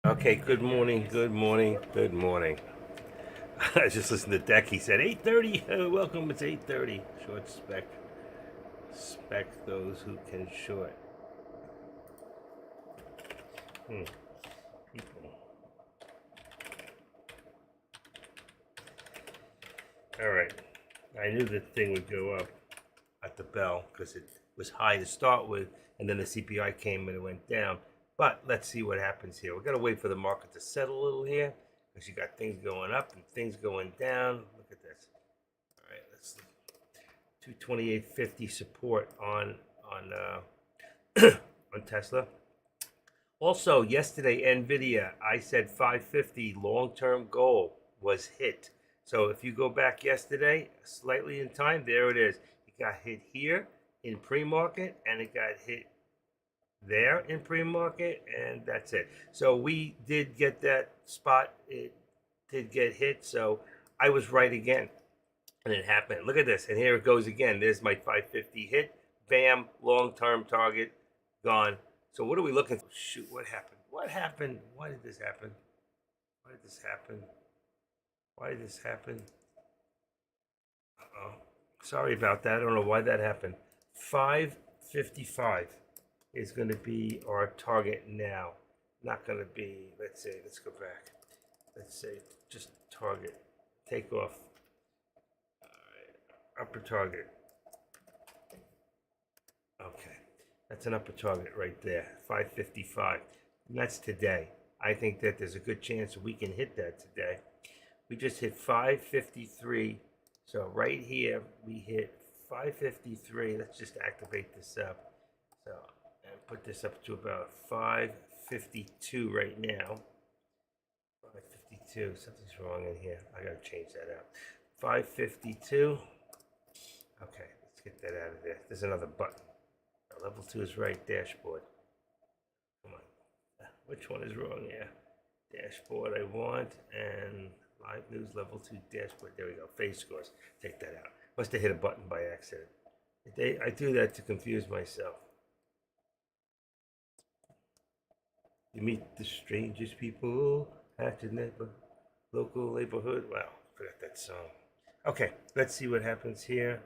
Okay, good morning, good morning, good morning. I just listened to Deck. He said 8:30. Welcome, it's 8:30. Short spec. Spec those who can short. People. All right. I knew the thing would go up at the bell because it was high to start with, and then the CPI came and it went down. But let's see what happens here. We're gonna wait for the market to settle a little here because you got things going up and things going down. Look at this. All right, let's 228.50 support on Tesla. Also, yesterday, Nvidia, I said 550 long-term goal was hit. So if you go back yesterday, slightly in time, there it is. It got hit here in pre-market, and it got hit there in pre-market, and that's it. So we did get that spot. It did get hit, so I was right again. And it happened. Look at this. And here it goes again. There's my 550 hit. Bam, long-term target gone. So what are we looking for? Shoot, what happened? What happened? Why did this happen? Why did this happen? Why did this happen? Uh-oh. Sorry about that. I don't know why that happened. 555 is going to be our target now. Not going to be, let's say, let's go back. Let's say just target. Take off. Upper target. Okay, that's an upper target right there, 555. And that's today. I think that there's a good chance we can hit that today. We just hit 553. So right here, we hit 553. Let's just activate this up. So, and put this up to about 552 right now. 552, something's wrong in here. I gotta change that out. 552. Okay, let's get that out of there. There's another button. Level 2 is right, dashboard. Come on. Which one is wrong here? Dashboard I want, and live news level 2 dashboard. There we go. Phase scores. Take that out. Must have hit a button by accident. I do that to confuse myself. You meet the strangest people at your local neighborhood. Wow, forgot that song. Okay, let's see what happens here.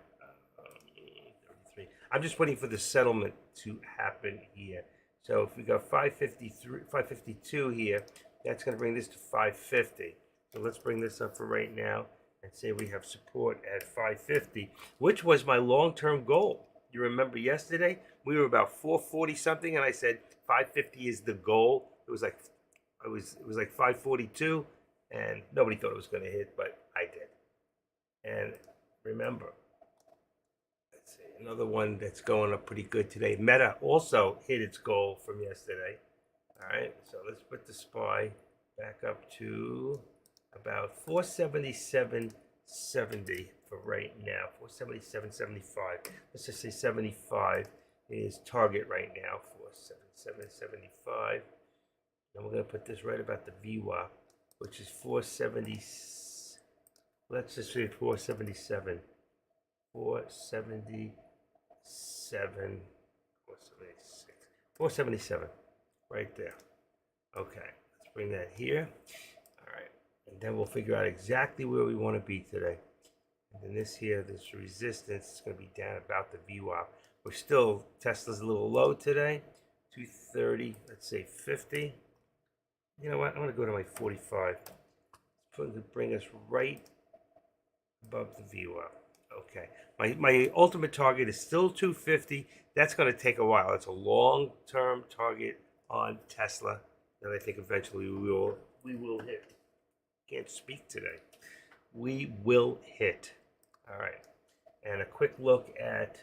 33. I'm just waiting for the settlement to happen here. So if we got 553, 552 here, that's going to bring this to 550. So let's bring this up for right now and say we have support at 550, which was my long-term goal. You remember yesterday we were about 440 something, and I said 550 is the goal. It was like 542, and nobody thought it was going to hit, but I did. And remember, let's see, another one that's going up pretty good today. Meta also hit its goal from yesterday. All right, so let's put the SPY back up to about 477.70 for right now. 477.75. Let's just say 75 is target right now. 477.75. And we're going to put this right about the VWAP, which is 470. Let's just say 477. 477. 476. 477. Right there. Okay. Let's bring that here. All right. And then we'll figure out exactly where we want to be today. And then this here, this resistance is going to be down about the VWAP. We're still, Tesla's a little low today. 230. Let's say 50. You know what? I'm going to go to my 45. It's going to bring us right above the VWAP. Okay. My ultimate target is still 250. That's going to take a while. It's a long-term target on Tesla that I think eventually we will hit. Can't speak today. We will hit. All right. And a quick look at,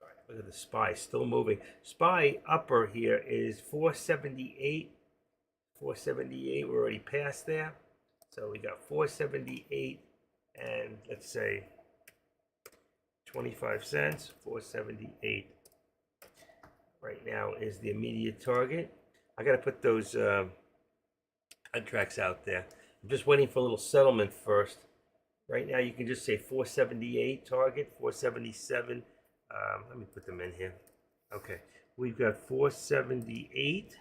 all right, look at the SPY still moving. SPY upper here is 478. 478, we're already past there. So we got 478 and let's say 25 cents, 478 right now is the immediate target. I got to put those contracts out there. I'm just waiting for a little settlement first. Right now you can just say 478 target, 477. Let me put them in here. Okay, we've got 478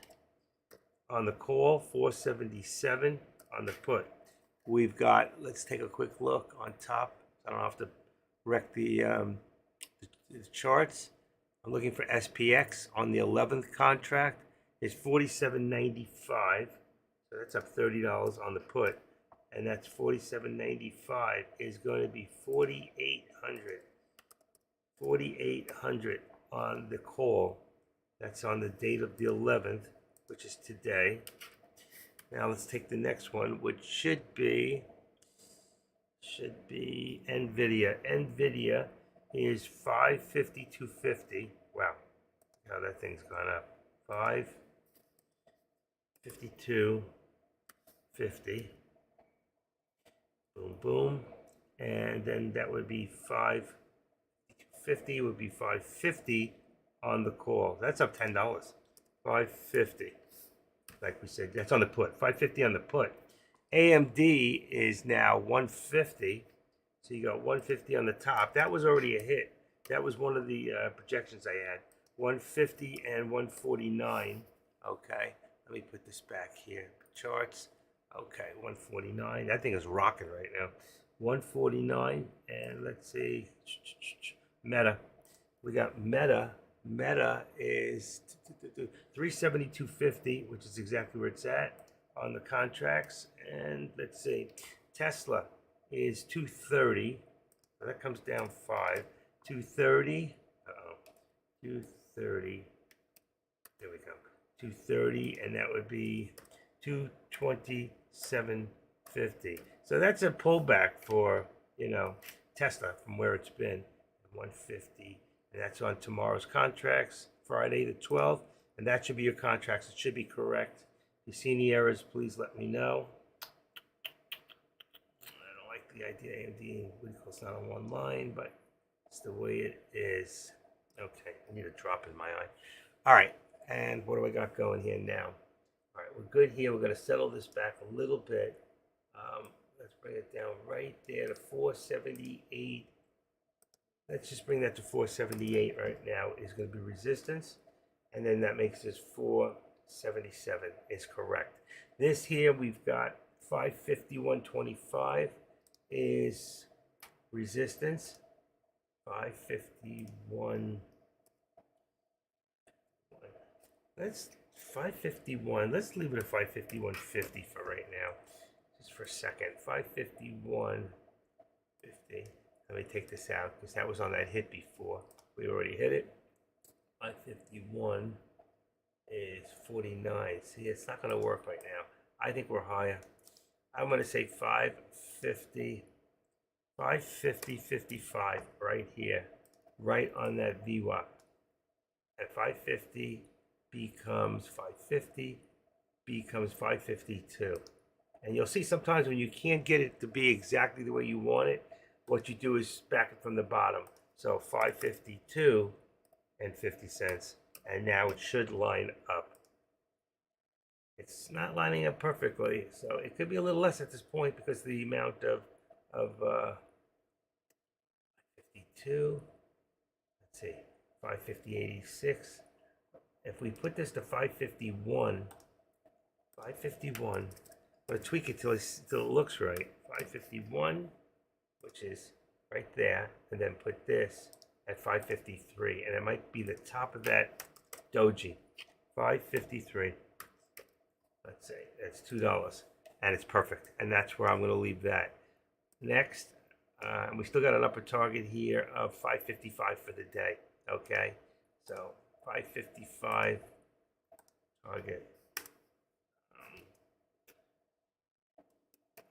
on the call, 477 on the put. We've got, let's take a quick look on top. I don't have to wreck the charts. I'm looking for SPX on the 11th contract. It's 47.95. So that's up $30 on the put. And that's 47.95 is going to be 4,800. 4,800 on the call. That's on the date of the 11th, which is today. Now let's take the next one, which should be NVIDIA. NVIDIA is 552.50. Wow, now that thing's gone up. 552.50. Boom, boom. And then that would be 550 would be 550 on the call. That's up $10. 550. Like we said, that's on the put. 550 on the put. AMD is now 150. So you got 150 on the top. That was already a hit. That was one of the projections I had. 150 and 149. Okay. Let me put this back here. Charts. Okay, 149. That thing is rocking right now. 149. And let's see. Meta. We got Meta. Meta is 372.50, which is exactly where it's at on the contracts. And let's see, Tesla is 230. So that comes down 5. 230. 230. There we go. 230, and that would be 227.50. So that's a pullback for Tesla from where it's been. 150. And that's on tomorrow's contracts, Friday the 12th. And that should be your contracts. It should be correct. If you see any errors, please let me know. I don't like the idea AMD it's not on one line, but it's the way it is. Okay, I need a drop in my eye. All right, and what do I got going here now? All right, we're good here. We're going to settle this back a little bit. Let's bring it down right there to 478. Let's just bring that to 478 right now is going to be resistance. And then that makes this 477 is correct. This here, we've got 551.25 is resistance. 551. Let's 551. Let's leave it at 551.50 for right now. Just for a second. 551.50. Let me take this out because that was on that hit before. We already hit it. 551 is 49. See, it's not going to work right now. I think we're higher. I'm going to say 550, 550.55 right here, right on that VWAP. At 550 becomes 550, becomes 552. And you'll see sometimes when you can't get it to be exactly the way you want it, what you do is back it from the bottom. So 552 and 50 cents. And now it should line up. It's not lining up perfectly, so it could be a little less at this point because the amount of 52. Let's see, 550.86. If we put this to 551, I'm going to tweak it till it looks right. 551, which is right there, and then put this at 553, and it might be the top of that doji. 553. Let's say that's $2, and it's perfect, and that's where I'm going to leave that. Next, we still got an upper target here of 555 for the day. Okay, so 555 target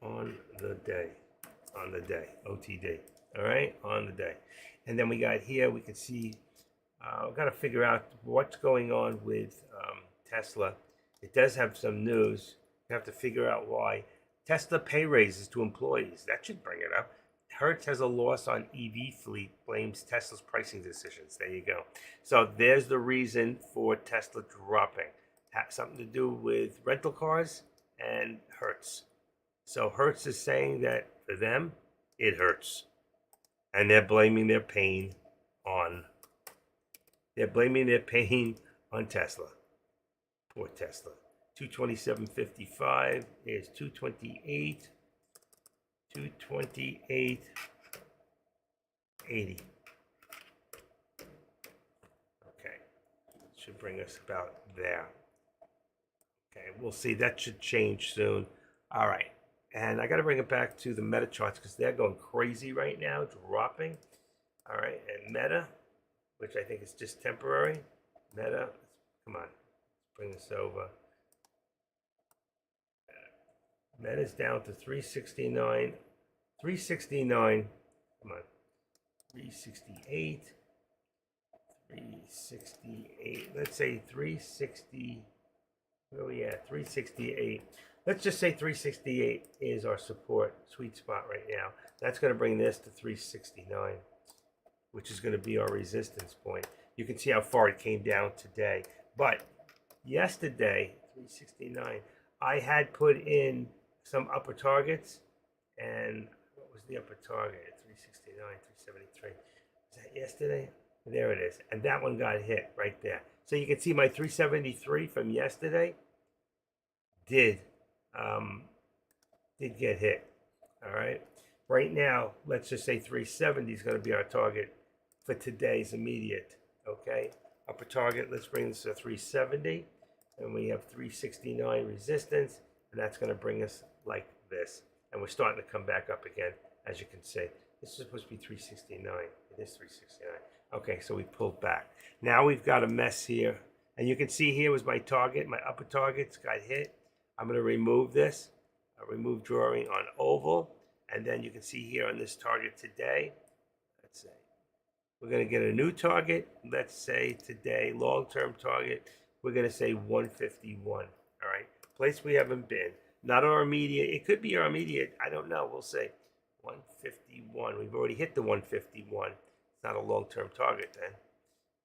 on the day, OTD. All right, on the day. And then we got here, we can see, we've got to figure out what's going on with Tesla. It does have some news. We have to figure out why. Tesla pay raises to employees. That should bring it up. Hertz has a loss on EV fleet, blames Tesla's pricing decisions. There you go. So there's the reason for Tesla dropping. Has something to do with rental cars and Hertz. So Hertz is saying that for them, it hurts. And they're blaming their pain on Tesla. Poor Tesla. 227.55 is 228. 228.80. Okay, should bring us about there. Okay, we'll see. That should change soon. All right, and I got to bring it back to the meta charts because they're going crazy right now, dropping. All right, and meta, which I think is just temporary. Meta, come on, let's bring this over. Meta's down to 369. 369. Come on. 368. 368. Let's say 360. Where are we at? 368. Let's just say 368 is our support sweet spot right now. That's going to bring this to 369, which is going to be our resistance point. You can see how far it came down today. But yesterday, 369, I had put in some upper targets. And what was the upper target? 369, 373. Was that yesterday? There it is. And that one got hit right there. So you can see my 373 from yesterday did get hit. All right. Right now, let's just say 370 is going to be our target for today's immediate. Okay. Upper target, let's bring this to 370. And we have 369 resistance. And that's going to bring us like this. And we're starting to come back up again, as you can see. This is supposed to be 369. It is 369. Okay, so we pulled back. Now we've got a mess here. And you can see here was my target. My upper targets got hit. I'm going to remove this. I'll remove drawing on oval. And then you can see here on this target today, let's say, we're going to get a new target. Let's say today, long-term target, we're going to say 151. All right, place we haven't been. Not our immediate. It could be our immediate. I don't know. We'll see. 151. We've already hit the 151. It's not a long-term target then.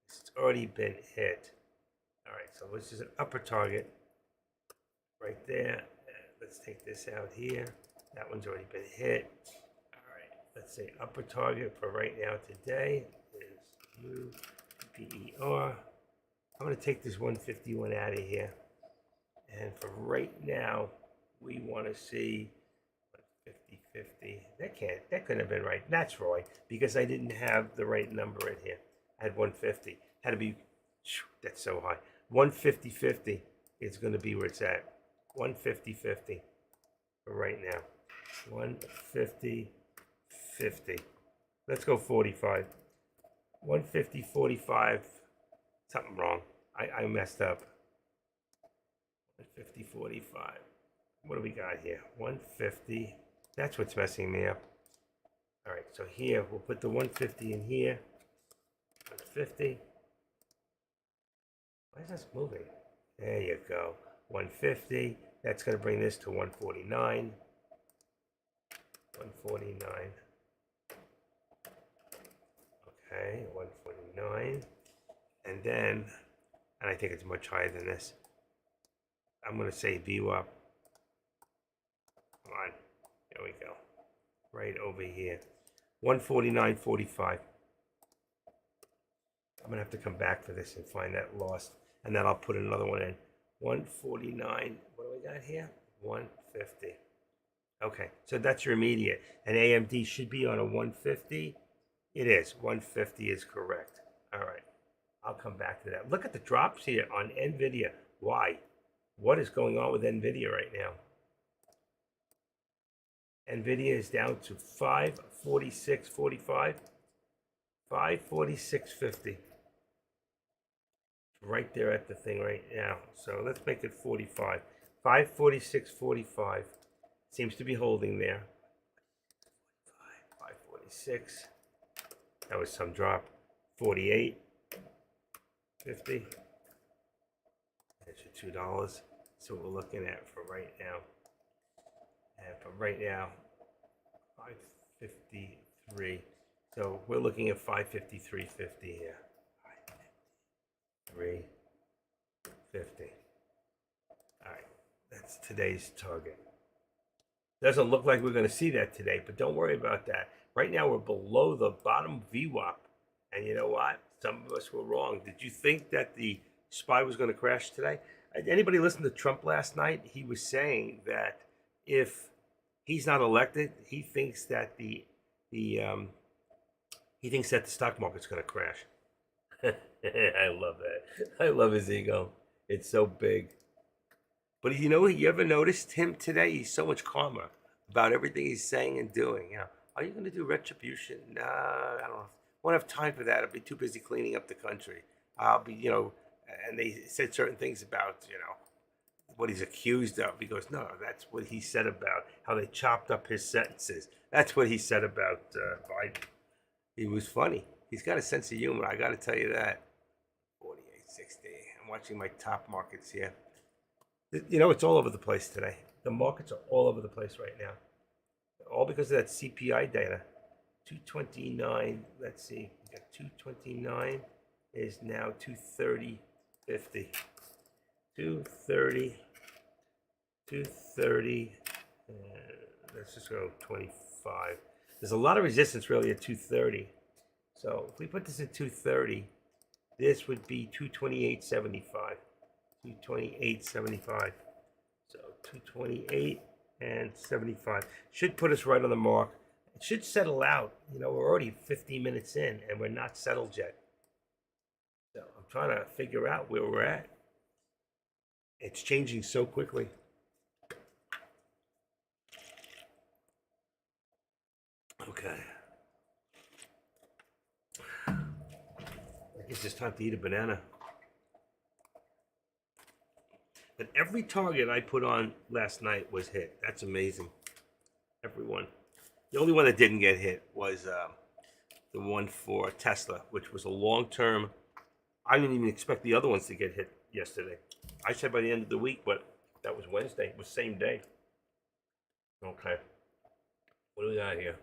It's already been hit. All right, so this is an upper target right there. Let's take this out here. That one's already been hit. All right, let's say upper target for right now today is PER. I'm going to take this 151 out of here. And for right now, we want to see 50-50. That couldn't have been right. That's right, because I didn't have the right number in here. I had 150. Had to be, that's so high. 150-50 is going to be where it's at. 150-50 for right now. 150-50. Let's go 45. 150-45. Something wrong. I messed up. 150-45. What do we got here? 150. That's what's messing me up. All right, so here, we'll put the 150 in here. 150. Why is this moving? There you go. 150. That's going to bring this to 149. 149. Okay, 149. And then, and I think it's much higher than this. I'm going to say VWAP. Come on. There we go. Right over here. 149.45. I'm going to have to come back for this and find that lost. And then I'll put another one in. 149. What do we got here? 150. Okay, so that's your immediate. And AMD should be on a 150. It is. 150 is correct. All right. I'll come back to that. Look at the drops here on NVIDIA. Why? What is going on with NVIDIA right now? NVIDIA is down to 546.45. 546.50. Right there at the thing right now. So let's make it 45. 546.45. Seems to be holding there. 546. That was some drop. 48. 50. That's your $2. So what we're looking at for right now. And for right now, 553. So we're looking at 553.50 here. 350. All right, that's today's target. Doesn't look like we're going to see that today, but don't worry about that. Right now, we're below the bottom VWAP. And you know what? Some of us were wrong. Did you think that the SPY was going to crash today? Anybody listen to Trump last night? He was saying that if he's not elected, the he thinks that the stock market's going to crash. I love that. I love his ego. It's so big. But you ever noticed him today? He's so much calmer about everything he's saying and doing. Are you going to do retribution? Nah, I don't won't have time for that. I'll be too busy cleaning up the country. I'll be, and they said certain things about, what he's accused of. He goes, no, that's what he said about how they chopped up his sentences. That's what he said about Biden. He was funny. He's got a sense of humor. I got to tell you that. 48.60. I'm watching my top markets here. It's all over the place today. The markets are all over the place right now. All because of that CPI data. 229. Let's see. We got 229 is now 230.50. 230. 230. Let's just go 25. There's a lot of resistance really at 230. So if we put this at 230, this would be 228.75. 228.75. So 228 and 75 should put us right on the mark. It should settle out. We're already 15 minutes in and we're not settled yet. So I'm trying to figure out where we're at. It's changing so quickly. Okay. I guess it's time to eat a banana. But every target I put on last night was hit. That's amazing. Every one. The only one that didn't get hit was the one for Tesla, which was a long-term. I didn't even expect the other ones to get hit yesterday. I said by the end of the week, but that was Wednesday. It was same day. Okay. What do we got here?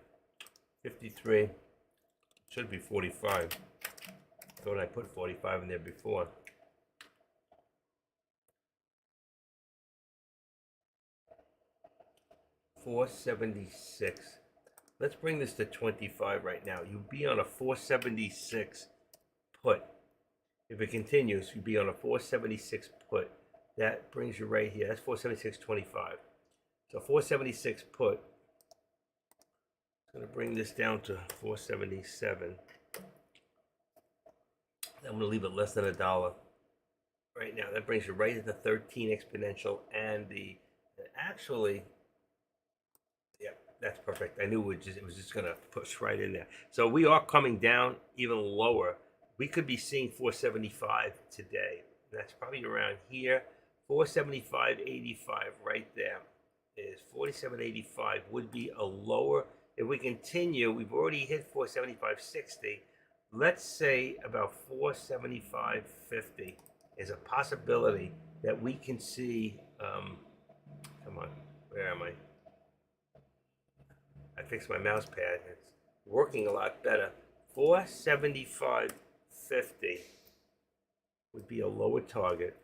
53. Should be 45. Thought I put 45 in there before. $476. Let's bring this to 25 right now. You'd be on a 476 put. If it continues, you'd be on a 476 put. That brings you right here. That's 476.25. So 476 put. It's going to bring this down to 477. I'm going to leave it less than $1 right now. That brings you right at the 13 exponential and the actually. Yeah, that's perfect. I knew it was just going to push right in there. So we are coming down even lower. We could be seeing 475 today. That's probably around here. 475.85 right there is 47.85 would be a lower. If we continue, we've already hit 475.60. Let's say about 475.50 is a possibility that we can see. Come on, where am I? I fixed my mouse pad. It's working a lot better. 475.50 would be a lower target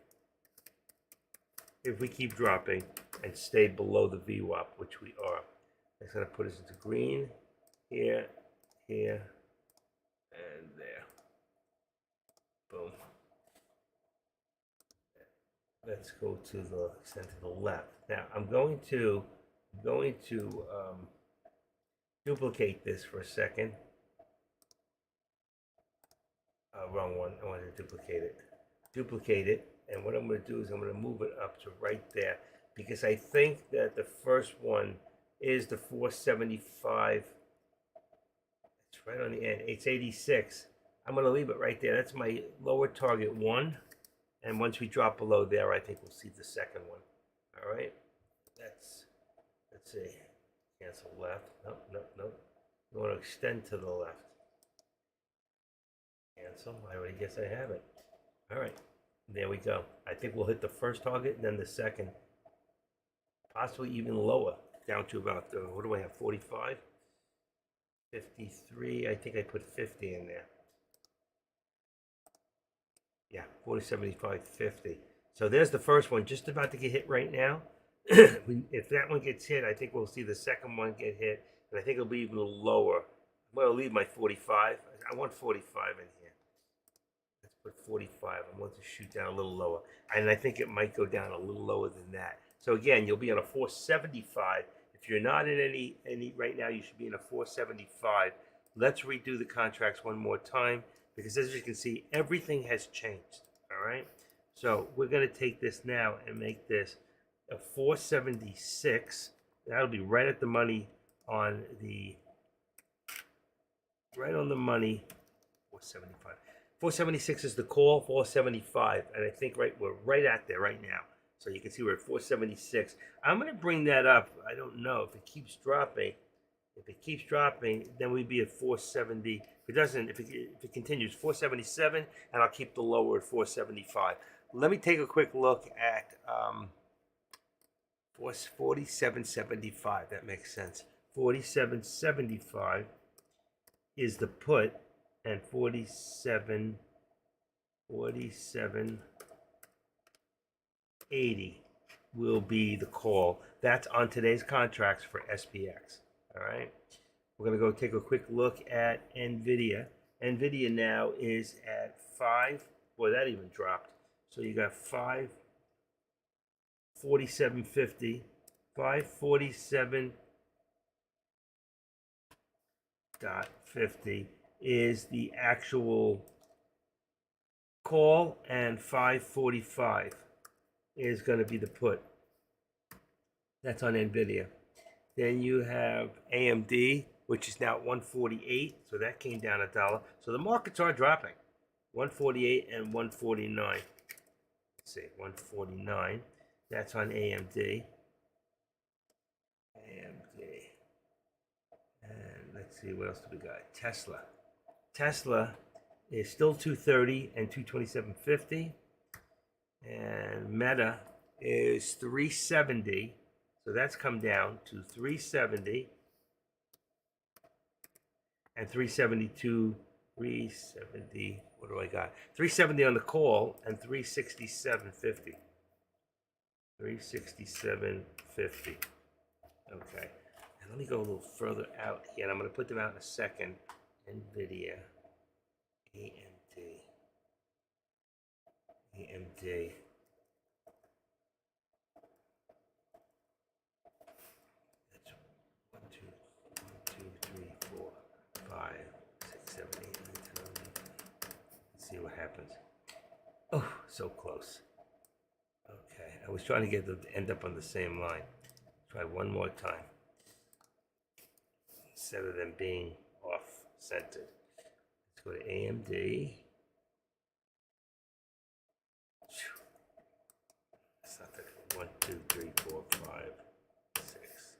if we keep dropping and stay below the VWAP, which we are. That's going to put us into green here, here, and there. Boom. Let's go to the center to the left. Now I'm going to duplicate this for a second. Wrong one. I want to duplicate it. Duplicate it, and what I'm going to do is I'm going to move it up to right there because I think that the first one is the 475. It's right on the end. It's 86. I'm going to leave it right there. That's my lower target one. And once we drop below there, I think we'll see the second one. All right. Let's see. Cancel left. Nope. You want to extend to the left. Cancel. I already guess I have it. All right. There we go. I think we'll hit the first target and then the second. Possibly even lower. Down to about, what do I have, 45? 53. I think I put 50 in there. Yeah, 475.50. So there's the first one, just about to get hit right now. If that one gets hit, I think we'll see the second one get hit, and I think it'll be even lower. I'm going to leave my 45. I want 45 in here. Let's put 145. I'm going to shoot down a little lower, and I think it might go down a little lower than that. So again, you'll be on a 475. If you're not in any right now, you should be in a 475. Let's redo the contracts one more time because as you can see, everything has changed. All right. So we're going to take this now and make this a 476. That'll be right at the money on the right on the money. 475. 476 is the call. 475, and I think we're right at there right now. So you can see we're at 476. I'm going to bring that up. I don't know if it keeps dropping. If it keeps dropping, then we'd be at 470. If it doesn't, if it continues, 477, and I'll keep the lower at 475. Let me take a quick look at 47.75. That makes sense. 47.75 is the put, and 47.80 will be the call. That's on today's contracts for SPX. All right. We're going to go take a quick look at NVIDIA. NVIDIA now is at 5. Boy, that even dropped. So you got 547.50, 547.50 is the actual call, and 545 is going to be the put. That's on NVIDIA. Then you have AMD, which is now at 148, so that came down $1. So the markets are dropping, 148 and 149. Let's see, 149. That's on AMD. AMD. And let's see, what else do we got? Tesla. Tesla is still 230 and 227.50. And Meta is 370. So that's come down to 370 and 372, 370. What do I got? 370 on the call and 367.50. 367.50. Okay. And let me go a little further out here, and I'm going to put them out in a second. NVIDIA, AMD, AMD. That's 1, 2, 3, 4, 5, 6, 7, 8, 9, 10, 11. Let's see what happens. Oh, so close. Okay, I was trying to get them to end up on the same line. Try one more time. Instead of them being off-centered. Let's go to AMD. That's not that. 1, 2, 3, 4, 5, 6.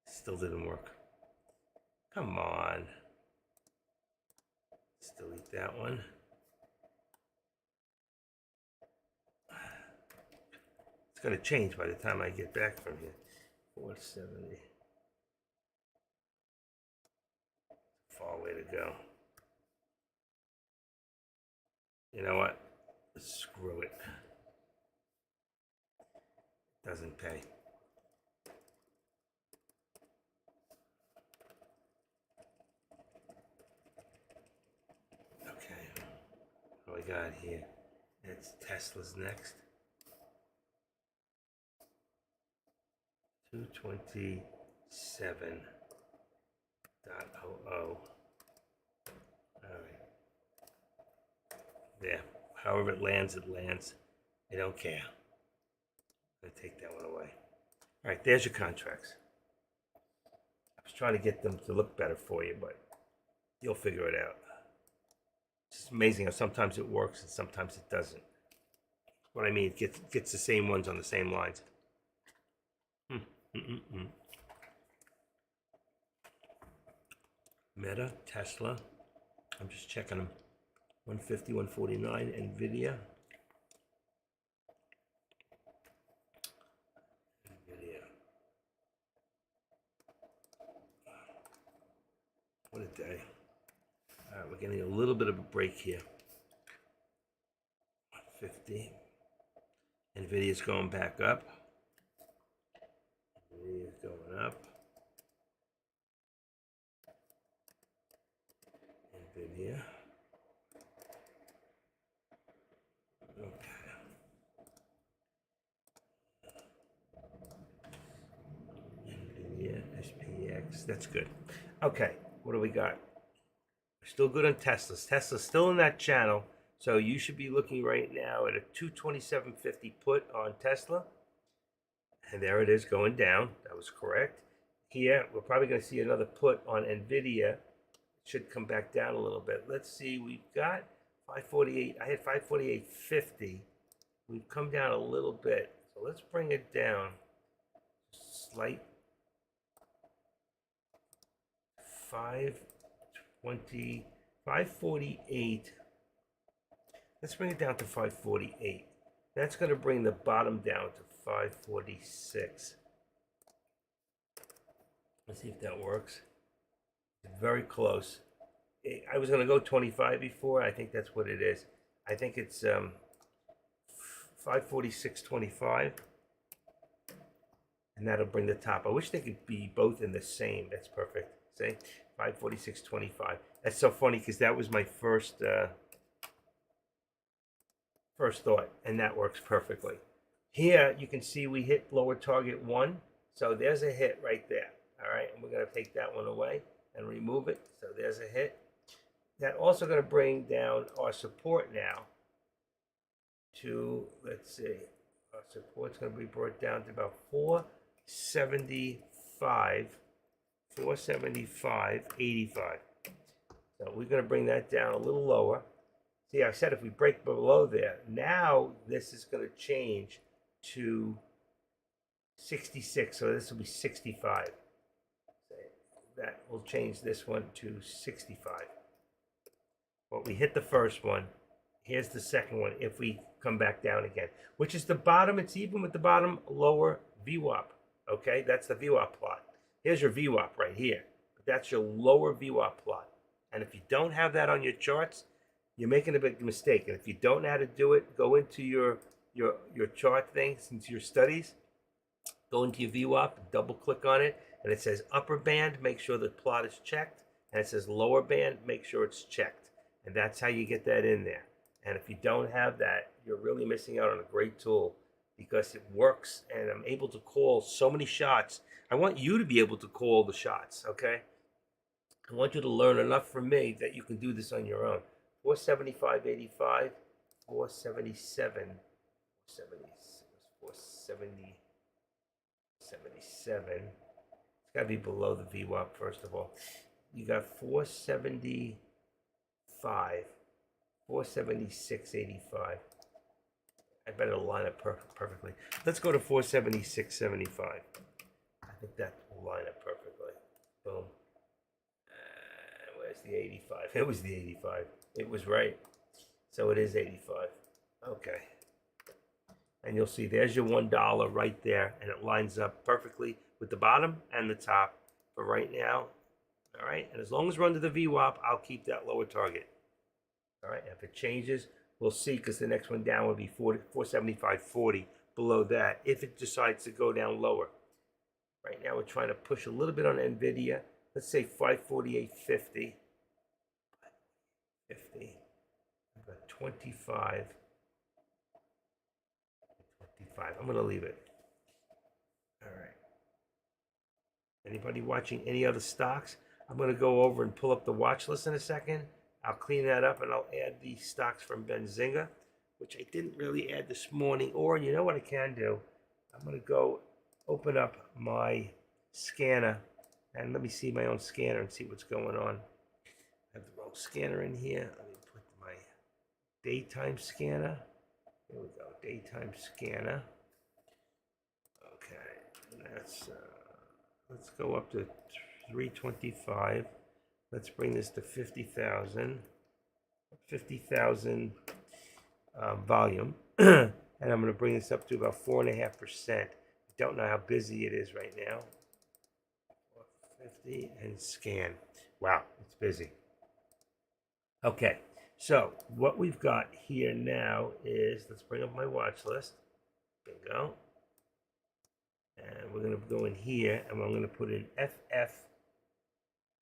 Still didn't work. Come on. Let's delete that one. It's going to change by the time I get back from here. 470. Far way to go. You know what? Screw it. Doesn't pay. Okay. What do we got here? It's Tesla's next. 227.00. All right. There. However it lands, it lands. I don't care. I'm going to take that one away. All right, there's your contracts. I was trying to get them to look better for you, but you'll figure it out. It's amazing how sometimes it works and sometimes it doesn't. What I mean, it gets the same ones on the same lines. Meta, Tesla. I'm just checking them. 150, 149, NVIDIA. NVIDIA. What a day. All right, we're getting a little bit of a break here. 150. NVIDIA's going back up. NVIDIA's going up. NVIDIA. 6. That's good. Okay, what do we got? We're still good on Teslas. Tesla's still in that channel, so you should be looking right now at a 227.50 put on Tesla. And there it is going down. That was correct. Here, we're probably going to see another put on NVIDIA. It should come back down a little bit. Let's see. We've got 548. I had 548.50. We've come down a little bit. So let's bring it down. Slight 520, 548. Let's bring it down to 548. That's going to bring the bottom down to 546. Let's see if that works. Very close. I was going to go 25 before. I think that's what it is. I think it's 546.25. And that'll bring the top. I wish they could be both in the same. That's perfect. See? 546.25. That's so funny because that was my first thought, and that works perfectly. Here you can see we hit lower target 1, so there's a hit right there. All right, and we're going to take that one away and remove it. So there's a hit. That also going to bring down our support now to, let's see, our support's going to be brought down to about 475, 475.85. So we're going to bring that down a little lower. See, I said if we break below there, now this is going to change to 66. So this will be 65. That will change this one to 65. Well, we hit the first one. Here's the second one if we come back down again, which is the bottom. It's even with the bottom lower VWAP. Okay, that's the VWAP plot. Here's your VWAP right here. That's your lower VWAP plot. And if you don't have that on your charts, you're making a big mistake. And if you don't know how to do it, go into your chart things, into your studies, go into your VWAP, double click on it, and it says upper band, make sure the plot is checked, and it says lower band, make sure it's checked. And that's how you get that in there. And if you don't have that, you're really missing out on a great tool because it works, and I'm able to call so many shots. I want you to be able to call the shots, okay? I want you to learn enough from me that you can do this on your own. 475.85, 477, 477. It's got to be below the VWAP, first of all. You got 475, 476.85. I better line up perfectly. Let's go to 476.75. I think that will line up perfectly. Boom. Where's the 85? It was the 85. It was right. So it is 85. Okay. And you'll see there's your $1 right there, and it lines up perfectly with the bottom and the top for right now. All right. And as long as we're under the VWAP, I'll keep that lower target. All right. If it changes, we'll see, because the next one down will be 475.40 below that if it decides to go down lower. Right now we're trying to push a little bit on NVIDIA. Let's say 548.50. 50. I've got 25. 25. I'm going to leave it. All right. Anybody watching any other stocks? I'm going to go over and pull up the watch list in a second. I'll clean that up and I'll add the stocks from Benzinga, which I didn't really add this morning. Or you know what I can do? I'm going to go open up my scanner and let me see my own scanner and see what's going on. I have the wrong scanner in here. Let me put my daytime scanner. Here we go, daytime scanner. Okay, that's let's go up to 325. Let's bring this to 50,000. 50,000 volume, and I'm going to bring this up to about 4.5%. Don't know how busy it is right now. 50 and scan. Wow, it's busy. Okay, so what we've got here now is, let's bring up my watch list. Bingo. And we're going to go in here and I'm going to put in FF.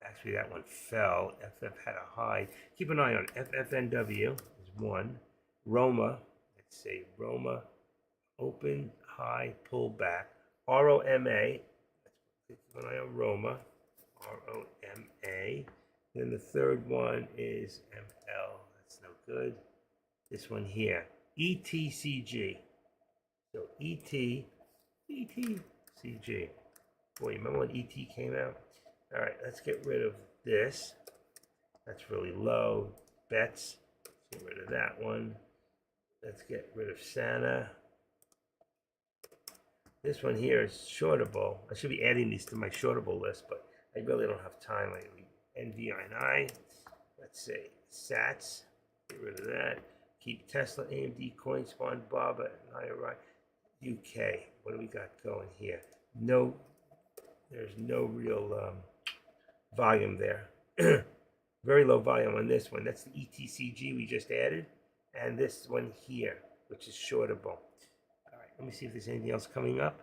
Actually, that one fell. FF had a high. Keep an eye on FFNW is 1. Roma, let's say Roma, open, high, pull back. ROMA, let's keep an eye on Roma. ROMA. Then the third one is ML. That's no good. This one here, ETCG. So ETCG. Boy, remember when ET came out? All right, let's get rid of this. That's really low. Bets. Let's get rid of that one. Let's get rid of Santa. This one here is shortable. I should be adding these to my shortable list, but I really don't have time lately. NVI. Let's say SATS. Get rid of that. Keep Tesla, AMD, CoinSpawn, BABA, and IRI. UK. What do we got going here? No, there's no real volume there. Very low volume on this one. That's the ETCG we just added. And this one here, which is shortable. All right, let me see if there's anything else coming up.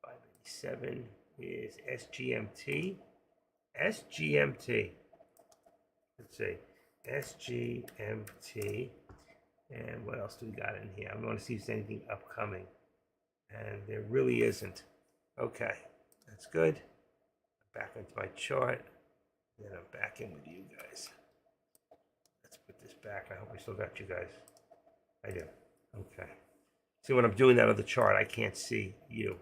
587 is SGMT. SGMT. Let's see. SGMT. And what else do we got in here? I want to see if there's anything upcoming. And there really isn't. Okay, that's good. Back into my chart. Then I'm back in with you guys. Let's put this back. I hope I still got you guys. I do. Okay. See, when I'm doing that on the chart, I can't see you.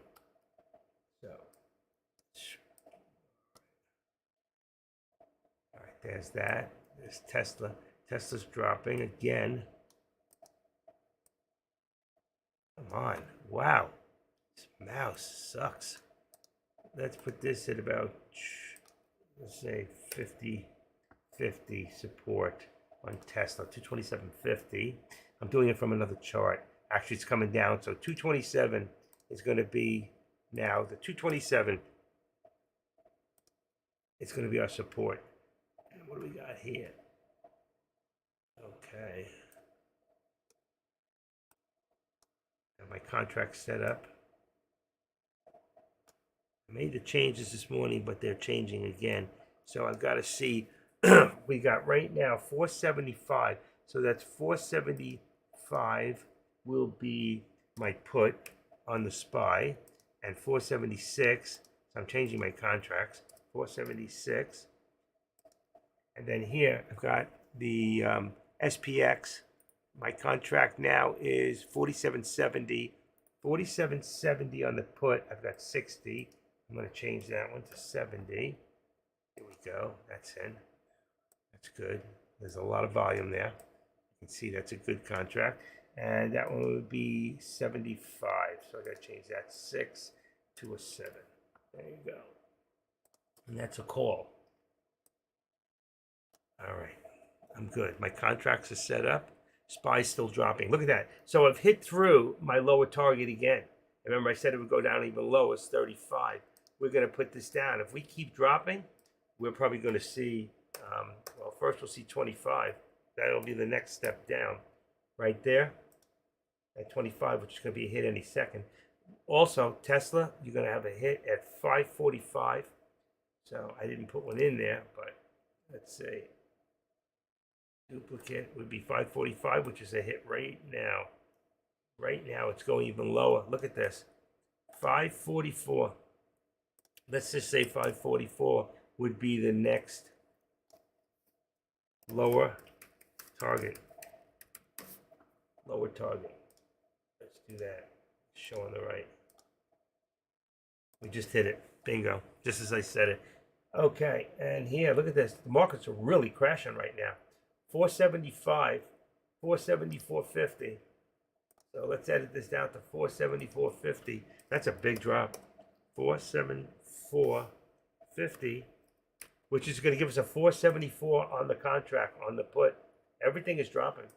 So, all right, there's that. There's Tesla. Tesla's dropping again. Come on. Wow. This mouse sucks. Let's put this at about, let's say 50 support on Tesla, 227.50. I'm doing it from another chart. Actually, it's coming down, so 227 is going to be now the 227. It's going to be our support. And what do we got here? Okay. Got my contract set up. I made the changes this morning, but they're changing again. So I've got to see. We got right now 475. So that's 475 will be my put on the SPY, and 476. So I'm changing my contracts. 476. And then here I've got the SPX. My contract now is 4770. 4770 on the put. I've got 60. I'm going to change that one to 70. Here we go. That's in. That's good. There's a lot of volume there. You can see that's a good contract. And that one would be 75. So I got to change that 6 to a 7. There you go. And that's a call. All right. I'm good. My contracts are set up. SPY's still dropping. Look at that. So I've hit through my lower target again. Remember I said it would go down even lower, it's 35. We're going to put this down. If we keep dropping, we're probably going to see, well, first we'll see 25. That'll be the next step down right there at 25, which is going to be a hit any second. Also, Tesla, you're going to have a hit at 545. So I didn't put one in there, but let's see. Duplicate would be 545, which is a hit right now. Right now, it's going even lower. Look at this. 544. Let's just say 544 would be the next lower target. Lower target. Let's do that. Show on the right. We just hit it. Bingo. Just as I said it. Okay, and here, look at this. The markets are really crashing right now. 475, 474.50. So let's edit this down to 474.50. That's a big drop. 474.50, which is going to give us a 474 on the contract, on the put. Everything is dropping.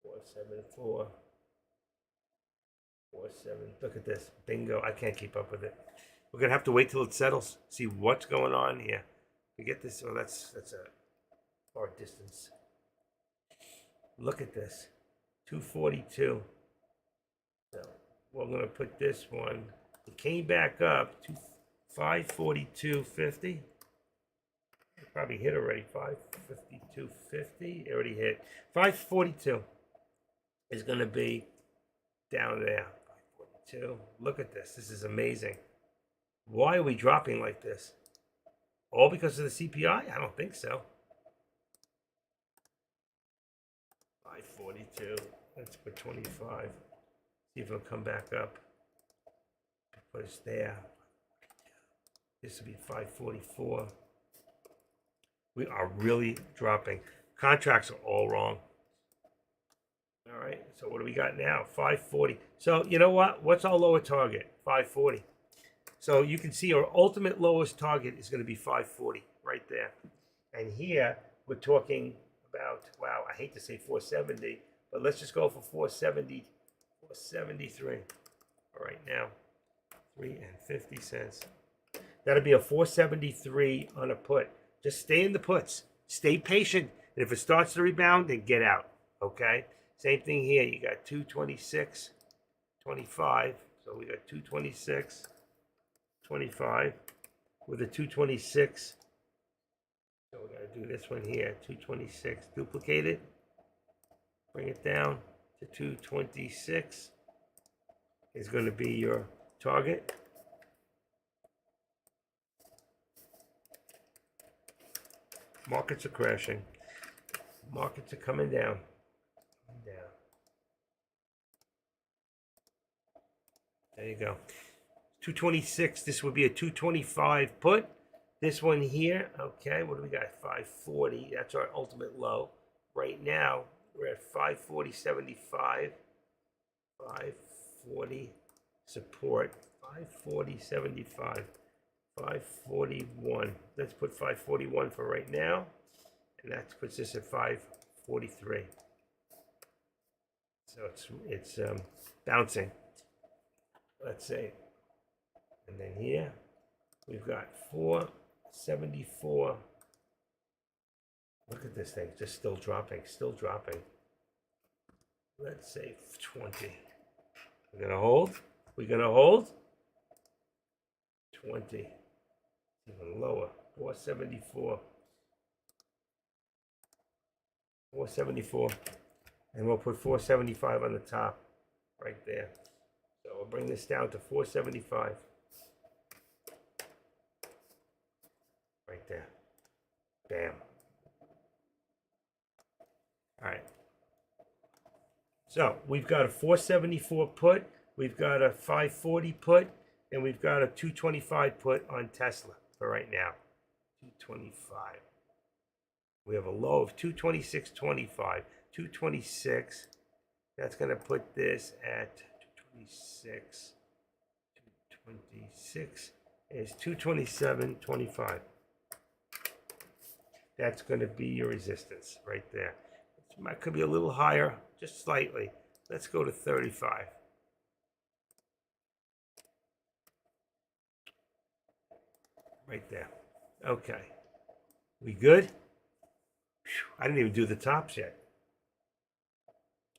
474. 47. Look at this. Bingo. I can't keep up with it. We're going to have to wait till it settles. See what's going on here. We get this. Oh, that's a far distance. Look at this. 242. So we're going to put this one. It came back up to 542.50. Probably hit already. 552.50. It already hit. 542 is going to be down there. 542. Look at this. This is amazing. Why are we dropping like this? All because of the CPI? I don't think so. 542. Let's put 25. See if it'll come back up. Put us there. This will be 544. We are really dropping. Contracts are all wrong. All right, so what do we got now? 540. So you know what? What's our lower target? 540. So you can see our ultimate lowest target is going to be 540 right there. And here we're talking about, wow, I hate to say 470, but let's just go for 470, 473 right now. 3.50. That'll be a 473 on a put. Just stay in the puts. Stay patient. And if it starts to rebound, then get out. Okay? Same thing here. You got 226, 25. So we got 226, 25 with a 226. So we're going to do this one here. 226. Duplicate it. Bring it down to 226. Is going to be your target. Markets are crashing. Markets are coming down. There you go. 226. This would be a 225 put. This one here, okay, what do we got? 540. That's our ultimate low. Right now, we're at 540.75. 540 support. 540.75. 541. Let's put 541 for right now. And that puts us at 543. So it's bouncing. Let's see. And then here we've got 474. Look at this thing, just still dropping, still dropping. Let's say 20. We're gonna hold. We're gonna hold. 20. Even lower. 474. 474. And we'll put 475 on the top, right there. So we'll bring this down to 475. Right there. Bam. All right. So we've got a 474 put, we've got a 540 put, and we've got a 225 put on Tesla for right now. 225. We have a low of 226.25. 226. That's going to put this at 226. 226 is 227.25. That's going to be your resistance right there. It could be a little higher, just slightly. Let's go to 35. Right there. Okay. We good? Whew, I didn't even do the tops yet.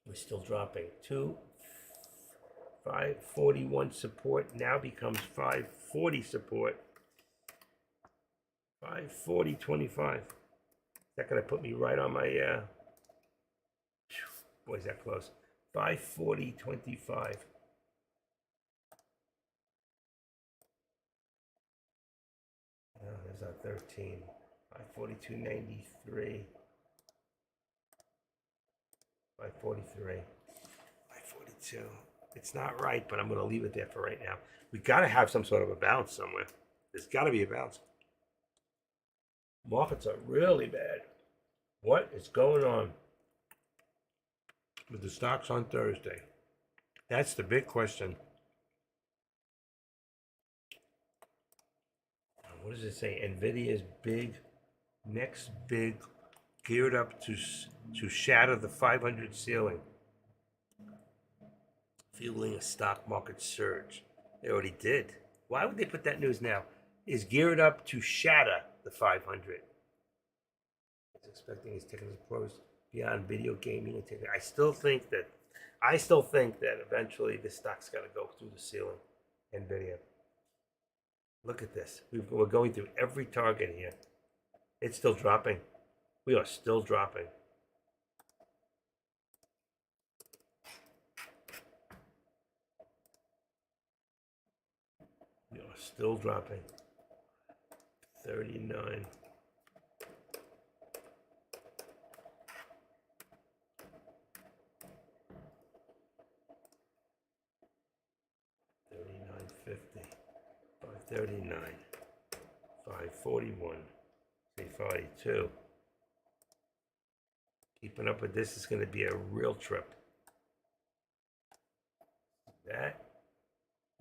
We're still dropping. 541 support now becomes 540 support. 540.25. Is that going to put me right on my... boy, is that close. 540.25. Oh, there's our 13. 542.93. 543. 542. It's not right, but I'm going to leave it there for right now. We got to have some sort of a bounce somewhere. There's got to be a bounce. Markets are really bad. What is going on with the stocks on Thursday? That's the big question. What does it say? Nvidia's big, next big, geared up to shatter the 500 ceiling, fueling a stock market surge. They already did. Why would they put that news now? Is geared up to shatter the 500. It's expecting his technical pros beyond video gaming. I still think that eventually this stock's got to go through the ceiling. Nvidia. Look at this. We're going through every target here. It's still dropping. We are still dropping. We are Still dropping. 39. $39.50. 539. 541. 342. Keeping up with this is going to be a real trip. That.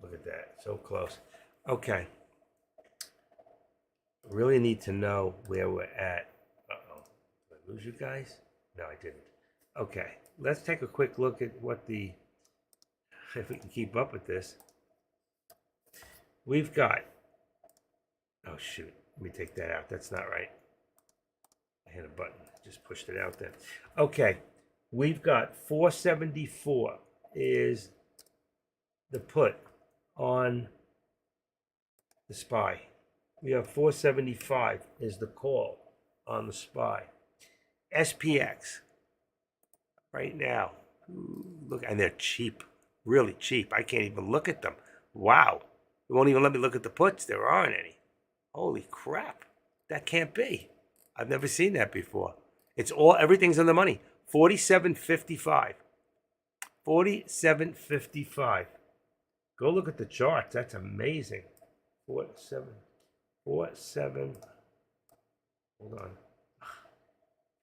Look at that. So close. Okay. Really need to know where we're at. Uh-oh. Did I lose you guys? No, I didn't. Okay. Let's take a quick look at what the, if we can keep up with this. We've got, oh shoot. Let me take that out. That's not right. I hit a button. Just pushed it out there. Okay. We've got 474 is the put on the SPY. We have 475 is the call on the SPY. SPX right now, look, and they're cheap, really cheap. I can't even look at them. Wow. They won't even let me look at the puts. There aren't any. Holy crap. That can't be. I've never seen that before. It's all, everything's on the money. 47.55. 47.55. Go look at the charts. That's amazing. 47. Hold on.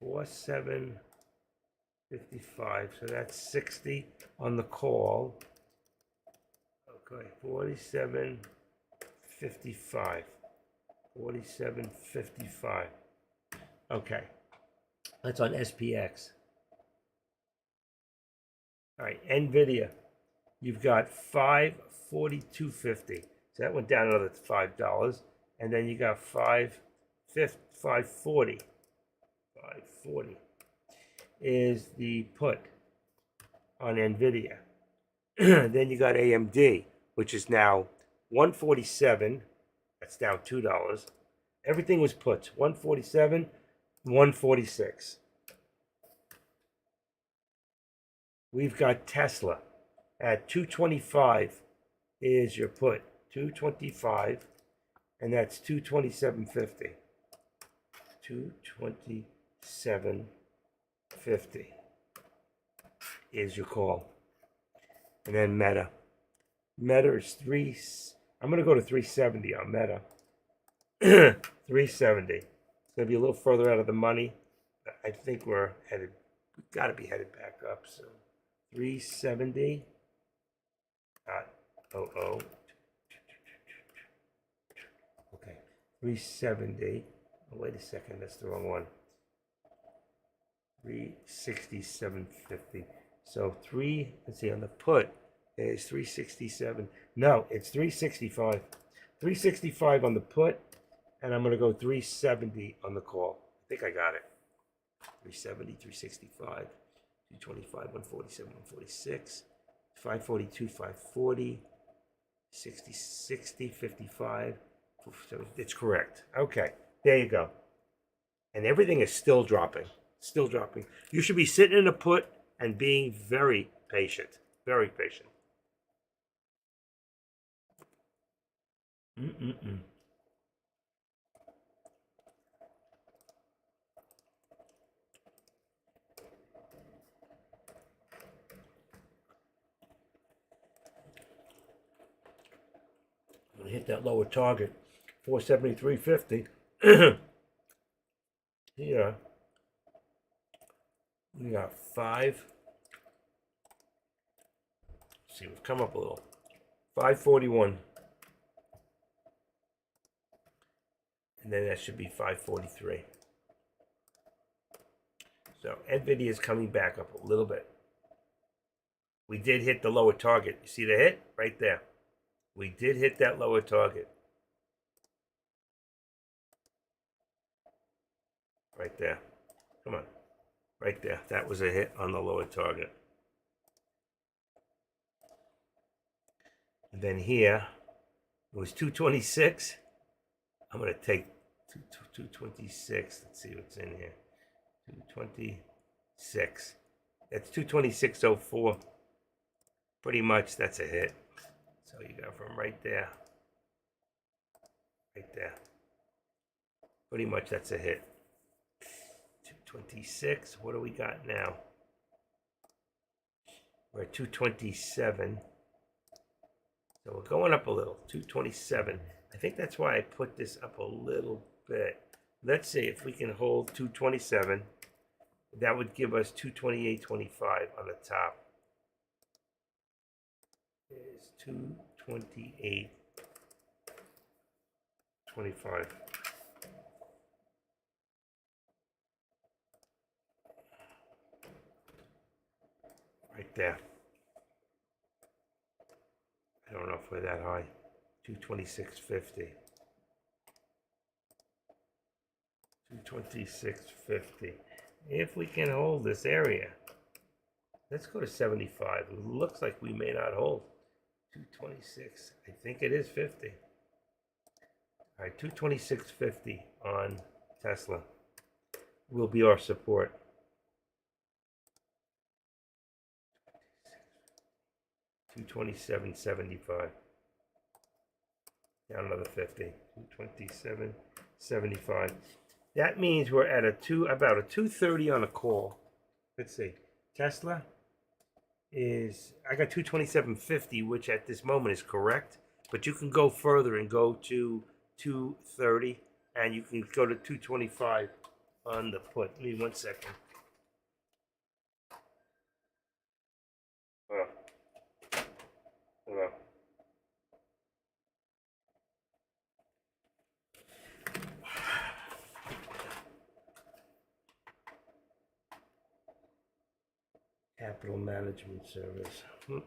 47.55. So that's 60 on the call. Okay, 47.55. 47.55. Okay. That's on SPX. All right, NVIDIA. You've got 542.50. So that went down another $5. And then you got 540. 540 is the put on NVIDIA. Then you got AMD, which is now 147. That's down $2. Everything was puts. 147, 146. We've got Tesla at 225 is your put. 225. And that's 227.50. 227.50 is your call. And then Meta. Meta is I'm going to go to 370 on Meta. 370. It's going to be a little further out of the money. I think we've got to be headed back up. So 370. 00. Okay, 370. Oh, wait a second, that's the wrong one. 367.50. So let's see, on the put is 367. No, it's 365. 365 on the put, and I'm going to go 370 on the call. I think I got it. 370, 365, 225, 147, 146, 542, 540, 60, 60, 55. It's correct. Okay, there you go. And everything is still dropping. Still dropping. You should be sitting in a put and being very patient. Very patient. I'm going to hit that lower target. 473.50. Here, we got 5. Let's see, we've come up a little. 541. And then that should be 543. So NVIDIA is coming back up a little bit. We did hit the lower target. You see the hit? Right there. We did hit that lower target. Right there. Come on. Right there. That was a hit on the lower target. And then here, it was 226. I'm going to take 226. Let's see what's in here. 226. That's 226.04. Pretty much that's a hit. So you go from right there right there. Pretty much that's a hit. 226. What do we got now? We're at 227. So we're going up a little. 227. I think that's why I put this up a little bit. Let's see if we can hold 227. That would give us 228.25 on the top. Is 228.25. Right there. I don't know if we're that high. 226.50. 226.50. If we can hold this area, let's go to 75. It looks like we may not hold. 226. I think it is 50. All right, 226.50 on Tesla will be our support. 227.75. Down another 50. 227.75. That means we're at about a 230 on a call. Let's see. Tesla is, I got 227.50, which at this moment is correct. But you can go further and go to 230, and you can go to 225 on the put. Give me 1 second. Hello. Capital Management Service. All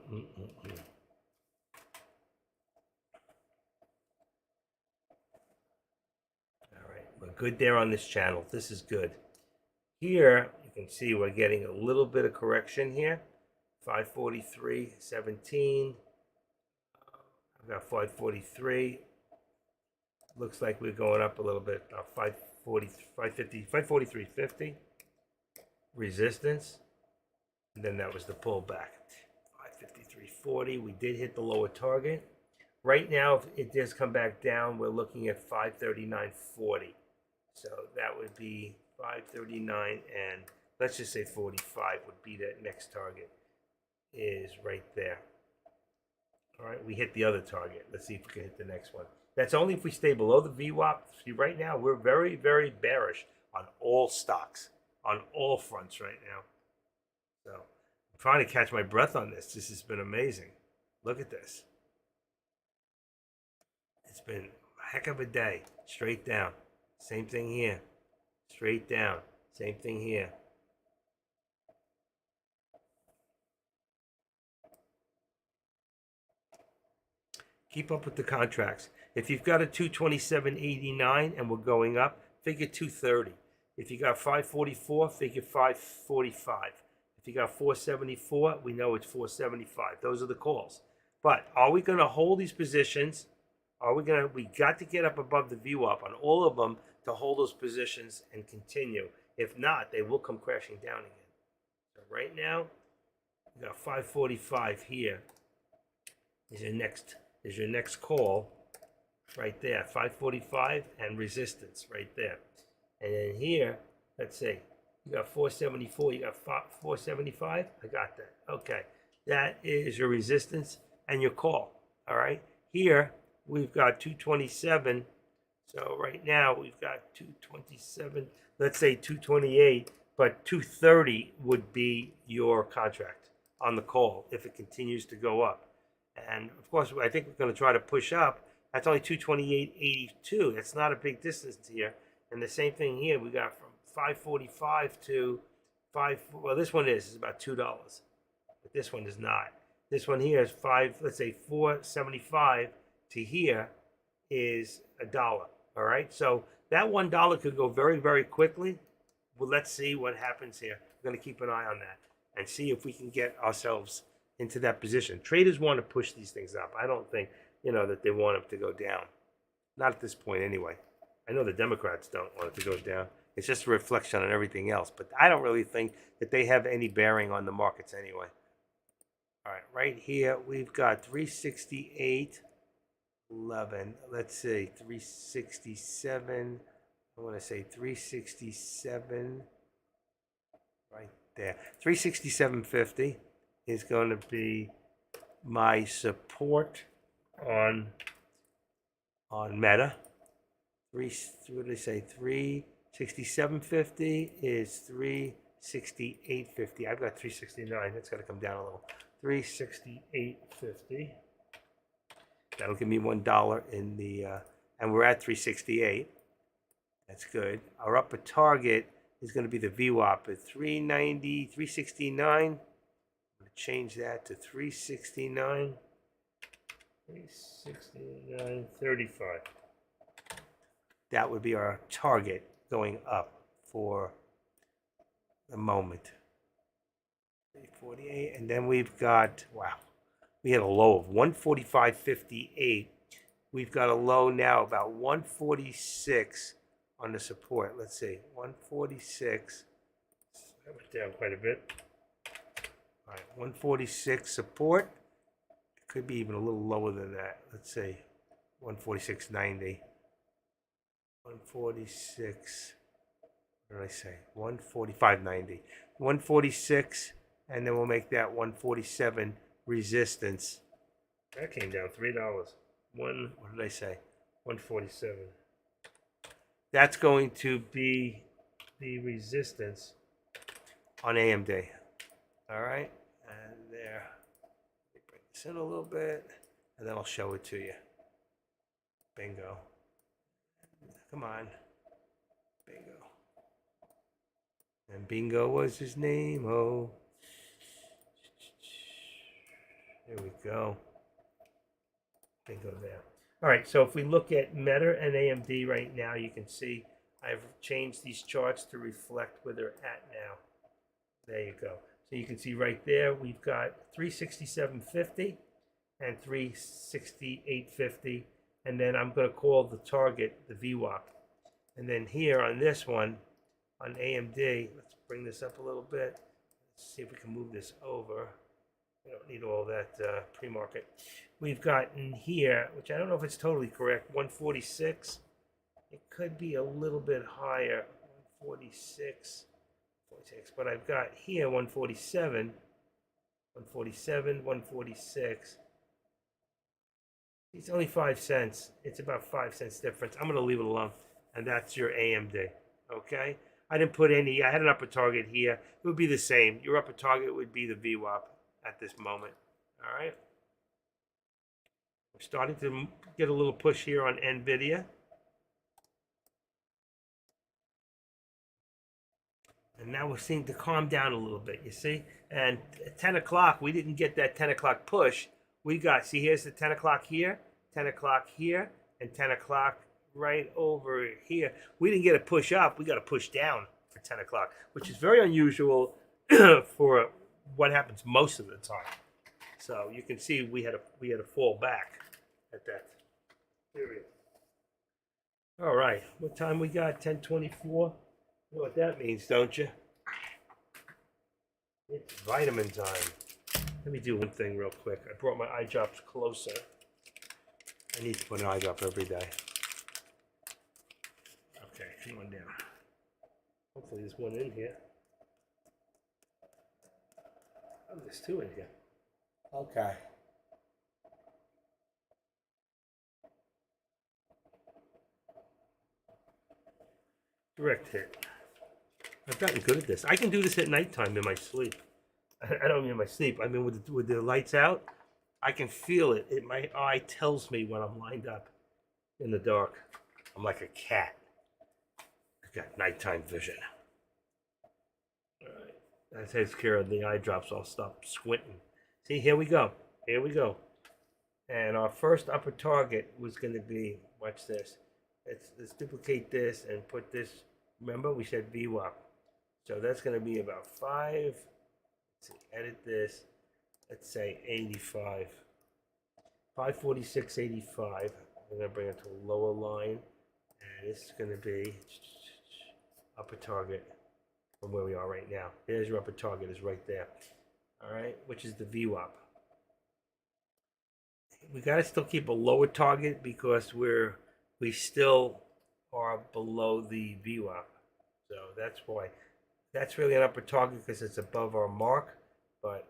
right, we're good there on this channel. This is good. Here, you can see we're getting a little bit of correction here. 543.17. I've got 543. Looks like we're going up a little bit. 540, 550, 543.50. Resistance. And then that was the pullback. 553.40. We did hit the lower target. Right now, if it does come back down, we're looking at 539.40. So that would be 539, and let's just say 45 would be that next target. Is right there. All right, we hit the other target. Let's see if we can hit the next one. That's only if we stay below the VWAP. See, right now we're very, very bearish on all stocks, on all fronts right now. So I'm trying to catch my breath on this. This has been amazing. Look at this. It's been a heck of a day. Straight down. Same thing here. Straight down. Same thing here. Keep up with the contracts. If you've got a 227.89 and we're going up, figure 230. If you got 544, figure 545. If you got 474, we know it's 475. Those are the calls. But are we going to hold these positions? We got to get up above the VWAP on all of them to hold those positions and continue. If not, they will come crashing down again. So right now, we got 545 here. Is your next call right there. 545 and resistance right there. And then here, let's see. You got 474, you got 475. I got that. Okay. That is your resistance and your call. All right. Here, we've got 227. So right now, we've got 227. Let's say 228, but 230 would be your contract on the call if it continues to go up. And of course, I think we're going to try to push up. That's only 228.82. That's not a big distance here. And the same thing here. We got from 545 to 5. Well, this one is about $2, but this one is not. This one here is let's say 475 to here is $1. All right. So that $1 could go very, very quickly. Well, let's see what happens here. We're going to keep an eye on that and see if we can get ourselves into that position. Traders want to push these things up. I don't think, that they want them to go down. Not at this point anyway. I know the Democrats don't want it to go down. It's just a reflection on everything else. But I don't really think that they have any bearing on the markets anyway. All right, right here, we've got 368. 11. Let's see, 367. I want to say 367 right there. 367.50 is going to be my support on Meta. What did I say? 367.50 is 368.50. I've got 369. That's got to come down a little. 368.50. That'll give me $1 in the, and we're at 368. That's good. Our upper target is going to be the VWAP at 390, 369. I'm going to change that to 369. 369.35. That would be our target going up for the moment. 348, and then we've got, wow, we had a low of 145.58. We've got a low now about 146 on the support. Let's see, 146. That went down quite a bit. All right, 146 support. It could be even a little lower than that. Let's see, 146.90. 146. What did I say? 145.90. 146, and then we'll make that 147 resistance. That came down $3. What did I say? 147. That's going to be the resistance on AMD. All right, and there. Let me bring this in a little bit, and then I'll show it to you. Bingo. Come on. Bingo. And Bingo was his name. Oh. There we go. Bingo there. All right, so if we look at Meta and AMD right now, you can see I've changed these charts to reflect where they're at now. There you go. So you can see right there, we've got 367.50 and 368.50. And then I'm going to call the target the VWAP. And then here on this one, on AMD, let's bring this up a little bit. Let's see if we can move this over. We don't need all that pre-market. We've got in here, which I don't know if it's totally correct, 146. It could be a little bit higher, 146, 46. But I've got here 147, 147, 146. It's only 5 cents. It's about 5 cents difference. I'm going to leave it alone. And that's your AMD. Okay? I didn't put any. I had an upper target here. It would be the same. Your upper target would be the VWAP at this moment. All right? We're starting to get a little push here on NVIDIA. And now we're seeing to calm down a little bit, you see? And at 10 o'clock, we didn't get that 10 o'clock push. We got, see, here's the 10 o'clock here, 10 o'clock here, and 10 o'clock right over here. We didn't get a push up. We got a push down for 10 o'clock, which is very unusual for what happens most of the time. So you can see we had a fall back at that period. All right, what time we got? 10:24. You know what that means, don't you? It's vitamin time. Let me do one thing real quick. I brought my eye drops closer. I need to put an eye drop every day. Okay, one down. Hopefully there's one in here. Oh, there's two in here. Okay. Direct hit. I've gotten good at this. I can do this at nighttime in my sleep. I don't mean in my sleep. I mean with the lights out. I can feel it. My eye tells me when I'm lined up in the dark. I'm like a cat. I've got nighttime vision. All right. That takes care of the eye drops. I'll stop squinting. See, here we go. Here we go. And our first upper target was going to be, watch this. Let's duplicate this and put this. Remember, we said VWAP. So that's going to be about 5. Let's see, edit this. Let's say 85. 546.85. I'm going to bring it to a lower line. And this is going to be upper target from where we are right now. There's your upper target, is right there. All right, which is the VWAP. we got to still keep a lower target because we still are below the VWAP. So that's why. That's really an upper target because it's above our mark, but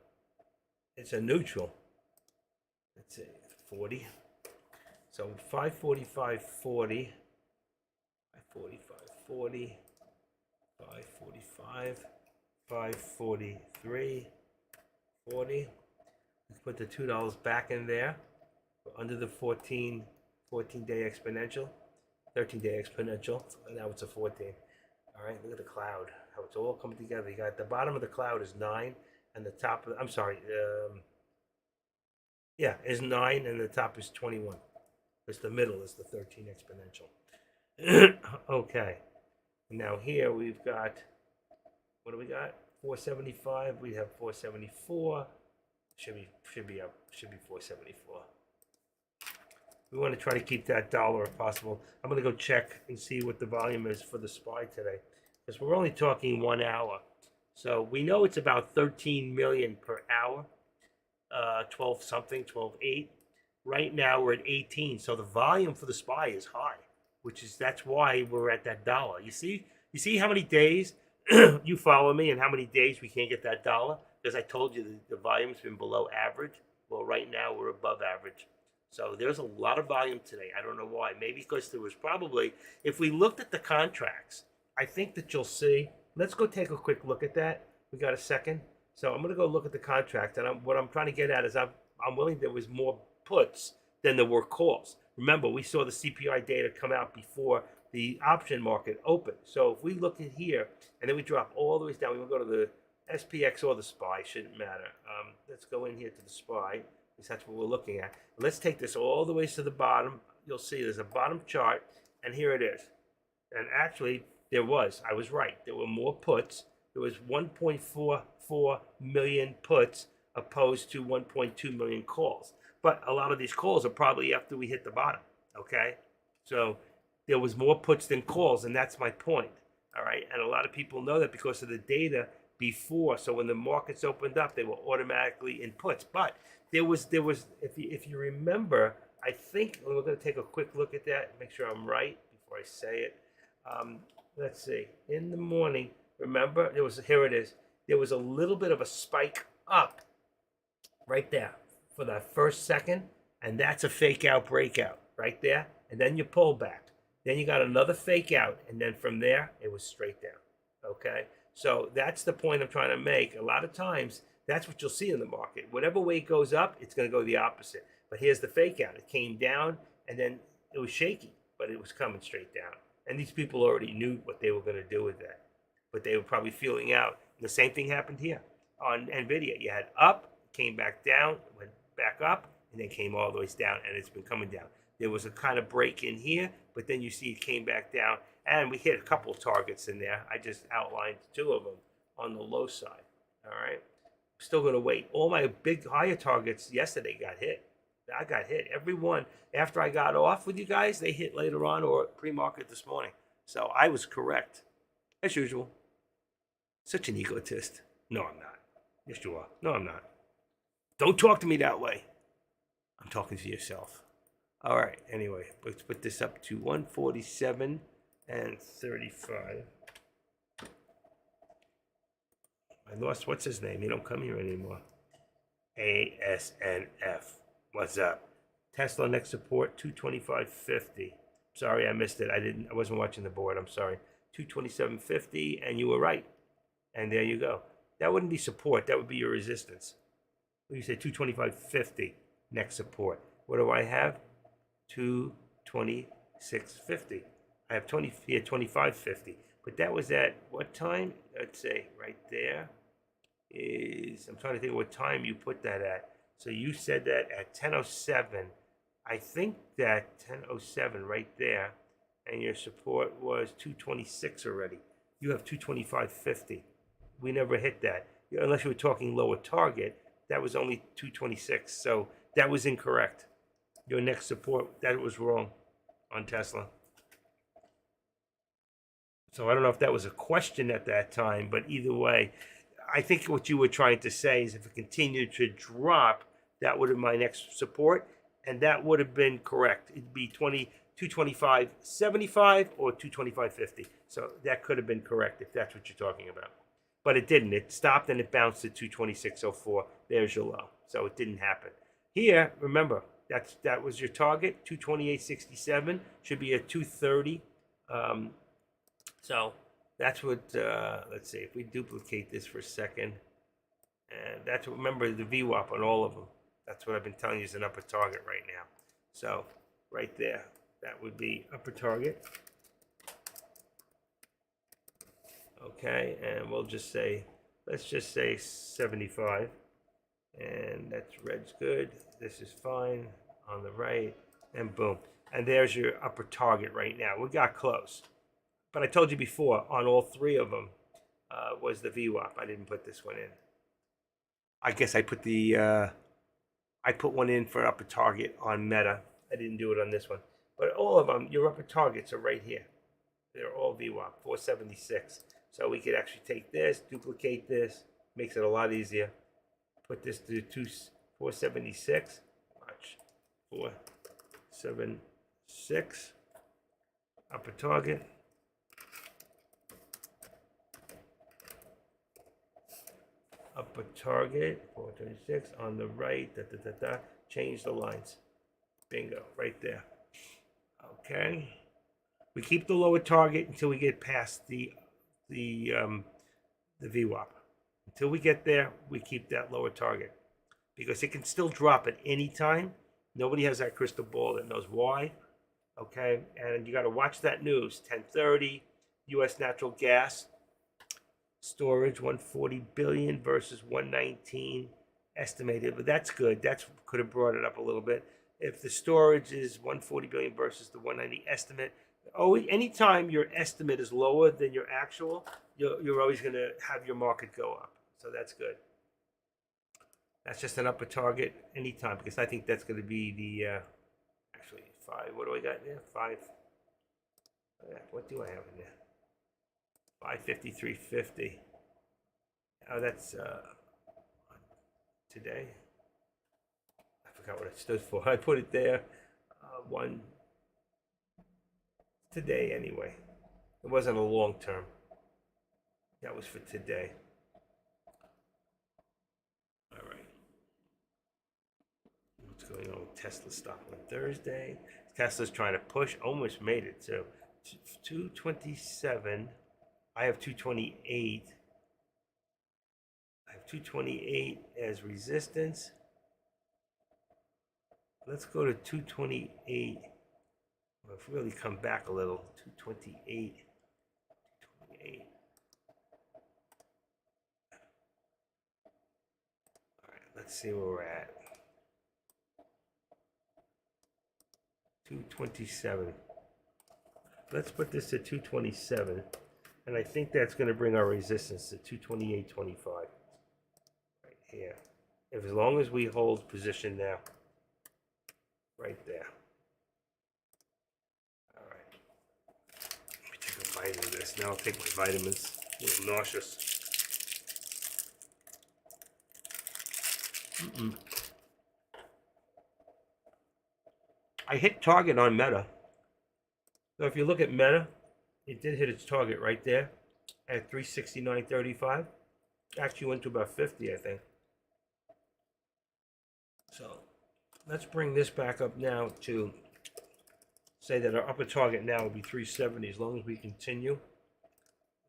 it's a neutral. Let's see, 40. So 545.40, 545.40, 545, 543, 40. Let's put the $2 back in there. We're under the 14 day exponential, 13-day exponential. Now it's a 14. All right, look at the cloud, how it's all coming together. You got the bottom of the cloud is 9, and the top of I'm sorry, yeah, is 9, and the top is 21. Because the middle is the 13 exponential. Okay, now here we've got, what do we got? 475. We have 474. Should be 474. We want to try to keep that dollar if possible. I'm going to go check and see what the volume is for the SPY today, because we're only talking 1 hour. So we know it's about 13 million per hour, 12 something, 12.8. Right now we're at 18. So the volume for the SPY is high, that's why we're at that dollar. You see how many days you follow me and how many days we can't get that dollar? Because I told you the volume's been below average. Well, right now we're above average. So there's a lot of volume today. I don't know why. Maybe because there was probably, if we looked at the contracts, I think that you'll see. Let's go take a quick look at that. We got a second. So I'm going to go look at the contract. And what I'm trying to get at is I'm willing there was more puts than there were calls. Remember, we saw the CPI data come out before the option market opened. So if we look at here, and then we drop all the way down, we will go to the SPX or the SPY, shouldn't matter. Let's go in here to the SPY. That's what we're looking at. Let's take this all the way to the bottom. You'll see there's a bottom chart, and here it is. And actually, I was right. There were more puts. There was 1.44 million puts opposed to 1.2 million calls. But a lot of these calls are probably after we hit the bottom, okay? So there was more puts than calls, and that's my point, all right? And a lot of people know that because of the data before. So when the markets opened up, they were automatically in puts. But there was if you remember, I think we're going to take a quick look at that, make sure I'm right before I say it. Let's see. In the morning, remember, here it is. There was a little bit of a spike up right there for that first second, and that's a fake out breakout right there. And then you pull back. Then you got another fake out, and then from there, it was straight down. Okay? So that's the point I'm trying to make. A lot of times, that's what you'll see in the market. Whatever way it goes up, it's going to go the opposite. But here's the fake out. It came down, and then it was shaky, but it was coming straight down. And these people already knew what they were going to do with that. But they were probably feeling out. And the same thing happened here on NVIDIA. You had up, came back down, went back up, and then came all the way down, and it's been coming down. There was a kind of break in here, but then you see it came back down, and we hit a couple of targets in there. I just outlined 2 of them on the low side, all right? Still going to wait. All my big higher targets yesterday got hit. I got hit. Every one after I got off with you guys, they hit later on or pre-market this morning. So I was correct, as usual. Such an egotist. No, I'm not. Yes, you are. No, I'm not. Don't talk to me that way. I'm talking to yourself. All right. Anyway, let's put this up to 147 and 35. I lost, what's his name? He don't come here anymore. ASNF. What's up? Tesla next support 225.50. Sorry, I missed it. I wasn't watching the board. I'm sorry. 227.50, and you were right. And there you go. That wouldn't be support. That would be your resistance. You say 225.50 next support. What do I have? 226.50. I have 25.50. But that was at what time? Let's say right there is, I'm trying to think what time you put that at. So you said that at 10:07. I think that 10:07 right there, and your support was 226 already. You have 225.50. We never hit that. Unless you were talking lower target, that was only 226. So that was incorrect. Your next support, that was wrong on Tesla. So I don't know if that was a question at that time, but either way, I think what you were trying to say is if it continued to drop, that would be my next support. and that would have been correct. It'd be 225.75 or 225.50. So that could have been correct if that's what you're talking about. But it didn't. It stopped and it bounced at 226.04. There's your low. So it didn't happen. Here, remember, that was your target. 228.67 should be at 230. So that's what, let's see, if we duplicate this for a second, and that's what, remember the VWAP on all of them. That's what I've been telling you is an upper target right now. So right there, that would be upper target. Okay, and we'll just say, let's just say 75. And that's red's good. This is fine on the right, and boom. And there's your upper target right now. We got close. But I told you before, on all three of them was the VWAP. I didn't put this one in. I guess I put I put one in for upper target on Meta. I didn't do it on this one. But all of them, your upper targets are right here. They're all VWAP, 476. So we could actually take this, duplicate this, makes it a lot easier. Put this to 476. Watch. 476. Upper target. Upper target, 426 on the right, change the lines. Bingo, right there. Okay. We keep the lower target until we get past the VWAP. Until we get there, we keep that lower target because it can still drop at any time. Nobody has that crystal ball that knows why. Okay, and you got to watch that news. 10:30, U.S. natural gas storage 140 billion versus 119 estimated, but that's good. That could have brought it up a little bit. If the storage is 140 billion versus the 190 estimate, anytime your estimate is lower than your actual, you're always going to have your market go up. So that's good. That's just an upper target anytime because I think that's going to be the actually 5. What do I got there? 5. What do I have in there? 553.50. Oh, that's today. I forgot what it stood for. I put it there. One today anyway. It wasn't a long term. That was for today. All right. What's going on with Tesla stock on Thursday? Tesla's trying to push. Almost made it to 227. I have 228. I have 228 as resistance. Let's go to 228. Well, if we really come back a little, 228. 228. All right, let's see where we're at. 227. Let's put this to 227. And I think that's going to bring our resistance to 228.25. Right here. As long as we hold position now. Right there. All right. Let me take a bite of this. Now I'll take my vitamins. A little nauseous. I hit target on Meta. So if you look at Meta, it did hit its target right there at 369.35. Actually went to about 50, I think. So let's bring this back up now to say that our upper target now will be 370 as long as we continue.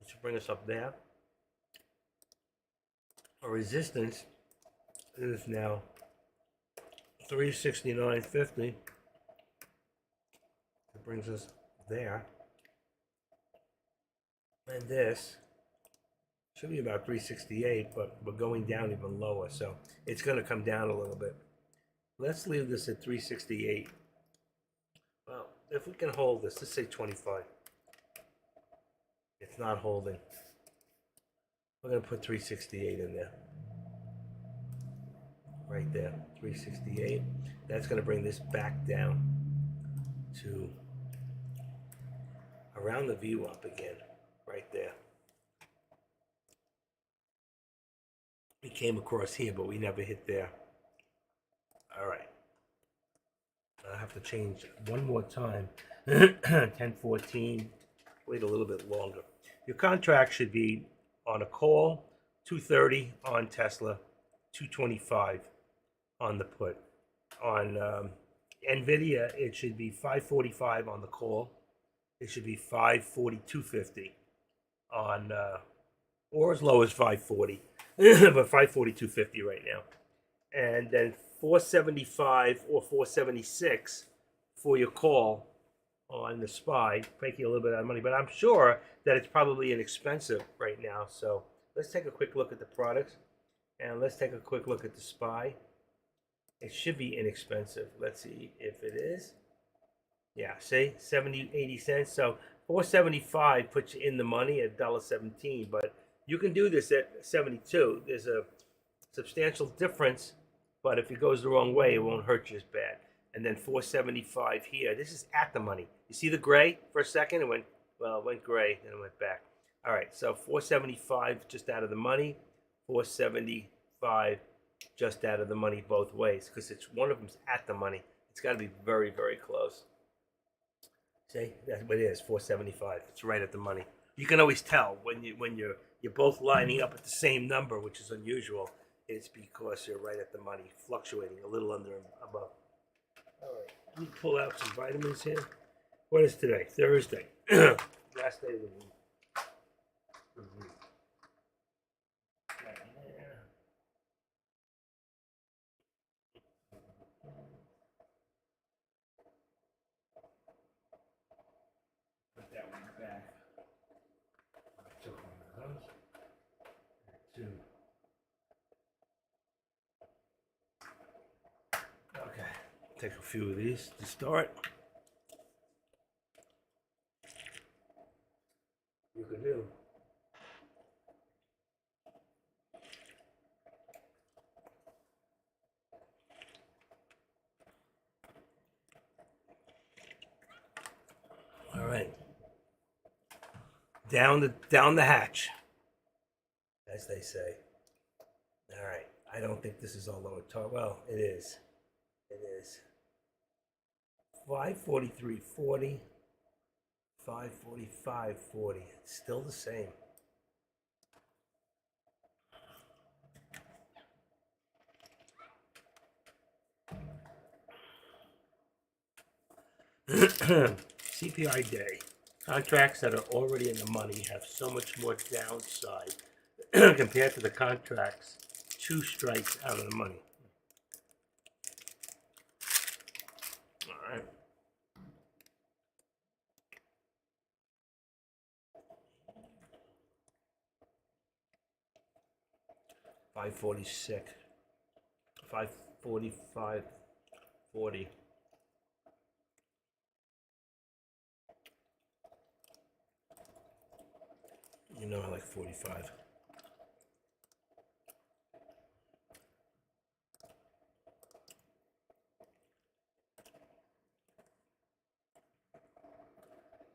This will bring us up there. Our resistance is now 369.50. It brings us there. And this should be about 368, but we're going down even lower, so it's going to come down a little bit. Let's leave this at 368. Well, if we can hold this, let's say 25. It's not holding. We're going to put 368 in there. Right there, 368. That's going to bring this back down to around the VWAP again. Right there. We came across here, but we never hit there. All right. have to change one more time. 1014. Wait a little bit longer. Your contract should be on a call, 230 on Tesla, 225 on the put. On NVIDIA, it should be 545 on the call. It should be 542.50 on, or as low as 540, but 542.50 right now. And then 475 or 476 for your call on the SPY, making a little bit of money. But I'm sure that it's probably inexpensive right now. So let's take a quick look at the products, and let's take a quick look at the SPY. It should be inexpensive. Let's see if it is. Yeah, see, 70, 80 cents. So 475 puts you in the money at $1.17, but you can do this at 72. There's a substantial difference, but if it goes the wrong way, it won't hurt you as bad. And then 475 here. This is at the money. You see the gray for a second? It went, well, it went gray, then it went back. All right, so 475 just out of the money, 475 just out of the money both ways, because it's one of them's at the money. It's got to be very, very close. See, that's what it is, 475. It's right at the money. You can always tell when you're both lining up at the same number, which is unusual. It's because you're right at the money, fluctuating a little under and above. All right, let me pull out some vitamins here. What is today? Thursday. Last day of the week. Put that one back. I took one of those. Two. Okay, take a few of these to start. You can do. All right. Down the hatch, as they say. All right. I don't think this is all lower target. Well, it is. It is. 543.40. 545.40. It's still the same. CPI day. Contracts that are already in the money have so much more downside compared to the contracts 2 strikes out of the money. All right. $546, $545.40. You know I like 45.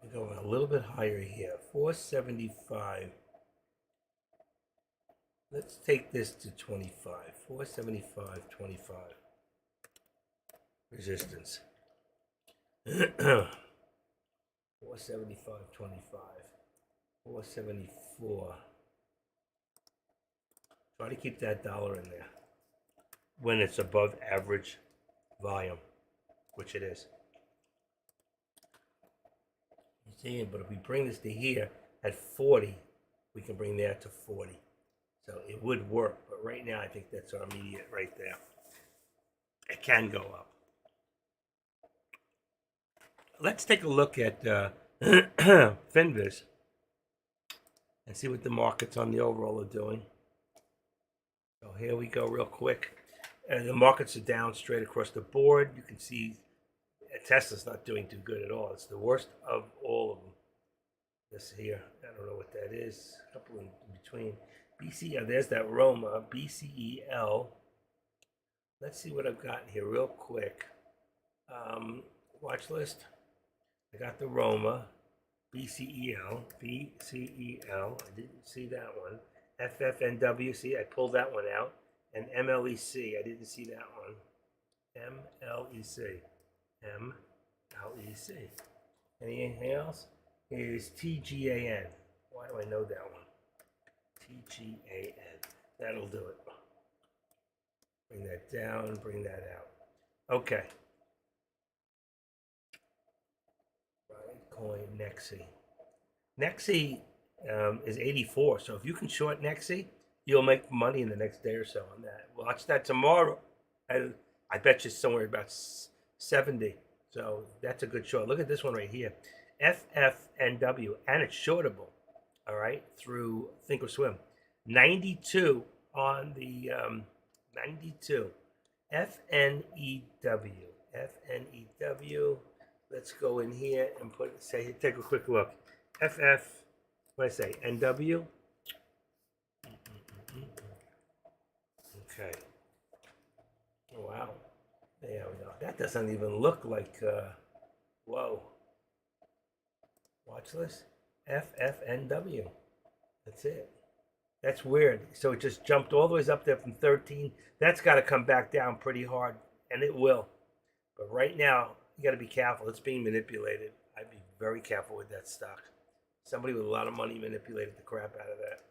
We're going a little bit higher here. 475. Let's take this to 25. 475.25. Resistance. 475.25. 474. Try to keep that dollar in there when it's above average volume, which it is. You see, but if we bring this to here at 40, we can bring that to 40. So it would work, but right now I think that's our immediate right there. It can go up. Let's take a look at Finviz and see what the markets on the overall are doing. So here we go real quick. And the markets are down straight across the board. You can see Tesla's not doing too good at all. It's the worst of all of them. This here, I don't know what that is. A couple in between. BCL, there's that Roma, BCEL. Let's see what I've got here real quick. Watch list. I got the Roma, BCEL. I didn't see that one. FFNW, see, I pulled that one out. And MLEC, I didn't see that one. MLEC. MLEC. Anything else? Is TGAN. Why do I know that one? TGAN. That'll do it. Bring that down, bring that out. Okay. Coin Nexi. Nexi is 84, so if you can short Nexi, you'll make money in the next day or so on that. Watch that tomorrow. I bet you somewhere about 70. So that's a good short. Look at this one right here. FFNW, and it's shortable. All right, through Thinkorswim. 92 on the 92. FNEW. FNEW. Let's go in here and take a quick look. FF, what did I say? NW. Okay. Wow. There we go. That doesn't even look like, whoa. Watch this. FFNW. That's it. That's weird. So it just jumped all the way up there from 13. That's got to come back down pretty hard, and it will. But right now, you got to be careful. It's being manipulated. I'd be very careful with that stock. Somebody with a lot of money manipulated the crap out of that.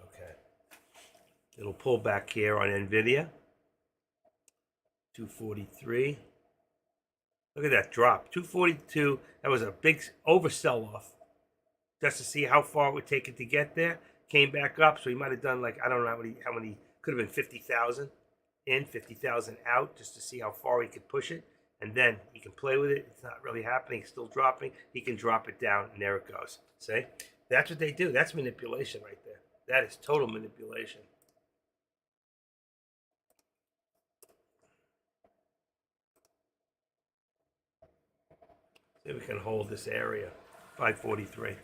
Okay. It'll pull back here on NVIDIA. 243. Look at that drop. 242. That was a big oversell off. Just to see how far it would take it to get there. Came back up. So he might have done like, I don't know how many could have been 50,000 in, 50,000 out, just to see how far he could push it. And then he can play with it. It's not really happening. It's still dropping. He can drop it down, and there it goes. See? That's what they do. That's manipulation right there. That is total manipulation. See if we can hold this area. 543.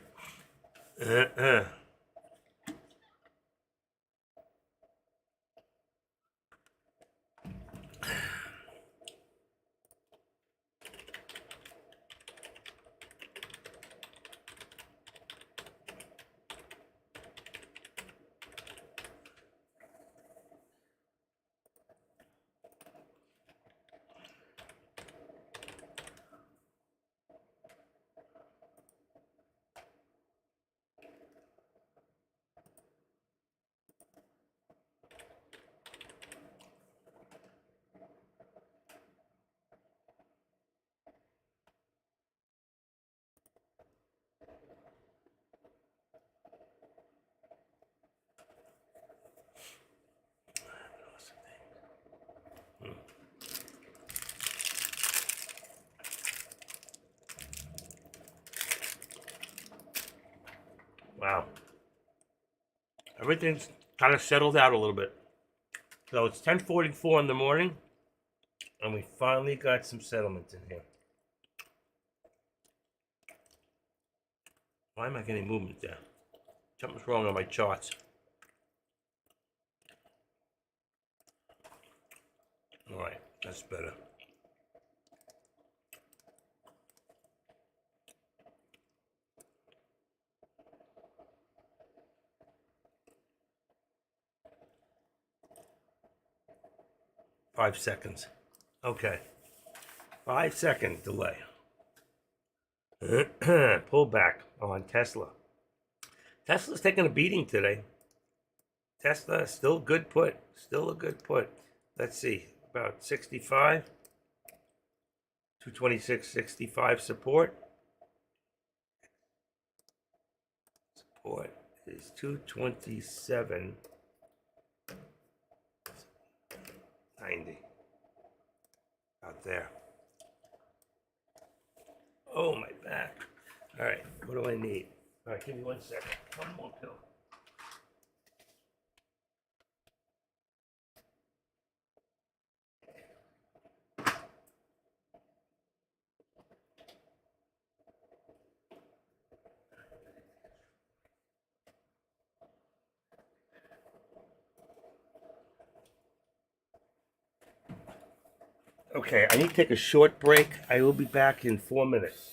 Wow. Everything's kind of settled out a little bit. So it's 10:44 in the morning, and we finally got some settlements in here. Why am I getting movement there? Something's wrong on my charts. All right, that's better. Five seconds. Okay. 5 second delay. Pull back on Tesla. Tesla's taking a beating today. Tesla still good put. Still a good put. Let's see. About 65. 226.65 support. Support is 227.90. Out there. Oh, my back. All right, what do I need? All right, give me 1 second. One more pill. Okay, I need to take a short break. I will be back in 4 minutes.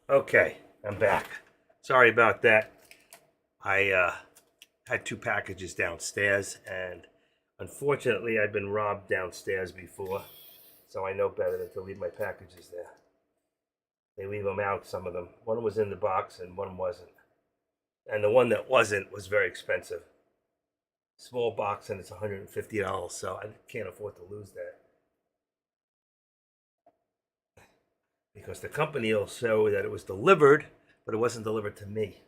Okay, I'm back. Sorry about that. I had two packages downstairs, and unfortunately, I've been robbed downstairs before, so I know better than to leave my packages there. They leave them out, some of them. One was in the box, and one wasn't. And the one that wasn't was very expensive. Small box, and it's $150, so I can't afford to lose that. Because the company will show that it was delivered, but it wasn't delivered to me.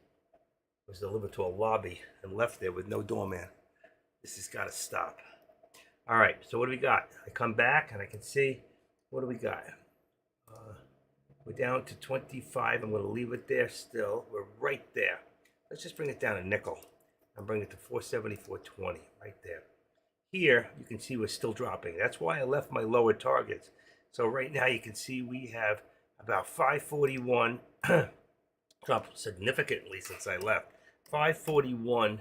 It was delivered to a lobby and left there with no doorman. This has got to stop. All right, so what do we got? I come back and I can see, what do we got? We're down to 25. I'm going to leave it there still. We're right there. Let's just bring it down a nickel and bring it to 474.20 right there. Here, you can see we're still dropping. That's why I left my lower targets. So right now you can see we have about 541 dropped significantly since I left. 541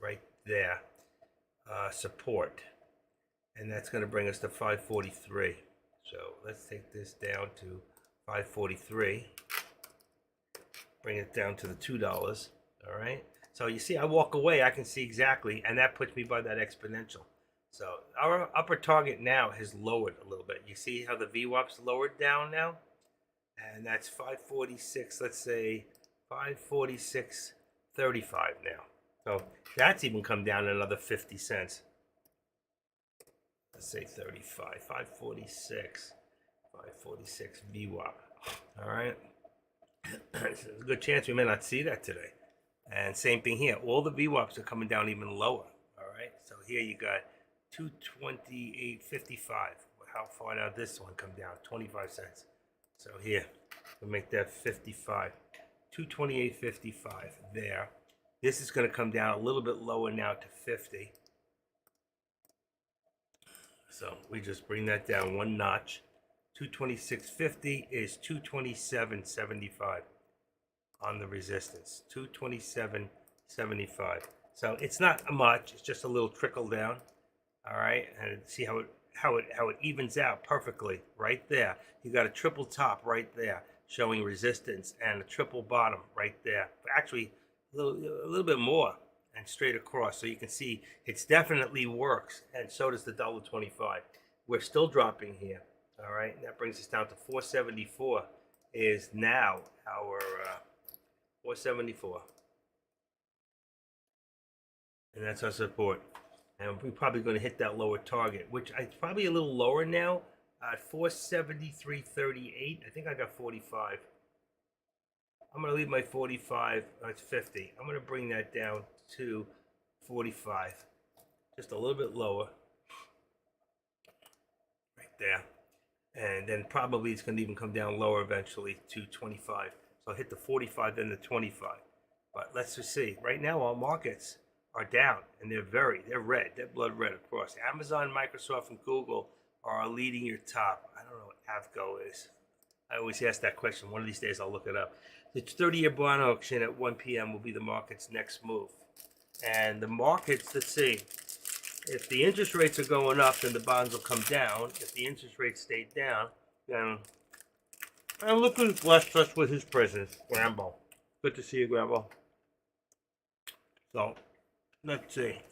right there, support, and that's going to bring us to 543. So let's take this down to 543, bring it down to the $2. All right, so you see I walk away, I can see exactly, and that puts me by that exponential. So our upper target now has lowered a little bit. You see how the VWAP's lowered down now, and that's 546. Let's say 546.35 now. So that's even come down another 50 cents. Let's say 35, 546 VWAP. All right. There's a good chance we may not see that today. And same thing here. All the VWAPs are coming down even lower. All right. So here you got 228.55. How far now this one come down? 25 cents. So here, we'll make that 55. 228.55 there. This is going to come down a little bit lower now to 50. So we just bring that down one notch. 226.50 is 227.75 on the resistance. 227.75. So it's not much. It's just a little trickle down. All right, and see how it evens out perfectly right there. You got a triple top right there showing resistance and a triple bottom right there. Actually, a little bit more and straight across. So you can see it's definitely works, and so does the $1.25. We're still dropping here. All right, and that brings us down to 474 is now our 474, and that's our support. And we're probably going to hit that lower target, which is probably a little lower now at 473.38. I think I got 45. I'm going to leave my 45. It's 50. I'm going to bring that down to 45, just a little bit lower, right there. And then probably it's going to even come down lower eventually to 25. So I'll hit the 45, then the 25. But let's just see. Right now, our markets are down, and they're red. They're blood red across. Amazon, Microsoft, and Google are leading your top. I don't know what Avgo is. I always ask that question. One of these days, I'll look it up. The 30-year bond auction at 1 p.m. will be the market's next move. And the markets, let's see. If the interest rates are going up, then the bonds will come down. If the interest rates stay down, then... And look who's blessed us with his presence, Grambo. Good to see you, Grambo. So, let's see.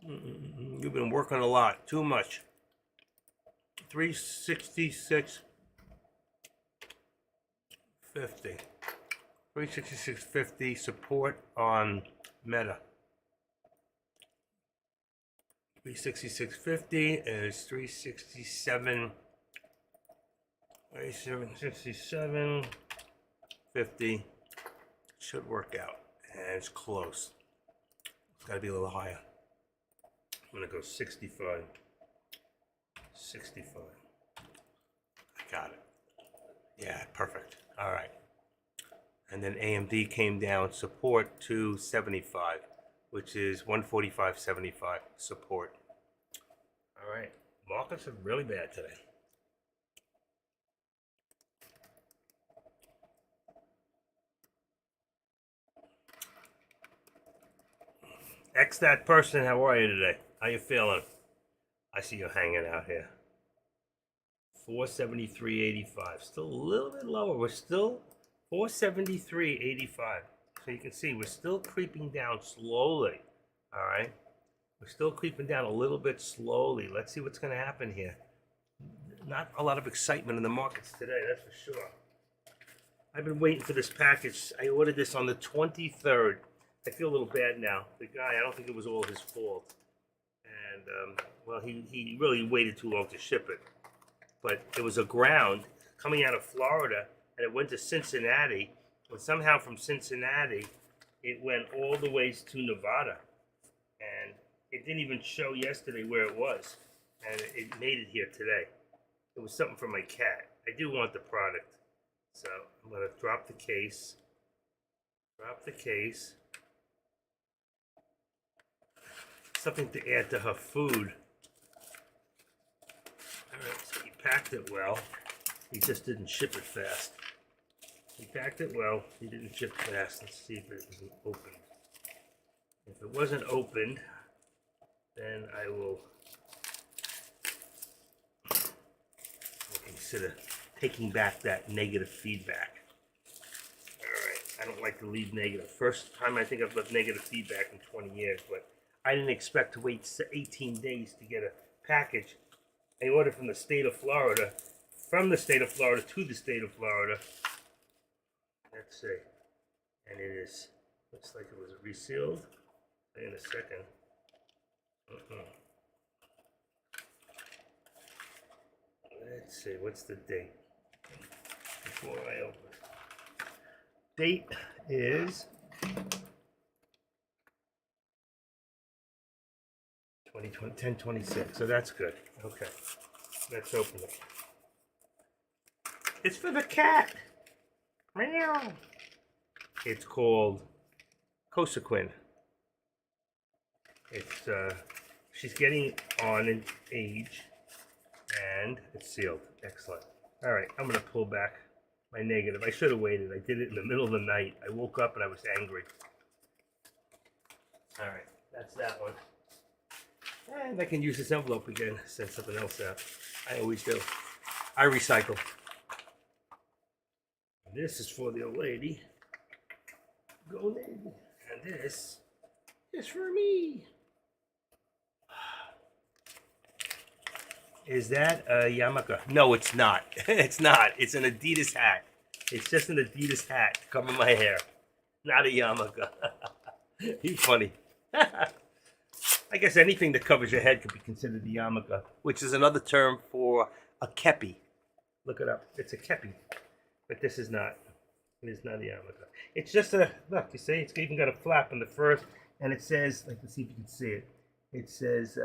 You've been working a lot. Too much. 366.50. 366.50 support on Meta. 366.50 is 367. 67.50 should work out, and it's close. It's got to be a little higher. I'm gonna go 65. 65. I got it. Yeah, perfect. All right. And then AMD came down support to 75, which is 145.75 support. All right. Markets are really bad today. X that person, how are you today? How you feeling? I see you hanging out here. 473.85. Still a little bit lower. We're still 473.85. So you can see we're still creeping down slowly. All right. We're still creeping down a little bit slowly. Let's see what's going to happen here. Not a lot of excitement in the markets today, that's for sure. I've been waiting for this package. I ordered this on the 23rd. I feel a little bad now. The guy, I don't think it was all his fault. And, well, he really waited too long to ship it. But it was a ground coming out of Florida, and it went to Cincinnati. But somehow from Cincinnati, it went all the way to Nevada. And it didn't even show yesterday where it was. And it made it here today. It was something for my cat. I do want the product. So I'm going to drop the case. Drop the case. Something to add to her food. Alright, so he packed it well. He just didn't ship it fast. He packed it well. He didn't ship it fast. Let's see if it was opened. If it wasn't opened, then I will consider taking back that negative feedback. Alright, I don't like to leave negative. First time I think I've left negative feedback in 20 years, but I didn't expect to wait 18 days to get a package. I ordered from the state of Florida, to the state of Florida. Let's see. And it is, looks like it was resealed. In a second. Let's see, what's the date? Before I open it. Date is 10/26, so that's good. Okay, let's open it. It's for the cat. Meow. It's called Cosequin. It's she's getting on in age, and it's sealed. Excellent. All right, I'm gonna pull back my negative. I should have waited. I did it in the middle of the night. I woke up and I was angry. All right, that's that one. And I can use this envelope again, send something else out. I always do. I recycle. This is for the old lady. Go lady. And this is for me. Is that a yarmulke? No, it's not. It's not. It's an Adidas hat. It's just an Adidas hat to cover my hair. Not a yarmulke. You funny. I guess anything that covers your head could be considered a yarmulke, which is another term for a kepi. Look it up. It's a kepi. But this is not. It is not a yarmulke. It's just a, look, you see, it's even got a flap in the first, and it says, let's see if you can see it. It says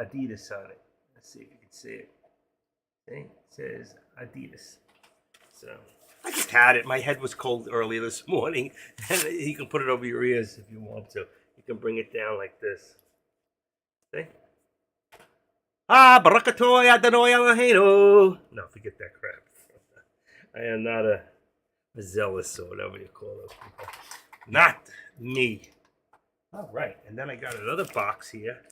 Adidas on it. Let's see if you can see it. See? It says Adidas. So, I just had it. My head was cold earlier this morning, and you can put it over your ears if you want to. You can bring it down like this. See? Barakatoy Adonai Eloheinu. No, forget that crap. I am not a zealous or whatever you call those people. Not me. All right, and then I got another box here.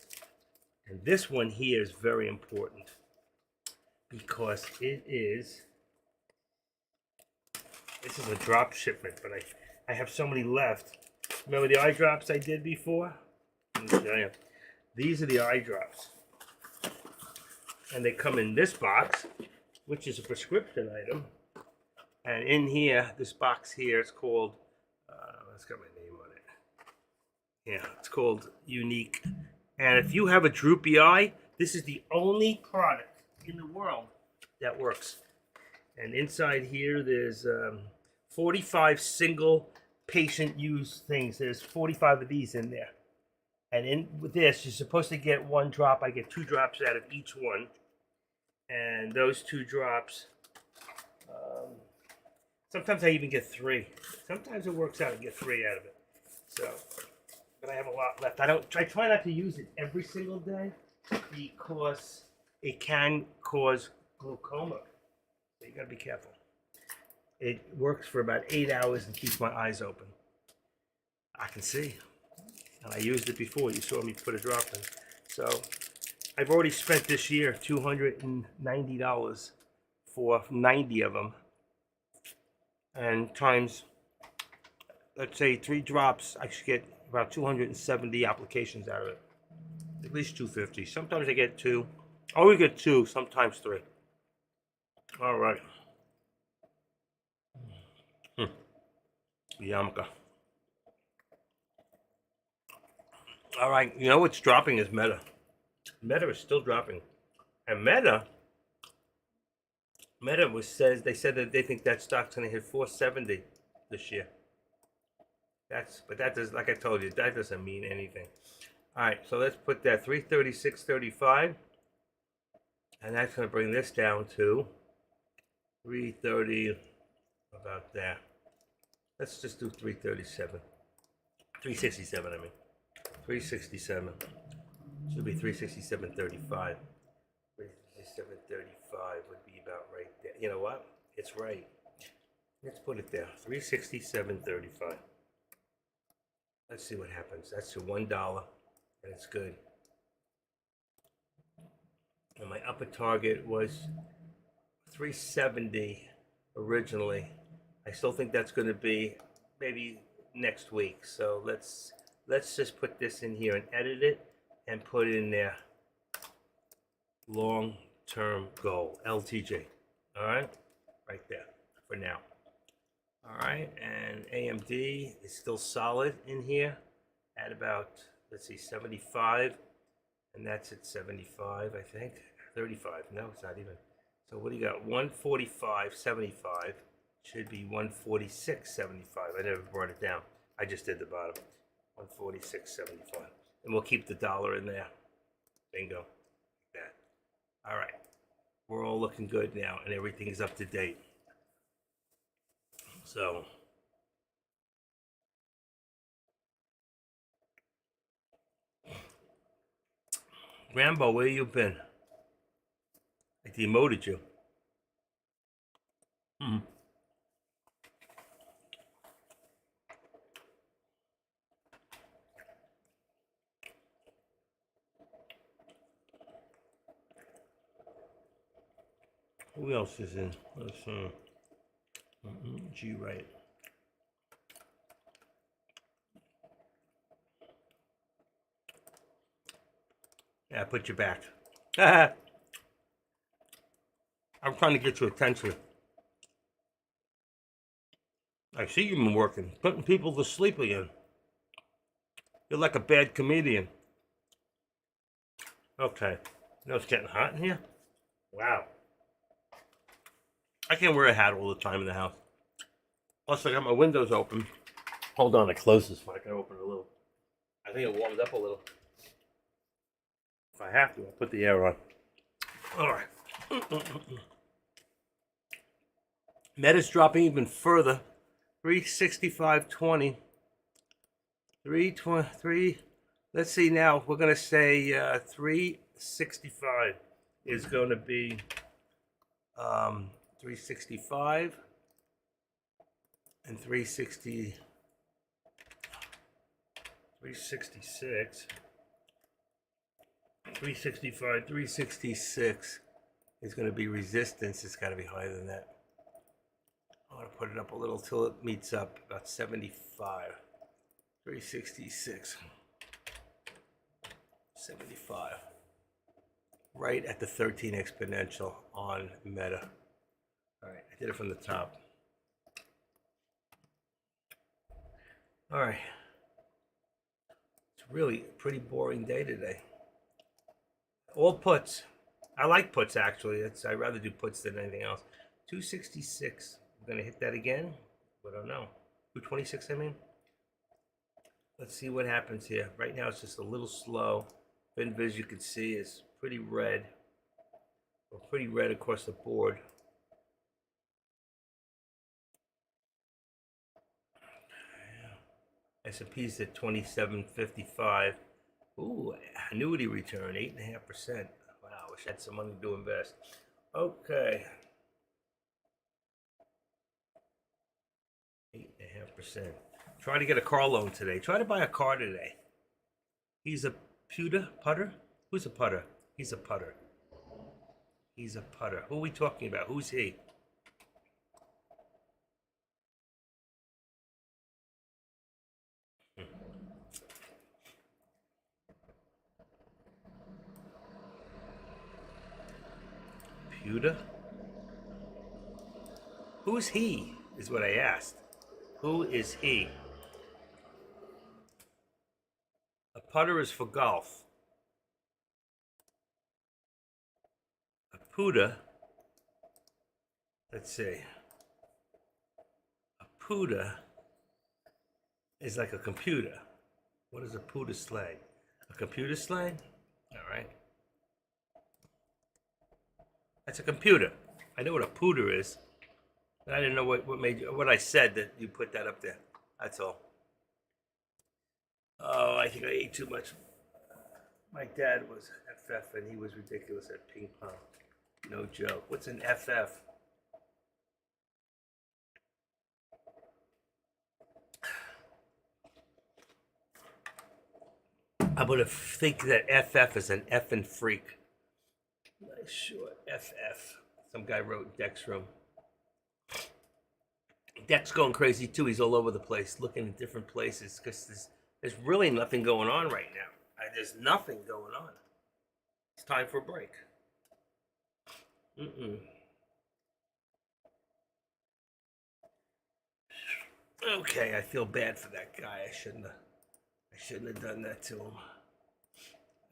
And this one here is very important because it is, this is a drop shipment, but I have so many left. Remember the eye drops I did before? Let me tell you. These are the eye drops. And they come in this box, which is a prescription item. And in here, this box here is called, it's got my name on it. Yeah, it's called Unique. And if you have a droopy eye, this is the only product in the world that works. And inside here, there's 45 single patient use things. There's 45 of these in there. And in with this, you're supposed to get one drop. I get 2 drops out of each one. And those 2 drops, sometimes I even get 3. Sometimes it works out and get 3 out of it. So, but I have a lot left. I try not to use it every single day because it can cause glaucoma. So you gotta be careful. It works for about 8 hours and keeps my eyes open. I can see. And I used it before. You saw me put a drop in. So I've already spent this year $290 for 90 of them, and times, let's say 3 drops, I should get about 270 applications out of it. At least 250. Sometimes I get 2. I always get 2, sometimes 3. All right. Yamka. All right, you know what's dropping is Meta. Meta is still dropping. And Meta they said that they think that stock's gonna hit 470 this year. But that does, like I told you, that doesn't mean anything. All right, so let's put that 336.35, and that's gonna bring this down to 330, about there. Let's just do 337. 367, I mean. 367. Should be 367.35. 367.35 would be about right there. You know what? It's right. Let's put it there. 367.35. Let's see what happens. That's to $1, and it's good. And my upper target was 370 originally. I still think that's going to be maybe next week. So let's just put this in here and edit it and put in there long-term goal, LTG. All right, right there for now. All right, and AMD is still solid in here at about, let's see, 75, and that's at 75, I think. 35. No, it's not even. So what do you got? 145.75 should be 146.75. I never brought it down. I just did the bottom. 146.75, and we'll keep the dollar in there. Bingo, like that. All right, we're all looking good now, and everything is up to date. So Rambo, where you been? I demoted you. Who else is in? Let's see. G right. Yeah, put you back. I'm trying to get your attention. I see you've been working, putting people to sleep again. You're like a bad comedian. Okay. You know it's getting hot in here? Wow. I can't wear a hat all the time in the house. Plus, I got my windows open. Hold on, I close this one. I can open it a little. I think it warmed up a little. If I have to, I'll put the air on. All right. Meta's dropping even further. 365.20. 323. Let's see now. We're going to say 365 is going to be 365 and 360. 366. 365, 366 is going to be resistance. It's got to be higher than that. I want to put it up a little till it meets up about 75. 366. 75. Right at the 13 exponential on Meta. All right, I did it from the top. All right. It's really a pretty boring day today. All puts. I like puts, actually. I'd rather do puts than anything else. 266. We're going to hit that again? I don't know. 226, I mean? Let's see what happens here. Right now, it's just a little slow. FinViz, you can see, is pretty red. Or pretty red across the board. S&P's at 27.55. Ooh, annuity return, 8.5%. Wow, wish I had some money to invest. Okay. 8.5%. Try to get a car loan today. Try to buy a car today. He's a putter? Who's a putter? He's a putter. He's a putter. Who are we talking about? Who's he? Pewter? Who's he? Is what I asked. Who is he? A putter is for golf. A putter. Let's see. A putter is like a computer. What is a putter slang? A computer slang? All right. That's a computer. I know what a pooter is. But I didn't know what made you, what I said that you put that up there. That's all. Oh, I think I ate too much. My dad was FF and he was ridiculous at ping pong. No joke. What's an FF? I'm gonna think that FF is an effing freak. Nice short. FF. Some guy wrote Dex Room. Dex going crazy too. He's all over the place, looking in different places because there's really nothing going on right now. There's nothing going on. It's time for a break. Okay, I feel bad for that guy. I shouldn't have done that to him.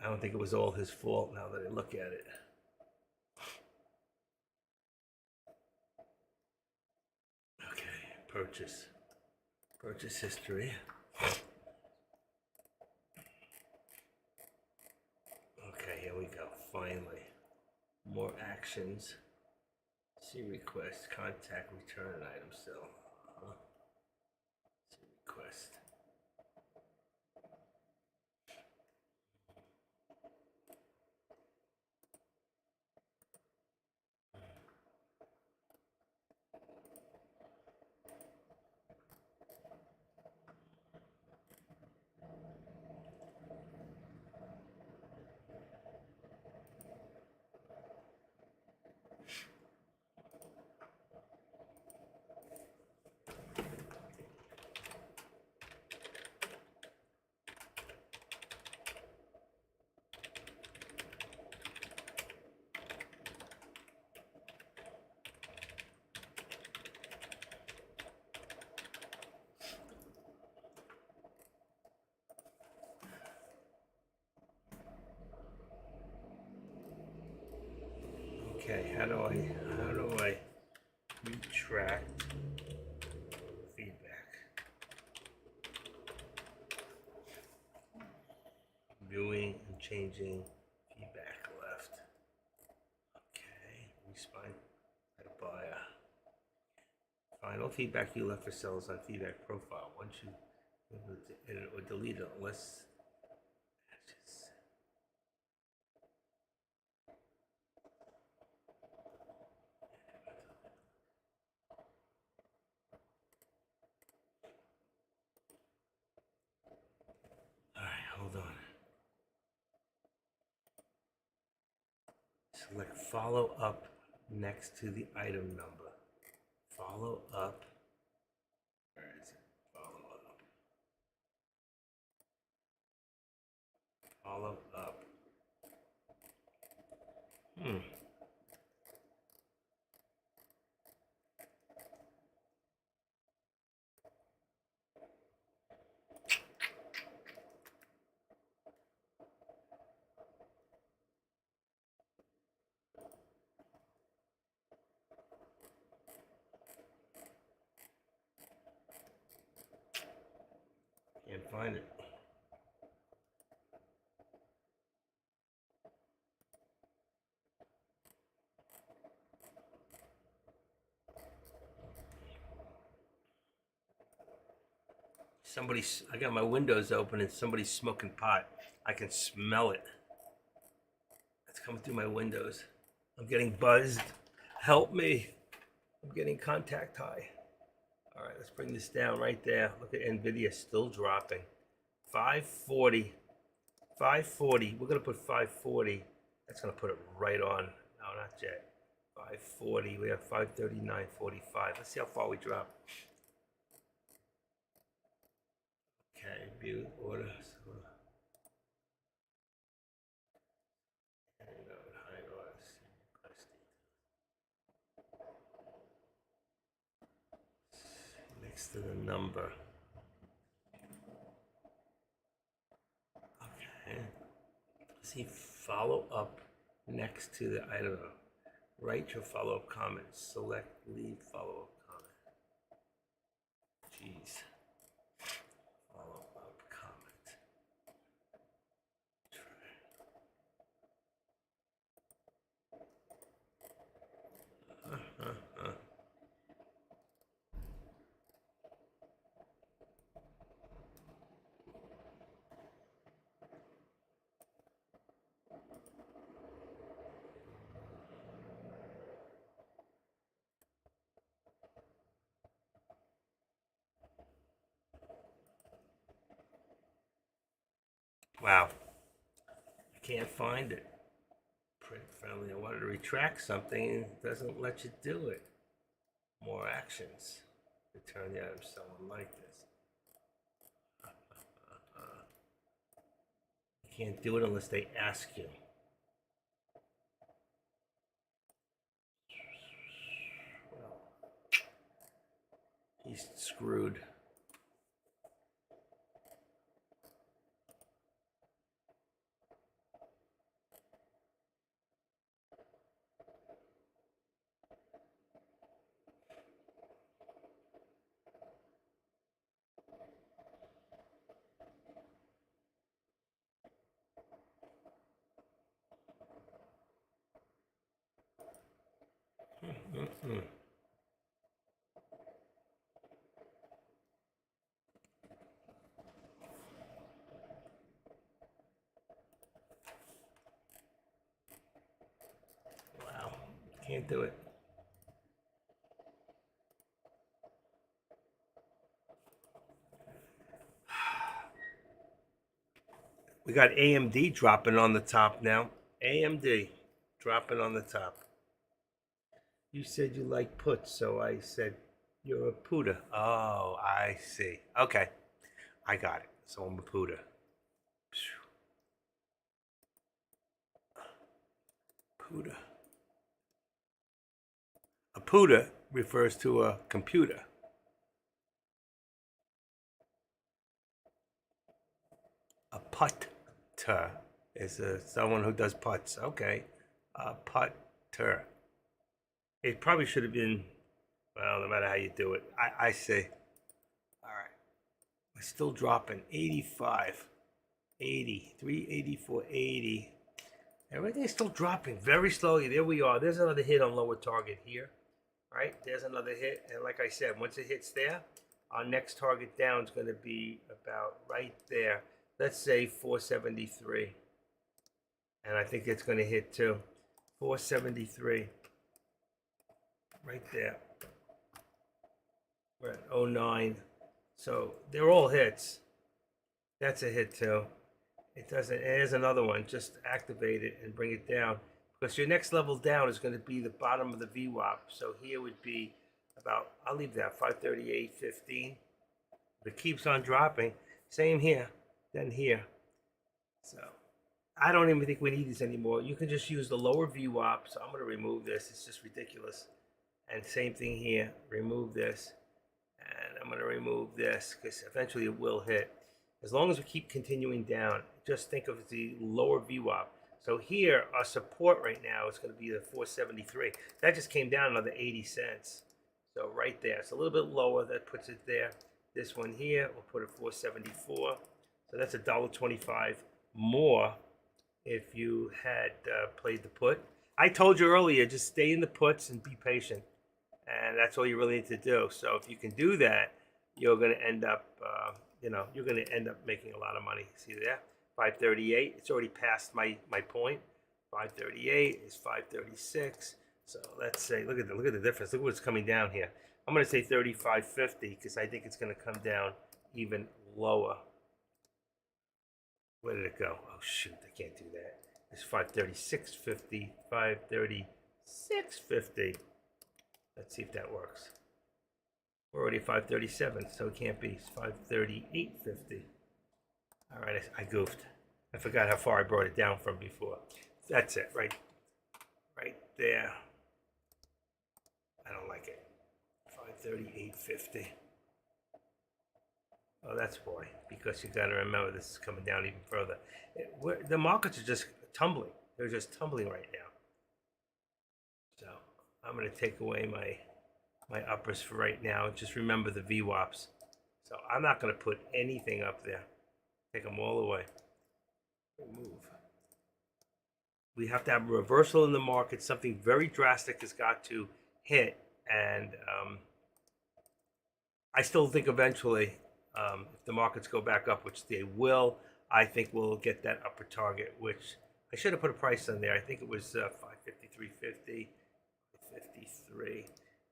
I don't think it was all his fault now that I look at it. Okay, purchase history. Okay, here we go. Finally, more actions. See request, contact, return an item still. See request. Okay, how do I retract feedback? Viewing and changing feedback left. Okay, respond at a buyer. Final feedback you left for sellers on feedback profile. Once you edit or delete it unless hold on. Select follow up next to the item number. Follow up. Where is it? Follow up. Follow up. Can't find it. I got my windows open and somebody's smoking pot. I can smell it. It's coming through my windows. I'm getting buzzed. Help me. I'm getting contact high. All right, let's bring this down right there. Look at NVIDIA still dropping. 540. 540. We're going to put 540. That's going to put it right on not yet. 540. We have 539.45. Let's see how far we drop. Okay, view order. Next to the number. Okay. See, follow up next to the, I don't know. Write your follow up comment. Select leave follow up comment. Jeez. Follow up comment. Wow. I can't find it. Print friendly. I wanted to retract something and it doesn't let you do it. More actions. Return the item someone like this. You can't do it unless they ask you. Well, he's screwed. Wow, can't do it. We got AMD dropping on the top now. AMD dropping on the top. You said you like puts, so I said you're a puta. Oh, I see. Okay, I got it. So I'm a puta. Puta. A puta refers to a computer. A putter is someone who does putts. Okay, a putter. It probably should have been, well, no matter how you do it. I see. All right. We're still dropping 85, 80, 384, 80. Everything's still dropping very slowly. There we are. There's another hit on lower target here. Right? There's another hit. And like I said, once it hits there, our next target down is going to be about right there. Let's say 473. And I think it's going to hit too. 473. Right there. We're at 09. So they're all hits. That's a hit too. It doesn't. There's another one. Just activate it and bring it down. Because your next level down is going to be the bottom of the VWAP. So here would be about, I'll leave that, 538.15. If it keeps on dropping, same here, then here. So I don't even think we need this anymore. You can just use the lower VWAP. So I'm going to remove this. It's just ridiculous. And same thing here. Remove this. And I'm going to remove this because eventually it will hit. As long as we keep continuing down, just think of the lower VWAP. So here, our support right now is going to be the 473. That just came down another 80 cents. So right there, it's a little bit lower. That puts it there. This one here, we'll put it 474. So that's $1.25 more if you had played the put. I told you earlier, just stay in the puts and be patient. And that's all you really need to do. So if you can do that, you're going to end up, you're going to end up making a lot of money. See there? 538. It's already past my point. 538 is 536. So let's say, look at the difference. Look what's coming down here. I'm going to say 35.50 because I think it's going to come down even lower. Where did it go? Oh shoot, I can't do that. It's 536.50, 530, 650. Let's see if that works. We're already 537, so it can't be. It's 538.50. All right, I goofed. I forgot how far I brought it down from before. That's it, right there. I don't like it. 538.50. Oh, that's why. Because you got to remember this is coming down even further. The markets are just tumbling. They're just tumbling right now. So I'm going to take away my uppers for right now. Just remember the VWAPs. So I'm not going to put anything up there. Take them all away. Remove. We have to have a reversal in the market. Something very drastic has got to hit. And I still think eventually, if the markets go back up, which they will, I think we'll get that upper target, which I should have put a price on there. I think it was 553.50, 53.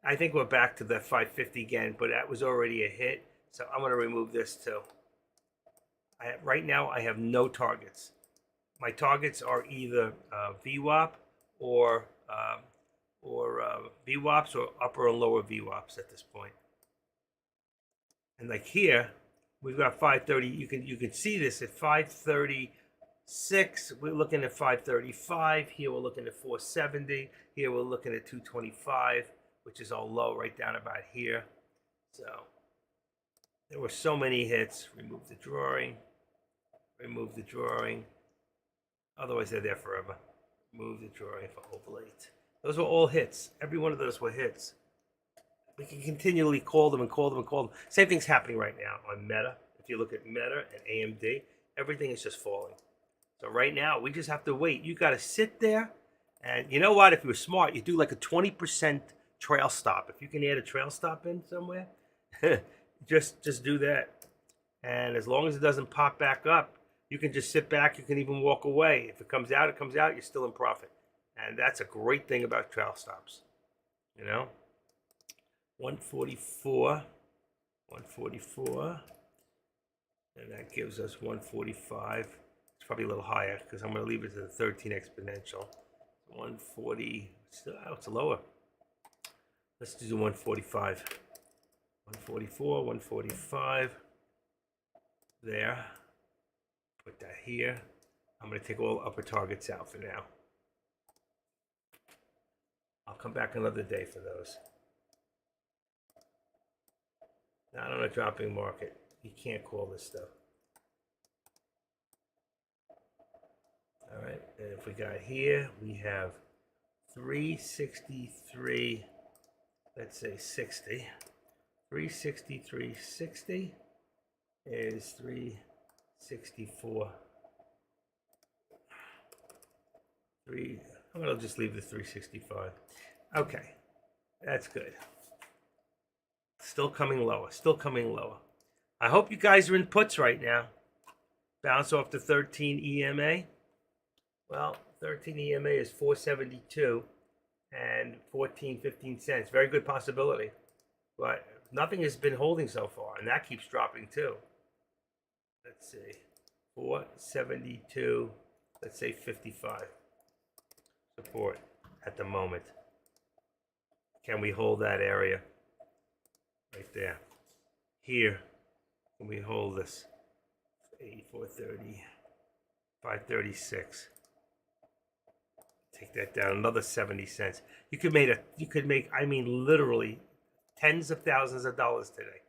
I think we're back to the 550 again, but that was already a hit. So I'm going to remove this too. Right now, I have no targets. My targets are either VWAP or VWAPs or upper and lower VWAPs at this point. And like here, we've got 530. You can see this at 536. We're looking at 535. Here we're looking at 470. Here we're looking at 225, which is all low right down about here. So there were so many hits. Remove the drawing. Remove the drawing. Otherwise, they're there forever. Remove the drawing for overlays. Those were all hits. Every one of those were hits. We can continually call them and call them and call them. Same thing's happening right now on Meta. If you look at Meta and AMD, everything is just falling. So right now, we just have to wait. You got to sit there. And you know what? If you were smart, you do like a 20% trail stop. If you can add a trail stop in somewhere, just do that. And as long as it doesn't pop back up, you can just sit back. You can even walk away. If it comes out, it comes out. You're still in profit. And that's a great thing about trail stops. You know? 144. And that gives us 145. It's probably a little higher because I'm going to leave it to the 13 exponential. 140. Oh, it's lower. Let's do 145. 144, 145. There. Put that here. I'm going to take all upper targets out for now. I'll come back another day for those. Not on a dropping market. You can't call this stuff. All right, and if we got here, we have 363, let's say 60. 363.60 is 364. I'm gonna just leave the 365. Okay, that's good. Still coming lower, still coming lower. I hope you guys are in puts right now. Bounce off the 13 EMA. Well, 13 EMA is 472 and 15 cents. Very good possibility. But nothing has been holding so far, and that keeps dropping too. Let's see. 472, let's say 55. Support at the moment. Can we hold that area? Right there. Here, can we hold this? 84.30, 536. Take that down another 70 cents. You could make I mean literally tens of thousands of dollars today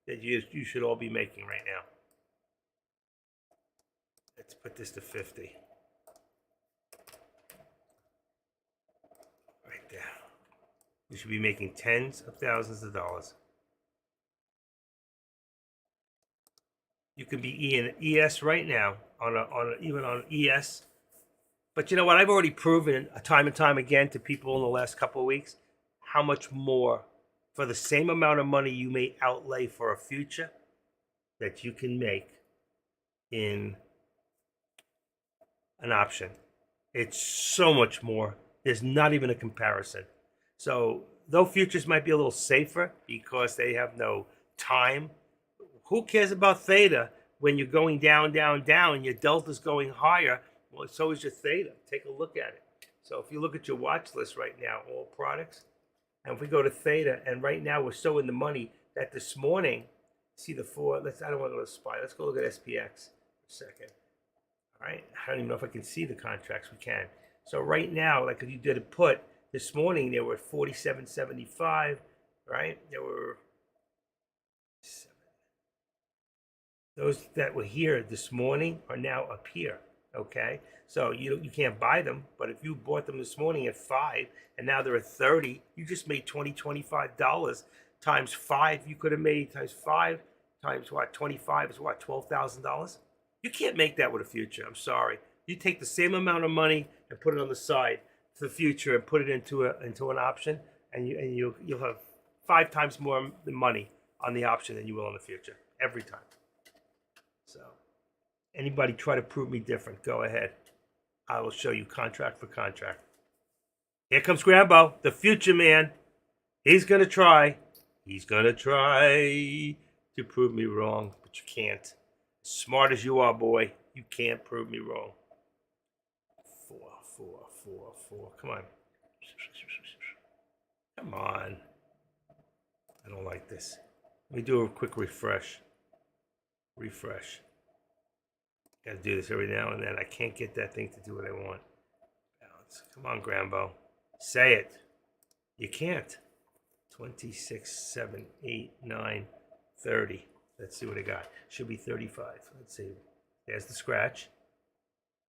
that you should all be making right now. Let's put this to 50. Right there. You should be making tens of thousands of dollars. You could be in ES right now even on ES. But you know what? I've already proven time and time again to people in the last couple of weeks how much more for the same amount of money you may outlay for a future that you can make in an option. It's so much more. There's not even a comparison. So though futures might be a little safer because they have no time, who cares about theta when you're going down, down, down, and your delta's going higher? Well, so is your theta. Take a look at it. So if you look at your watch list right now, all products, and if we go to Theta, and right now we're so in the money that this morning, see the four, I don't want to go to SPY. Let's go look at SPX for a second. All right. I don't even know if I can see the contracts. We can. So right now, like if you did a put this morning, they were at 47.75, right? There were those that were here this morning are now up here. Okay. So you can't buy them, but if you bought them this morning at 5 and now they're at 30, you just made $25 times 5. You could have made times 5 times what? 25 is what? $12,000. You can't make that with a future. I'm sorry. You take the same amount of money and put it on the side for the future and put it into an option, and you'll have 5 times more money on the option than you will in the future every time. So anybody try to prove me different, go ahead. I will show you contract for contract. Here comes Grambo, the future man. He's going to try. He's going to try to prove me wrong, but you can't. As smart as you are, boy, you can't prove me wrong. 4, 4, 4, 4. Come on. Come on. I don't like this. Let me do a quick refresh. Refresh. Gotta do this every now and then. I can't get that thing to do what I want. Balance. Come on, Grambo. Say it. You can't. 26, 7, 8, 9, 30. Let's see what I got. Should be 35. Let's see. There's the scratch.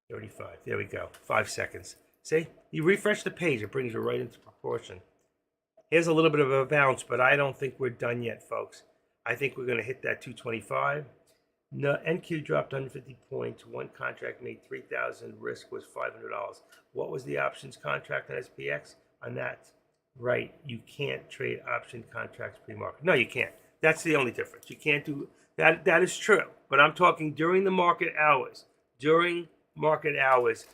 35. There we go. 5 seconds. See? You refresh the page. It brings you right into proportion. Here's a little bit of a bounce, but I don't think we're done yet, folks. I think we're going to hit that 225. No, NQ dropped 150 points. One contract made $3,000. Risk was $500. What was the options contract on SPX? On that, right? You can't trade option contracts pre-market. No, you can't. That's the only difference. You can't do that. That is true. But I'm talking during the market hours. During market hours,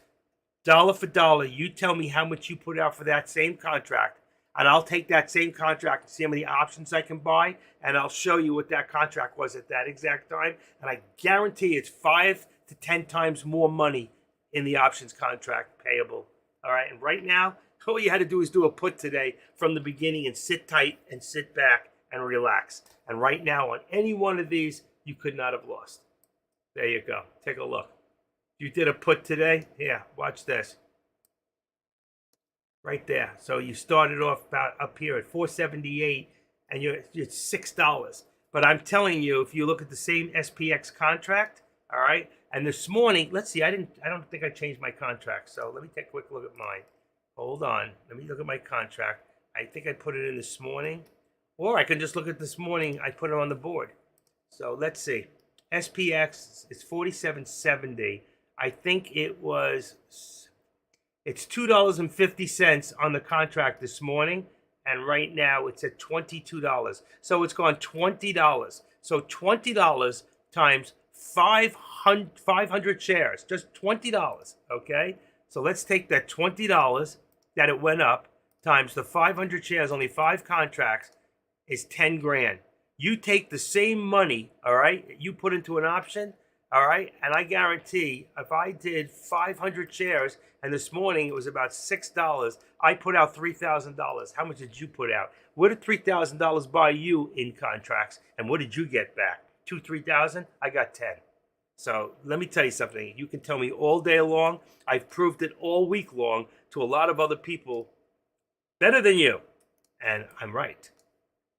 dollar for dollar, you tell me how much you put out for that same contract, and I'll take that same contract and see how many options I can buy, and I'll show you what that contract was at that exact time. And I guarantee it's 5 to 10 times more money in the options contract payable. All right. And right now, all you had to do is do a put today from the beginning and sit tight and sit back and relax. And right now, on any one of these, you could not have lost. There you go. Take a look. You did a put today? Yeah, watch this. Right there. So you started off about up here at 478 and you're $6. But I'm telling you, if you look at the same SPX contract, all right, and this morning, let's see, I don't think I changed my contract. So let me take a quick look at mine. Hold on. Let me look at my contract. I think I put it in this morning. Or I can just look at this morning, I put it on the board. So let's see. SPX is 47.70. I think it's $2.50 on the contract this morning, and right now it's at $22. So it's gone $20. So $20 times 500 shares, just $20, okay? So let's take that $20 that it went up times the 500 shares, only 5 contracts, is 10 grand. You take the same money, all right, you put into an option, all right, and I guarantee if I did 500 shares and this morning it was about $6, I put out $3,000. How much did you put out? What did $3,000 buy you in contracts, and what did you get back? 3,000? I got 10. So let me tell you something. You can tell me all day long. I've proved it all week long to a lot of other people better than you, and I'm right.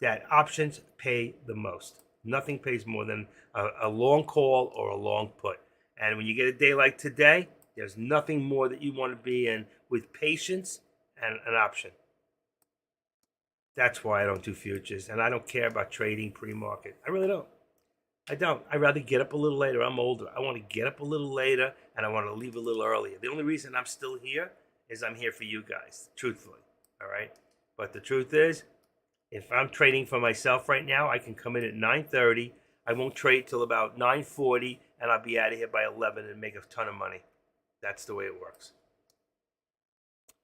That options pay the most. Nothing pays more than a long call or a long put. And when you get a day like today, there's nothing more that you want to be in with patience and an option. That's why I don't do futures, and I don't care about trading pre-market. I really don't. I don't. I'd rather get up a little later. I'm older. I want to get up a little later, and I want to leave a little earlier. The only reason I'm still here is I'm here for you guys, truthfully. All right? But the truth is, if I'm trading for myself right now, I can come in at 9:30. I won't trade till about 9:40, and I'll be out of here by 11 and make a ton of money. That's the way it works.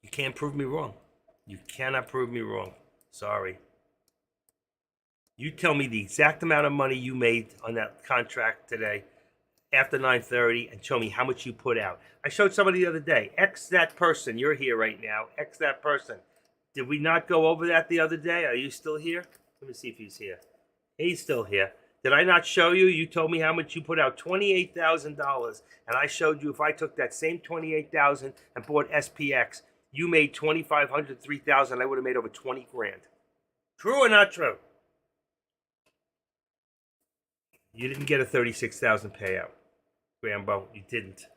You can't prove me wrong. You cannot prove me wrong. Sorry. You tell me the exact amount of money you made on that contract today. after 9:30 and show me how much you put out. I showed somebody the other day. X that person. You're here right now. X that person. Did we not go over that the other day? Are you still here? Let me see if he's here. He's still here. Did I not show you? You told me how much you put out, $28,000, and I showed you if I took that same $28,000 and bought SPX, you made $2,500, $3,000. I would have made over 20 grand. True or not true? You didn't get a 36,000 payout, Rambo. You didn't.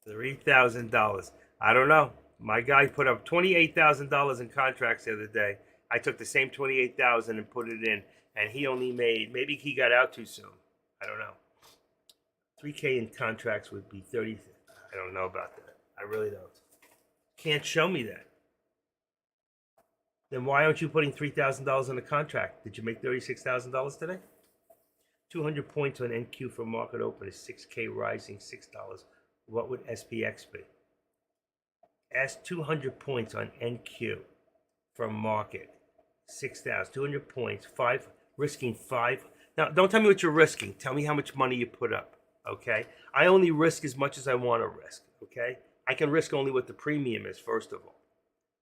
$3,000. I don't know. My guy put up $28,000 in contracts the other day. I took the same $28,000 and put it in, and he only made, maybe he got out too soon. I don't know. $3K in contracts would be 30. I don't know about that. I really don't. Can't show me that. Then why aren't you putting $3,000 in the contract? Did you make $36,000 today? 200 points on NQ for market open is 6K rising $6. What would SPX be? Ask 200 points on NQ from market. 6,000, 200 points, risking 5. Now, don't tell me what you're risking. Tell me how much money you put up, okay? I only risk as much as I want to risk, okay? I can risk only what the premium is, first of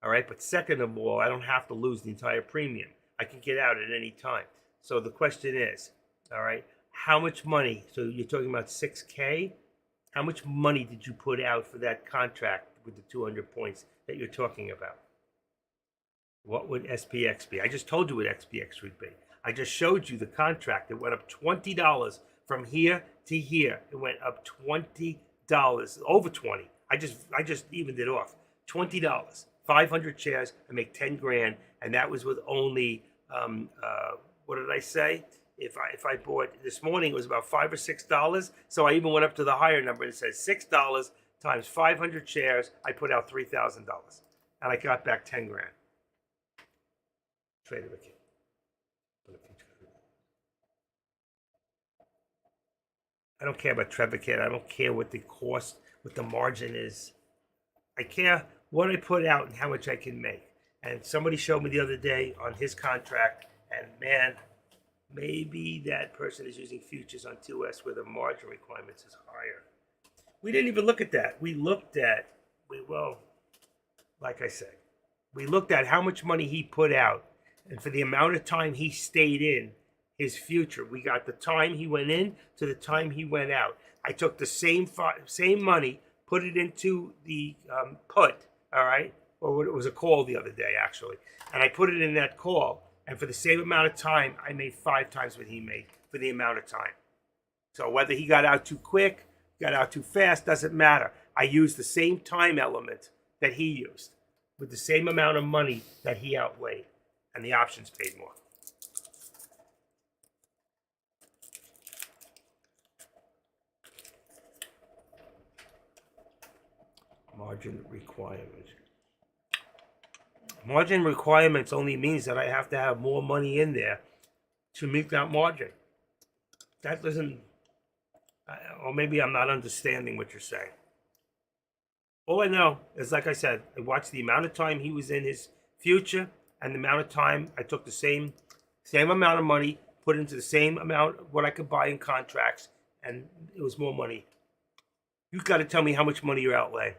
all right? But second of all, I don't have to lose the entire premium. I can get out at any time. So the question is, all right, how much money, so you're talking about 6K? How much money did you put out for that contract with the 200 points that you're talking about? What would SPX be? I just told you what SPX would be. I just showed you the contract. It went up $20 from here to here. It went up $20, over 20. I just evened it off. $20, 500 shares. I make 10 grand, and that was with only what did I say? If I bought this morning, it was about $5 or $6. So I even went up to the higher number and it says $6 times 500 shares. I put out $3,000, and I got back 10 grand. Traded with you. I don't care about Trevicate. I don't care what the cost, what the margin is. I care what I put out and how much I can make. And somebody showed me the other day on his contract, and man, maybe that person is using futures on 2S where the margin requirements is higher. We didn't even look at that. We looked at, like I said, we looked at how much money he put out, and for the amount of time he stayed in his future. We got the time he went in to the time he went out. I took the same money, put it into the put, all right? Or it was a call the other day, actually. And I put it in that call. And for the same amount of time, I made 5 times what he made for the amount of time. So whether he got out too quick, got out too fast, doesn't matter. I used the same time element that he used with the same amount of money that he outweighed. And the options paid more. Margin requirements. Margin requirements only means that I have to have more money in there to meet that margin. That doesn't, or maybe I'm not understanding what you're saying. All I know is, like I said, I watched the amount of time he was in his future and the amount of time I took the same amount of money, put into the same amount of what I could buy in contracts, and it was more money. You've got to tell me how much money you're outlaying.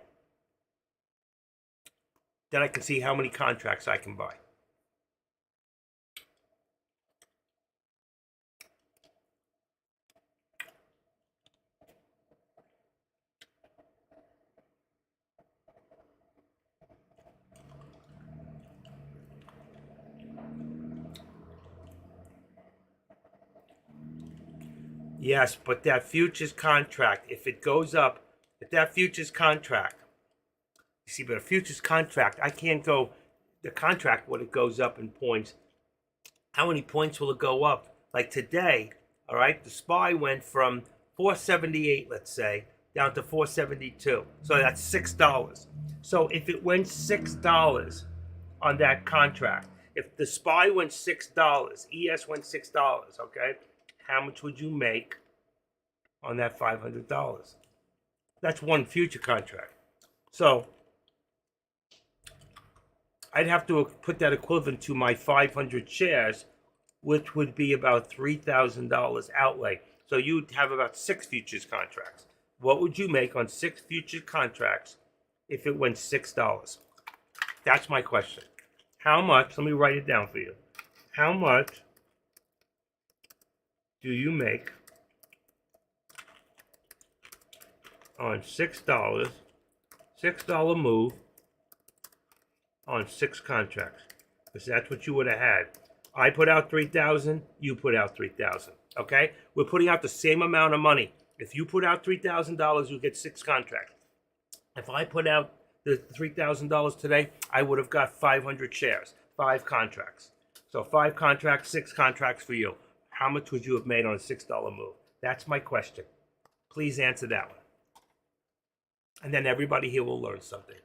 Then I can see how many contracts I can buy. Yes, but that futures contract, if it goes up, if that futures contract, you see, but a futures contract, I can't go, the contract, when it goes up in points, how many points will it go up? Like today, all right, the SPY went from 478, let's say, down to 472. So that's $6. So if it went $6 on that contract, if the SPY went $6, ES went $6, okay, how much would you make on that $500? That's one future contract. So I'd have to put that equivalent to my 500 shares which would be about $3,000 outlay. So you'd have about 6 futures contracts. What would you make on 6 futures contracts if it went $6? That's my question. How much, let me write it down for you. How much do you make on $6, $6 move on 6 contracts? Because that's what you would have had. I put out 3,000, you put out 3,000. Okay? We're putting out the same amount of money. If you put out $3,000, you get 6 contracts. If I put out the $3,000 today, I would have got 500 shares, 5 contracts. So 5 contracts, 6 contracts for you. How much would you have made on a $6 move? That's my question. Please answer that one. And then everybody here will learn something.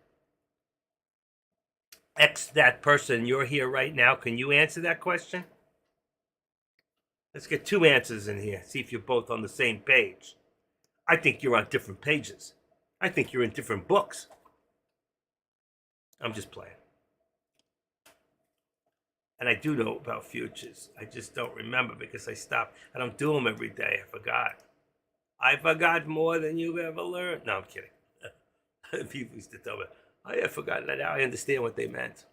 X that person, you're here right now. Can you answer that question? Let's get 2 answers in here. See if you're both on the same page. I think you're on different pages. I think you're in different books. I'm just playing. And I do know about futures. I just don't remember because I stopped. I don't do them every day. I forgot. I forgot more than you've ever learned. No, I'm kidding. People used to tell me, I have forgotten that. Now I understand what they meant.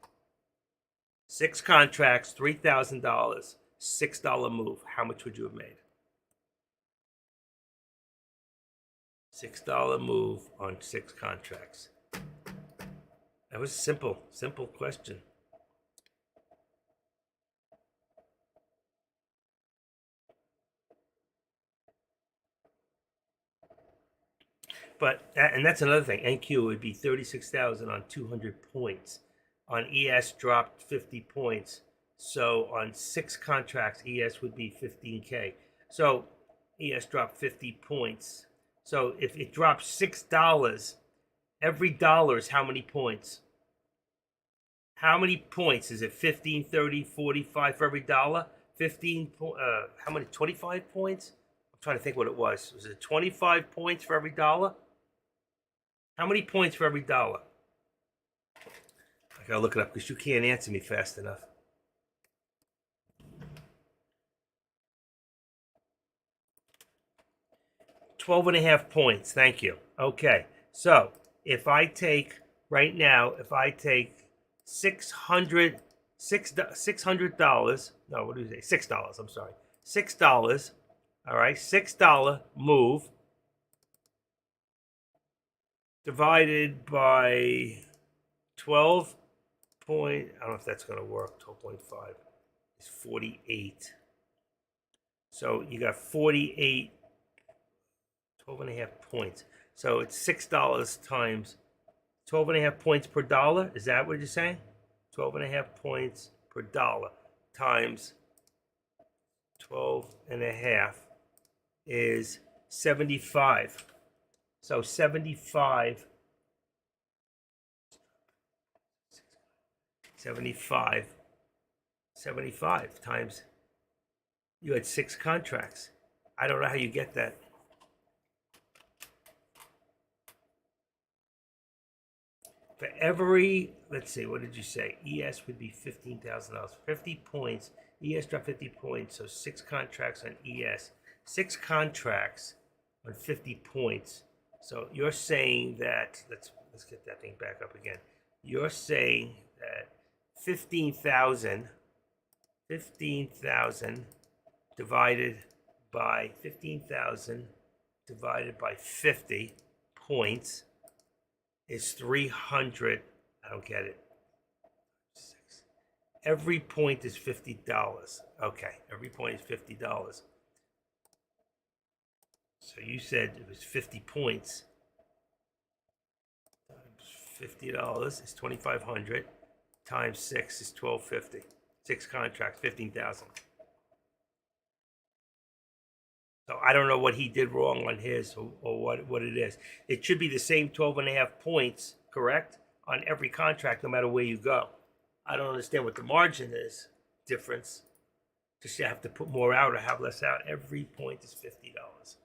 6 contracts, $3,000, $6 move. How much would you have made? $6 move on 6 contracts. That was simple question. But that's another thing. NQ would be 36,000 on 200 points. On ES dropped 50 points. So on 6 contracts, ES would be 15K. So ES dropped 50 points. So if it drops $6, every dollar is how many points? How many points? Is it 15, 30, 45 for every dollar? 15, how many, 25 points? I'm trying to think what it was. Was it 25 points for every dollar? How many points for every dollar? I gotta look it up because you can't answer me fast enough. $12.5 points. Thank you. Okay. So if I take right now, if I take $600, no, what do you say? $6. I'm sorry. $6. All right. $6 move divided by 12 point. I don't know if that's going to work. 12.5 is 48. So you got 48. 12.5 points. So it's $6 times 12.5 points per dollar. Is that what you're saying? 12.5 points per dollar times 12.5 is 75. So 75 times, you had 6 contracts. I don't know how you get that. For every, let's see, what did you say? ES would be $15,000. 50 points. ES dropped 50 points, so 6 contracts on ES. 6 contracts on 50 points. So you're saying that, let's get that thing back up again. You're saying that 15,000 divided by 50 points is 300. I don't get it. Every point is $50. Okay, every point is $50. So you said it was 50 points. $50 is 2,500 times 6 is 1,250. 6 contracts, 15,000. So I don't know what he did wrong on his or what it is. It should be the same 12.5 points, correct? On every contract, no matter where you go. I don't understand what the margin is difference. Just you have to put more out or have less out. Every point is $50.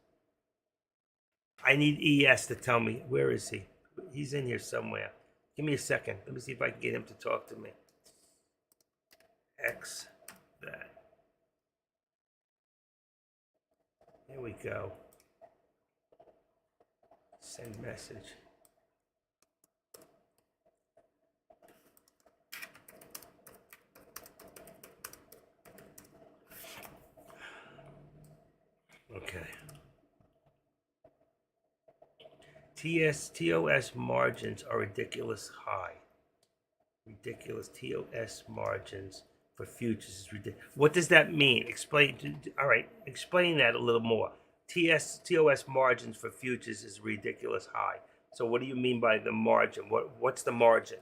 I need ES to tell me, where is he? He's in here somewhere. Give me a second. Let me see if I can get him to talk to me. X that. Here we go. Send message. Okay. TOS margins are ridiculous high. Ridiculous TOS margins for futures is ridiculous. What does that mean? Explain. All right, explain that a little more. TOS margins for futures is ridiculous high. So what do you mean by the margin? What's the margin?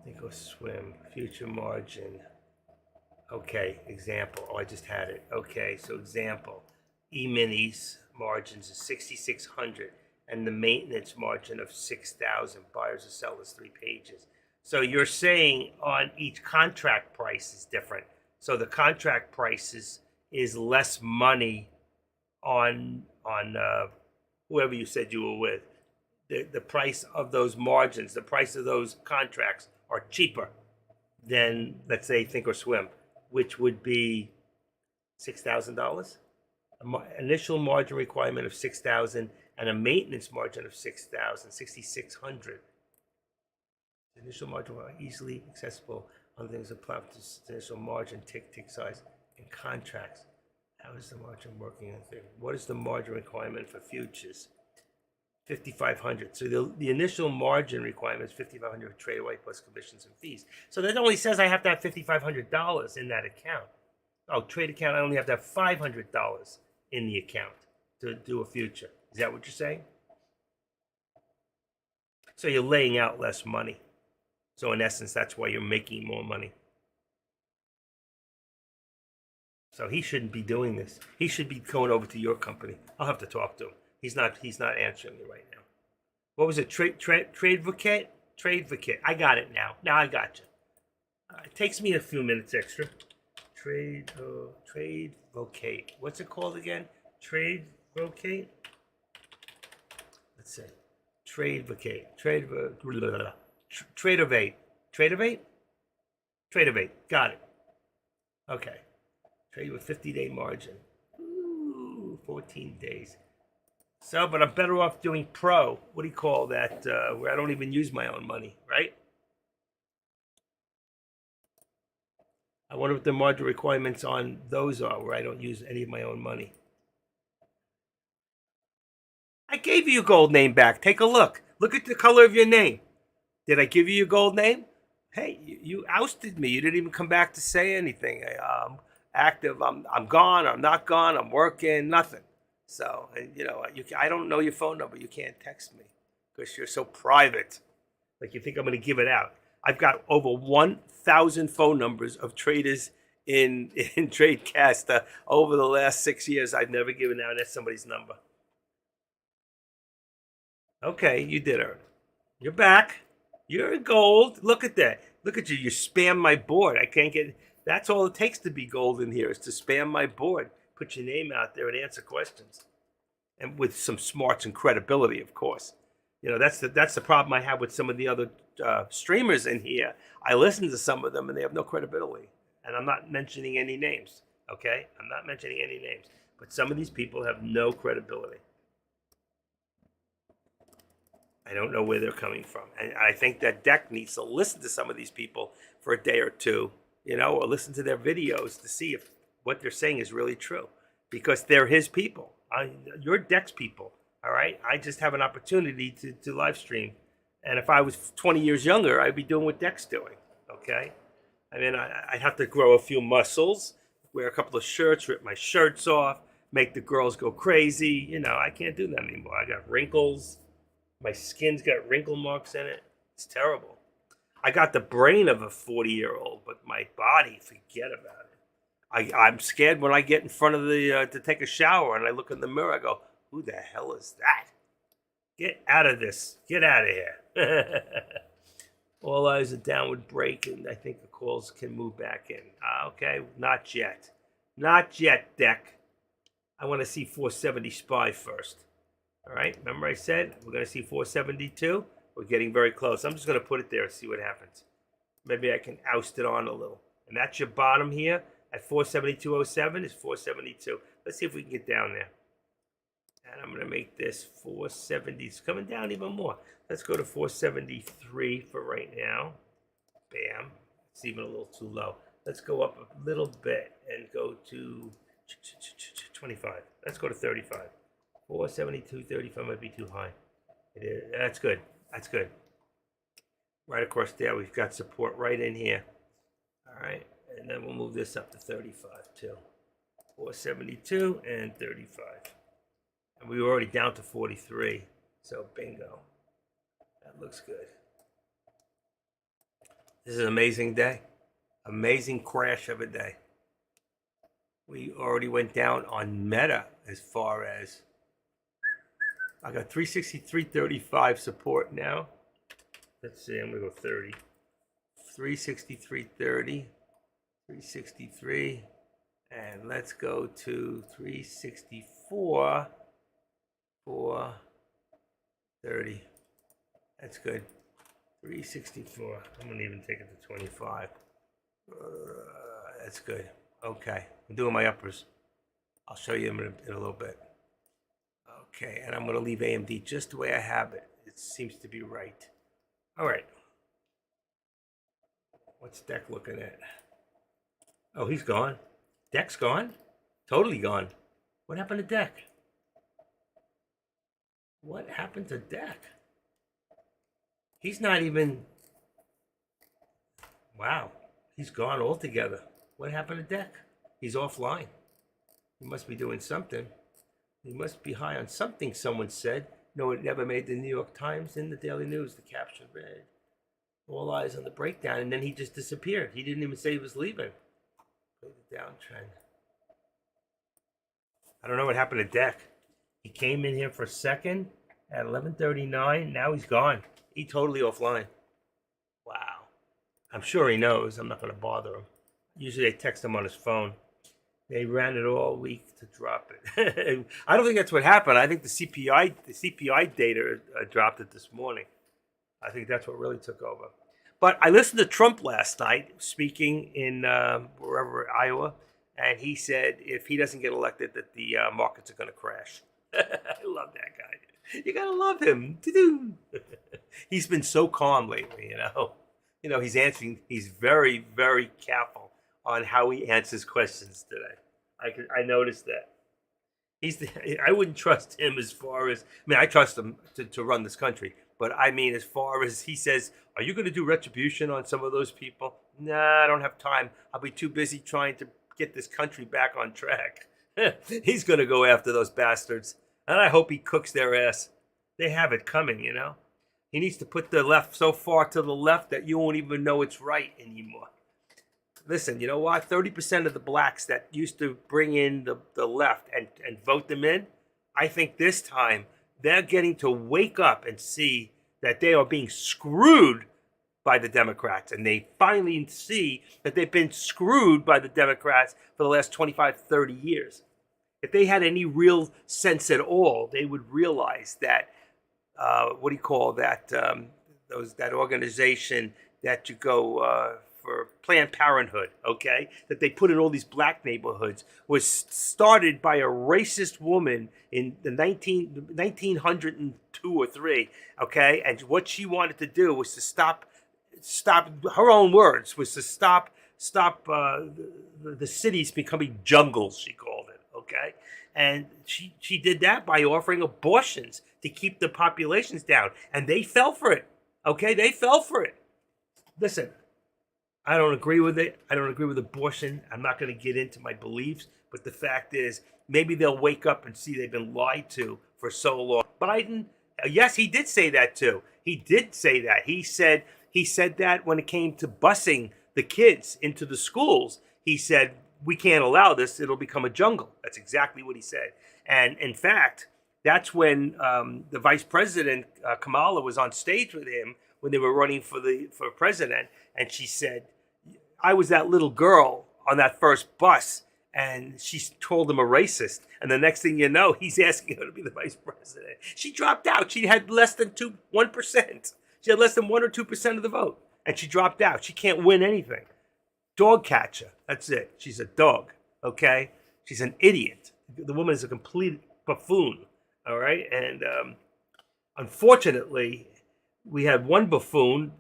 Think or swim. Future margin. Okay, example. Oh, I just had it. Okay, so example. E-minis margins is 6,600 and the maintenance margin of 6,000. Buyers or sellers, 3 pages. So you're saying on each contract price is different. So the contract prices is less money on whoever you said you were with. The price of those margins, the price of those contracts are cheaper than, let's say, Thinkorswim, which would be $6,000. Initial margin requirement of 6,000 and a maintenance margin of 6,000, 6,600. Initial margin are easily accessible on things that apply to initial margin, tick size, and contracts. How is the margin working? What is the margin requirement for futures? 5,500. So the initial margin requirement is 5,500 trade away plus commissions and fees. So that only says I have to have $5,500 in that account. Oh, trade account, I only have to have $500 in the account to do a future. Is that what you're saying? So you're laying out less money. So in essence, that's why you're making more money. So he shouldn't be doing this. He should be going over to your company. I'll have to talk to him. He's not answering me right now. What was it? Tradevocate? Tradevocate. I got it now. Now I got you. It takes me a few minutes extra. Tradevocate. What's it called again? Tradevocate? Let's see. Tradevocate. Tradeovate. Tradeovate? Tradeovate. Got it. Okay. Trade with 50-day margin. Ooh, 14 days. So, but I'm better off doing pro. What do you call that? Where I don't even use my own money, right? I wonder what the margin requirements on those are, where I don't use any of my own money. I gave you your gold name back. Take a look. Look at the color of your name. Did I give you your gold name? Hey, you ousted me. You didn't even come back to say anything. I'm active. I'm gone. I'm not gone. I'm working. Nothing. So, I don't know your phone number. You can't text me because you're so private. Like you think I'm going to give it out. I've got over 1,000 phone numbers of traders in TradeCast over the last 6 years. I've never given out somebody's number. Okay, you did it. You're back. You're gold. Look at that. Look at you. You spam my board. I can't get. That's all it takes to be gold in here is to spam my board. Put your name out there and answer questions, and with some smarts and credibility, of course. That's the problem I have with some of the other streamers in here. I listen to some of them and they have no credibility, and I'm not mentioning any names. Okay, I'm not mentioning any names, but some of these people have no credibility. I don't know where they're coming from, and I think that Deck needs to listen to some of these people for a day or two, or listen to their videos to see if what they're saying is really true, because they're his people. You're Deck's people, all right? I just have an opportunity to live stream, and if I was 20 years younger, I'd be doing what Deck's doing, okay? I mean, I'd have to grow a few muscles, wear a couple of shirts, rip my shirts off, make the girls go crazy. I can't do that anymore. I got wrinkles. My skin's got wrinkle marks in it. It's terrible. I got the brain of a 40-year-old, but my body, forget about it. I'm scared when I get in front of to take a shower and I look in the mirror. I go, who the hell is that? Get out of this. Get out of here. All eyes a downward break, and I think the calls can move back in. Okay, not yet. Not yet, Deck. I want to see 470 SPY first. All right, remember I said we're going to see 472? We're getting very close. I'm just going to put it there and see what happens. Maybe I can oust it on a little. And that's your bottom here at 472.07 is 472. Let's see if we can get down there. And I'm going to make this 470. It's coming down even more. Let's go to 473 for right now. Bam. It's even a little too low. Let's go up a little bit and go to 25. Let's go to 35. 472.35 might be too high. It is. That's good. That's good. Right across there, we've got support right in here. All right. And then we'll move this up to 35 too. 472 and 35. And we were already down to 43. So bingo. That looks good. This is an amazing day. Amazing crash of a day. We already went down on Meta as far as I got 363.35 support now. Let's see, I'm gonna go 30. 363.30, 363, and let's go to 364 for 30. That's good. 364. I'm gonna even take it to 25. That's good. Okay, I'm doing my uppers. I'll show you in a little bit. Okay, and I'm going to leave AMD just the way I have it. It seems to be right. All right. What's Deck looking at? Oh, he's gone. Deck's gone? Totally gone. What happened to Deck? What happened to Deck? He's not even... Wow. He's gone altogether. What happened to Deck? He's offline. He must be doing something. He must be high on something, someone said. No, it never made the New York Times. In the Daily News, the caption read, all eyes on the breakdown, and then he just disappeared. He didn't even say he was leaving. Play the downtrend. I don't know what happened to Deck. He came in here for a second at 11:39. Now he's gone. He totally offline. Wow. I'm sure he knows. I'm not going to bother him. Usually they text him on his phone. They ran it all week to drop it. I don't think that's what happened. I think the CPI data dropped it this morning. I think that's what really took over. But I listened to Trump last night speaking in wherever, Iowa, and he said if he doesn't get elected that the markets are going to crash. I love that guy. You got to love him. He's been so calm lately, you know. You know, he's very, very careful on how he answers questions today. I noticed that. I wouldn't trust him as far as, I mean, I trust him to run this country, but I mean, as far as he says, are you going to do retribution on some of those people? Nah, I don't have time. I'll be too busy trying to get this country back on track. He's going to go after those bastards, and I hope he cooks their ass. They have it coming, you know. He needs to put the left so far to the left that you won't even know it's right anymore. Listen, you know what? 30% of the blacks that used to bring in the left and vote them in, I think this time they're getting to wake up and see that they are being screwed by the Democrats. And they finally see that they've been screwed by the Democrats for the last 25, 30 years. If they had any real sense at all, they would realize that, that organization that you go... for Planned Parenthood, okay, that they put in all these black neighborhoods was started by a racist woman in the 1902 or 3, okay, and what she wanted to do was to stop, her own words, was to stop the cities becoming jungles, she called it, okay, and she did that by offering abortions to keep the populations down, and they fell for it, okay, they fell for it. Listen, I don't agree with it. I don't agree with abortion. I'm not going to get into my beliefs. But the fact is, maybe they'll wake up and see they've been lied to for so long. Biden, yes, he did say that too. He did say that. He said that when it came to busing the kids into the schools. He said, we can't allow this. It'll become a jungle. That's exactly what he said. And in fact, that's when the vice president, Kamala, was on stage with him when they were running for president, and she said, "I was that little girl on that first bus," and she told him a racist. And the next thing you know, he's asking her to be the vice president. She dropped out. She had less than 1%. She had less than 1 or 2% of the vote, and she dropped out. She can't win anything. Dog catcher. That's it. She's a dog. Okay, she's an idiot. The woman is a complete buffoon. All right, and unfortunately, we had one buffoon,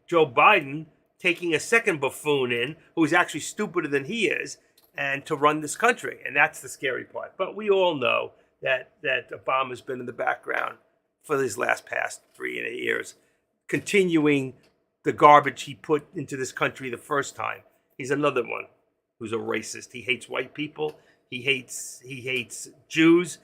Joe Biden, taking a second buffoon in who's actually stupider than he is, and to run this country. And that's the scary part. But we all know that Obama's been in the background for these past 3 years, continuing the garbage he put into this country the first time. He's another one who's a racist. He hates white people. He hates Jews.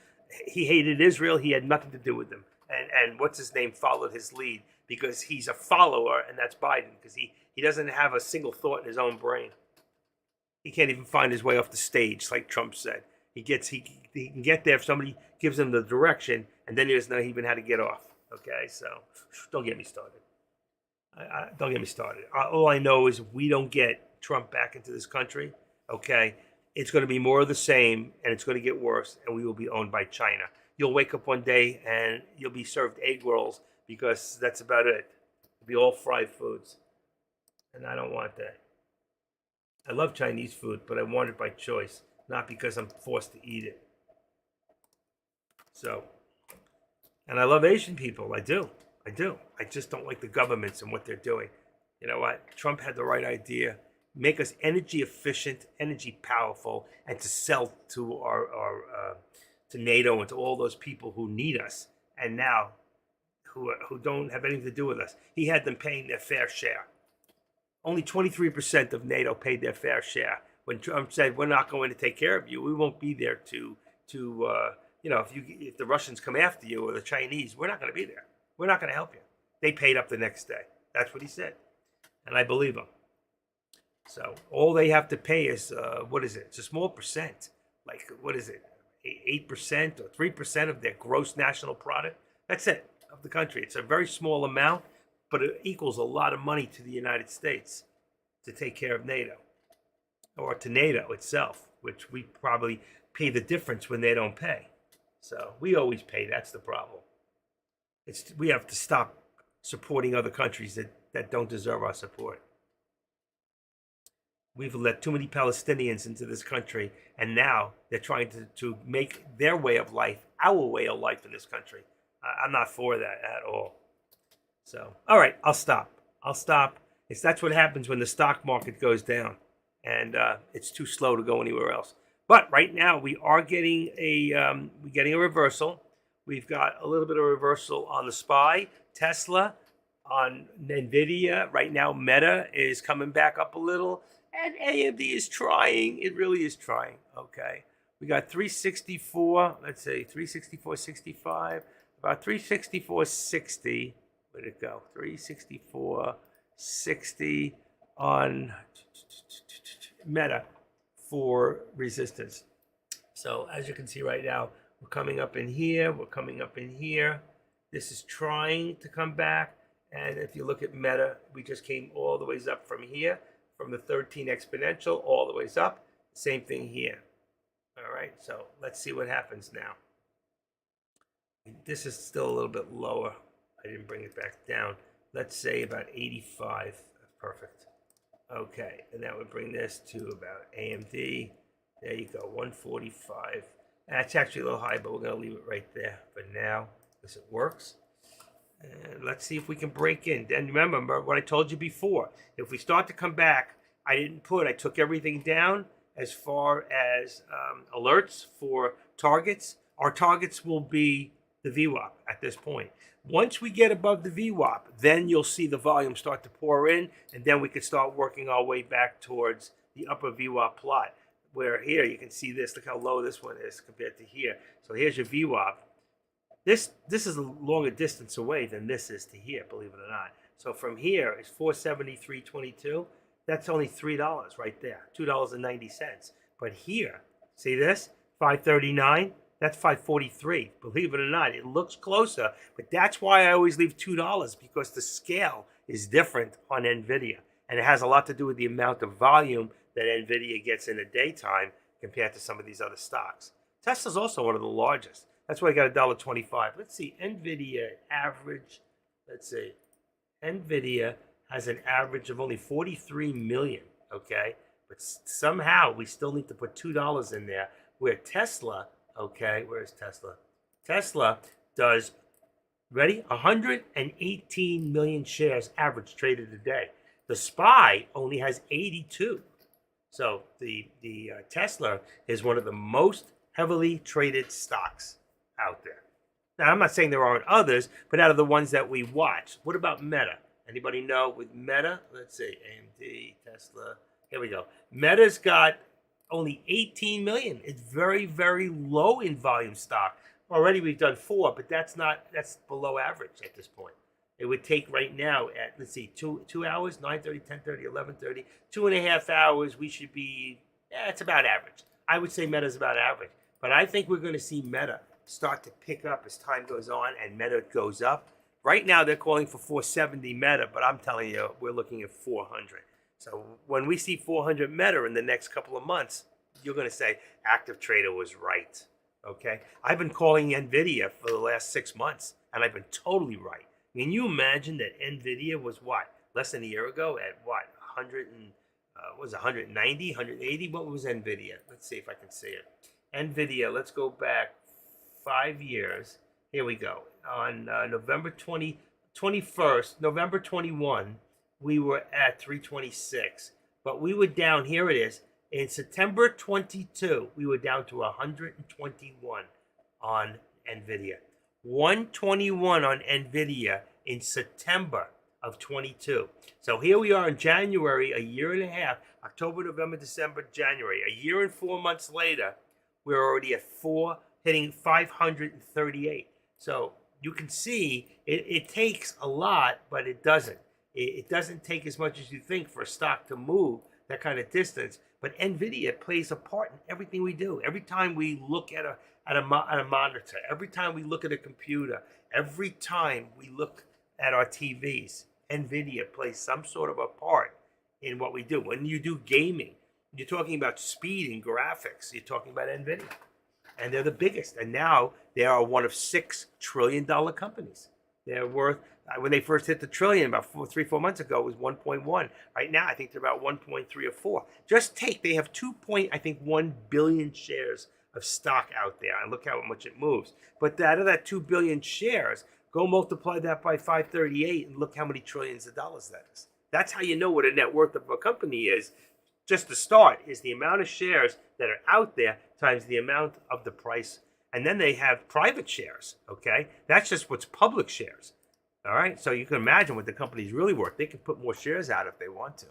He hated Israel. He had nothing to do with them. And what's his name followed his lead because he's a follower, and that's Biden, because he doesn't have a single thought in his own brain. He can't even find his way off the stage, like Trump said. He can get there if somebody gives him the direction, and then he doesn't know even how to get off. Okay, so don't get me started. Don't get me started. All I know is if we don't get Trump back into this country, okay, it's going to be more of the same, and it's going to get worse, and we will be owned by China. You'll wake up one day and you'll be served egg rolls because that's about it. It'll be all fried foods, and I don't want that. I love Chinese food, but I want it by choice, not because I'm forced to eat it. So, and I love Asian people. I do. I just don't like the governments and what they're doing. You know what? Trump had the right idea. Make us energy efficient, energy powerful, and to sell to our to NATO and to all those people who need us, and now who don't have anything to do with us. He had them paying their fair share. Only 23% of NATO paid their fair share. When Trump said, "We're not going to take care of you. We won't be there to if the Russians come after you or the Chinese, we're not going to be there. We're not going to help you." They paid up the next day. That's what he said, and I believe him. So all they have to pay is what is it? It's a small percent. Like what is it? 8% or 3% of their gross national product. That's it, of the country. It's a very small amount, but it equals a lot of money to the United States to take care of NATO, or to NATO itself, which we probably pay the difference when they don't pay. So we always pay. That's the problem. We have to stop supporting other countries that don't deserve our support. We've let too many Palestinians into this country, and now they're trying to make their way of life our way of life in this country. I'm not for that at all. So, all right, I'll stop. That's what happens when the stock market goes down, and it's too slow to go anywhere else. But right now we are getting a reversal. We've got a little bit of reversal on the SPY, Tesla, on Nvidia. Right now, Meta is coming back up a little. And AMD is trying. It really is trying. Okay. We got 364. Let's say 364.65. About 364.60. Where'd it go? 364.60 on Meta for resistance. So as you can see right now, we're coming up in here. We're coming up in here. This is trying to come back. And if you look at Meta, we just came all the ways up from here. From the 13 exponential all the ways up. Same thing here. All right, so let's see what happens now. This is still a little bit lower. I didn't bring it back down. Let's say about 85. That's perfect. Okay, and that would bring this to about AMD. There you go, 145. That's actually a little high, but we're going to leave it right there for now because it works. And let's see if we can break in. And remember what I told you before. If we start to come back, I took everything down as far as alerts for targets. Our targets will be the VWAP at this point. Once we get above the VWAP, then you'll see the volume start to pour in, and then we can start working our way back towards the upper VWAP plot. Where here you can see this. Look how low this one is compared to here. So here's your VWAP. This is a longer distance away than this is to here, believe it or not. So from here is 473.22. That's only $3 right there, $2.90. But here, see this? 539, That's 543. Believe it or not, it looks closer, but that's why I always leave $2 because the scale is different on NVIDIA. And it has a lot to do with the amount of volume that NVIDIA gets in a daytime compared to some of these other stocks. Tesla's also one of the largest. That's why I got $1.25. Let's see, NVIDIA average, let's see, NVIDIA has an average of only 43 million, okay? But somehow we still need to put $2 in there, where Tesla, okay, where's Tesla? Tesla does, ready? 118 million shares average traded a day. The SPY only has 82. So the Tesla is one of the most heavily traded stocks out there. Now, I'm not saying there aren't others, but out of the ones that we watch, what about Meta? Anybody know with Meta? Let's see, AMD, Tesla. Here we go. Meta's got only 18 million. It's very, very low in volume stock. Already we've done 4, but that's below average at this point. It would take right now at, let's see, 2 hours, 9:30, 10:30, 11:30, 2.5 hours. We should be, it's about average. I would say Meta's about average. But I think we're going to see Meta start to pick up as time goes on and Meta goes up. Right now they're calling for 470 Meta, but I'm telling you, we're looking at 400. So when we see 400 Meta in the next couple of months, you're going to say Active Trader was right. Okay? I've been calling NVIDIA for the last 6 months, and I've been totally right. Can you imagine that NVIDIA was what? Less than a year ago at what? 100 and, was it 190, 180? What was NVIDIA? Let's see if I can see it. NVIDIA, let's go back 5 years. Here we go. On November 21st, November 21, we were at 326. But we were down, here it is. In September 22, we were down to 121 on NVIDIA. 121 on NVIDIA in September of 22. So here we are in January, a year and a half, October, November, December, January. A year and 4 months later, we're already at hitting 538. So you can see it takes a lot, but it doesn't. It doesn't take as much as you think for a stock to move that kind of distance. But NVIDIA plays a part in everything we do. Every time we look at a monitor, every time we look at a computer, every time we look at our TVs, NVIDIA plays some sort of a part in what we do. When you do gaming, you're talking about speed and graphics. You're talking about NVIDIA. And they're the biggest. And now they are one of $6 trillion companies. They're worth, when they first hit the trillion about 3-4 months ago, it was 1.1. Right now, I think they're about 1.3 or 4. Just they have 1 billion shares of stock out there. And look how much it moves. But out of that 2 billion shares, go multiply that by 538 and look how many trillions of dollars that is. That's how you know what a net worth of a company is. Just to start is the amount of shares that are out there times the amount of the price. And then they have private shares, okay? That's just what's public shares, all right? So you can imagine what the company's really worth. They can put more shares out if they want to.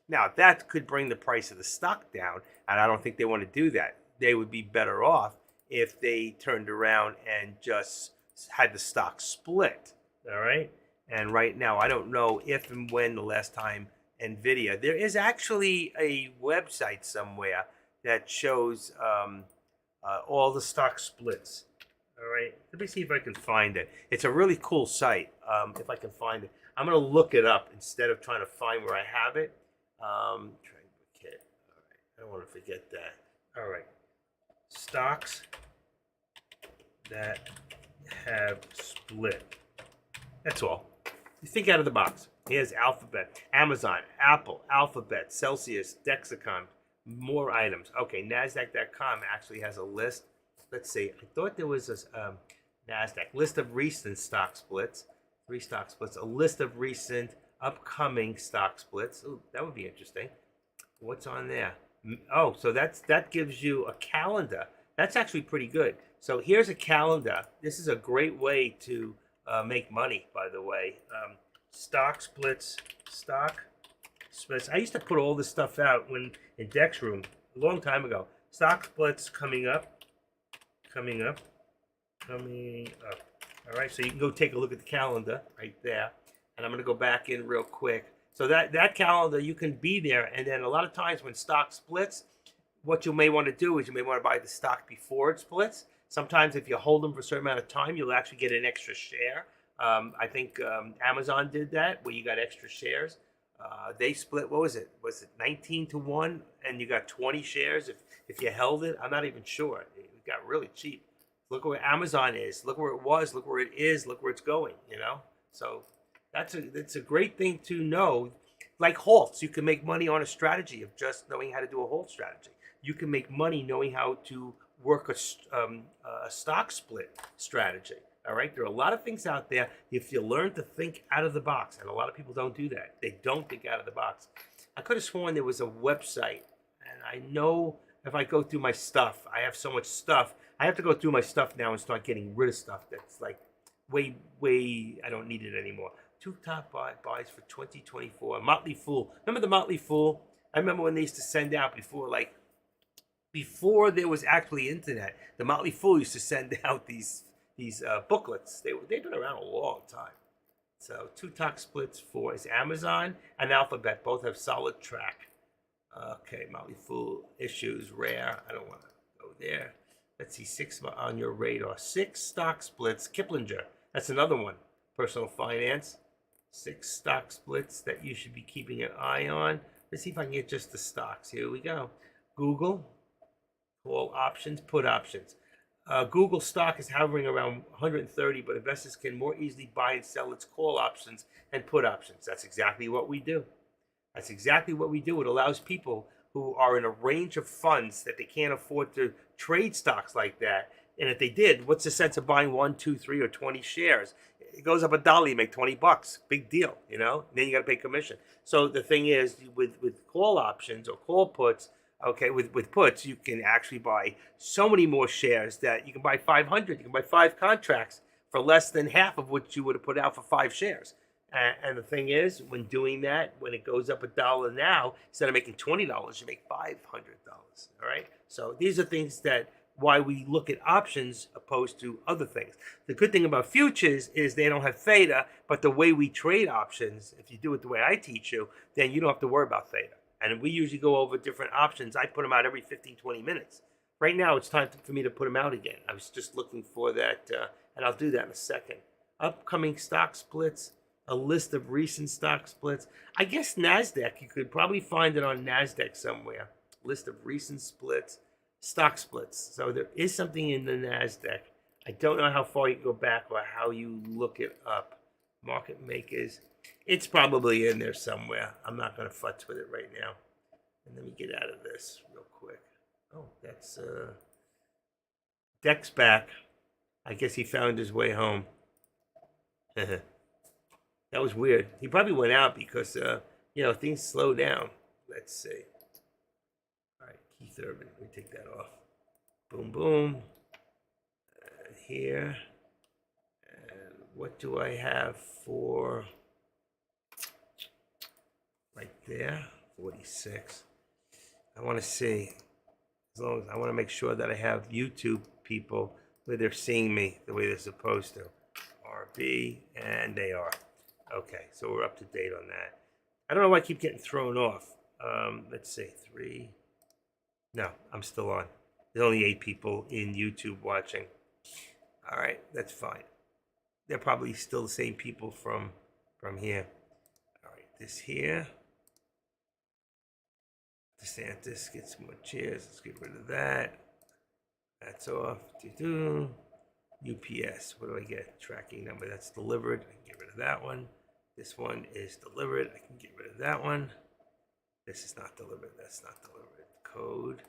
Now, that could bring the price of the stock down, and I don't think they want to do that. They would be better off if they turned around and just had the stock split, all right? And right now, I don't know if and when the last time NVIDIA, there is actually a website somewhere that shows all the stock splits. All right, let me see if I can find it. It's a really cool site. If I can find it, I'm going to look it up instead of trying to find where I have it. Kit. All right, I don't want to forget that. All right, stocks that have split. That's all. You think out of the box. Here's Alphabet, Amazon, Apple, Alphabet, Celsius, Dexcom, more items. Okay, NASDAQ.com actually has a list. Let's see. I thought there was a NASDAQ list of recent stock splits. 3 stock splits. A list of recent upcoming stock splits. Ooh, that would be interesting. What's on there? Oh, so that gives you a calendar. That's actually pretty good. So here's a calendar. This is a great way to make money, by the way. Stock splits. I used to put all this stuff out when in Dex Room a long time ago. Stock splits coming up. All right, so you can go take a look at the calendar right there. And I'm going to go back in real quick. So that calendar, you can be there. And then a lot of times when stock splits, what you may want to do is you may want to buy the stock before it splits. Sometimes if you hold them for a certain amount of time, you'll actually get an extra share. I think Amazon did that, where you got extra shares. They split. What was it? Was it 19-1, and you got 20 shares if you held it? I'm not even sure. It got really cheap. Look where Amazon is. Look where it was. Look where it is. Look where it's going. So it's a great thing to know. Like halts, you can make money on a strategy of just knowing how to do a halt strategy. You can make money knowing how to work a stock split strategy. All right, there are a lot of things out there if you learn to think out of the box, and a lot of people don't do that. They don't think out of the box. I could have sworn there was a website, and I know if I go through my stuff, I have so much stuff. I have to go through my stuff now and start getting rid of stuff that's like way, I don't need it anymore. 2 top buys for 2024. Motley Fool. Remember the Motley Fool? I remember when they used to send out before there was actually internet. The Motley Fool used to send out these booklets. They've been around a long time. So 2 top splits for is Amazon and Alphabet. Both have solid track. Okay, Motley Fool issues rare. I don't want to go there. Let's see, 6 on your radar. 6 stock splits. Kiplinger. That's another one. Personal finance. 6 stock splits that you should be keeping an eye on. Let's see if I can get just the stocks. Here we go. Google. Call options, put options. Google stock is hovering around 130, but investors can more easily buy and sell its call options and put options. That's exactly what we do. That's exactly what we do. It allows people who are in a range of funds that they can't afford to trade stocks like that. And if they did, what's the sense of buying 1, 2, 3, or 20 shares? It goes up $1, you make $20. Big deal, And then you got to pay commission. So the thing is, with call options or call puts, okay, with puts, you can actually buy so many more shares that you can buy 500. You can buy 5 contracts for less than half of what you would have put out for 5 shares. And the thing is, when doing that, when it goes up $1 now, instead of making $20, you make $500. All right. So these are things that why we look at options opposed to other things. The good thing about futures is they don't have theta, but the way we trade options, if you do it the way I teach you, then you don't have to worry about theta. And we usually go over different options. I put them out every 15, 20 minutes. Right now, it's time for me to put them out again. I was just looking for that, and I'll do that in a second. Upcoming stock splits, a list of recent stock splits. I guess NASDAQ, you could probably find it on NASDAQ somewhere. List of recent splits, stock splits. So there is something in the NASDAQ. I don't know how far you can go back or how you look it up. Market makers. It's probably in there somewhere. I'm not going to futz with it right now. And let me get out of this real quick. Oh, that's Deck's back. I guess he found his way home. That was weird. He probably went out because, things slow down. Let's see. All right, Keith Urban. Let me take that off. Boom, boom. And here. And what do I have for... right there, 46. I want to see, as long as I want to make sure that I have YouTube people where they're seeing me the way they're supposed to. RB, and they are. Okay, so we're up to date on that. I don't know why I keep getting thrown off. Let's see, 3. No, I'm still on. There's only 8 people in YouTube watching. All right, that's fine. They're probably still the same people from here. All right, this here. DeSantis gets more chairs. Let's get rid of that. That's off. UPS. What do I get? Tracking number. That's delivered. I can get rid of that one. This one is delivered. I can get rid of that one. This is not delivered. That's not delivered. Code.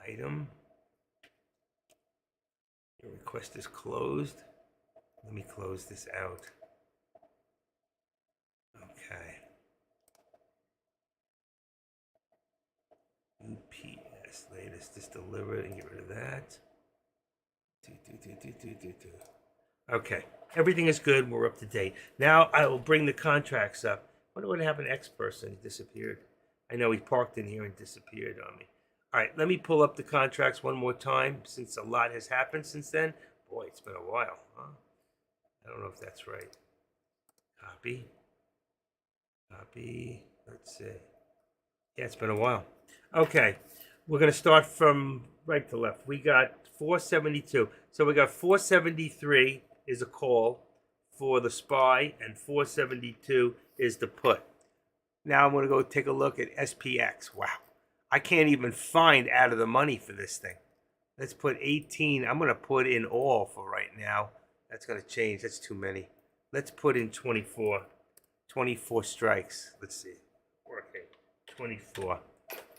Item. Your request is closed. Let me close this out. Okay. UPS latest is delivered and get rid of that. Okay, everything is good. We're up to date. Now I will bring the contracts up. Wonder what happened to X person. He disappeared. I know he parked in here and disappeared on me. All right, let me pull up the contracts one more time since a lot has happened since then. Boy, it's been a while, huh? I don't know if that's right. Copy. Copy. Let's see. Yeah, it's been a while. Okay. We're going to start from right to left. We got 472. So we got 473 is a call for the SPY, and 472 is the put. Now I'm going to go take a look at SPX. Wow. I can't even find out of the money for this thing. Let's put 18. I'm going to put in all for right now. That's going to change. That's too many. Let's put in 24. 24 strikes. Let's see. Working. 24.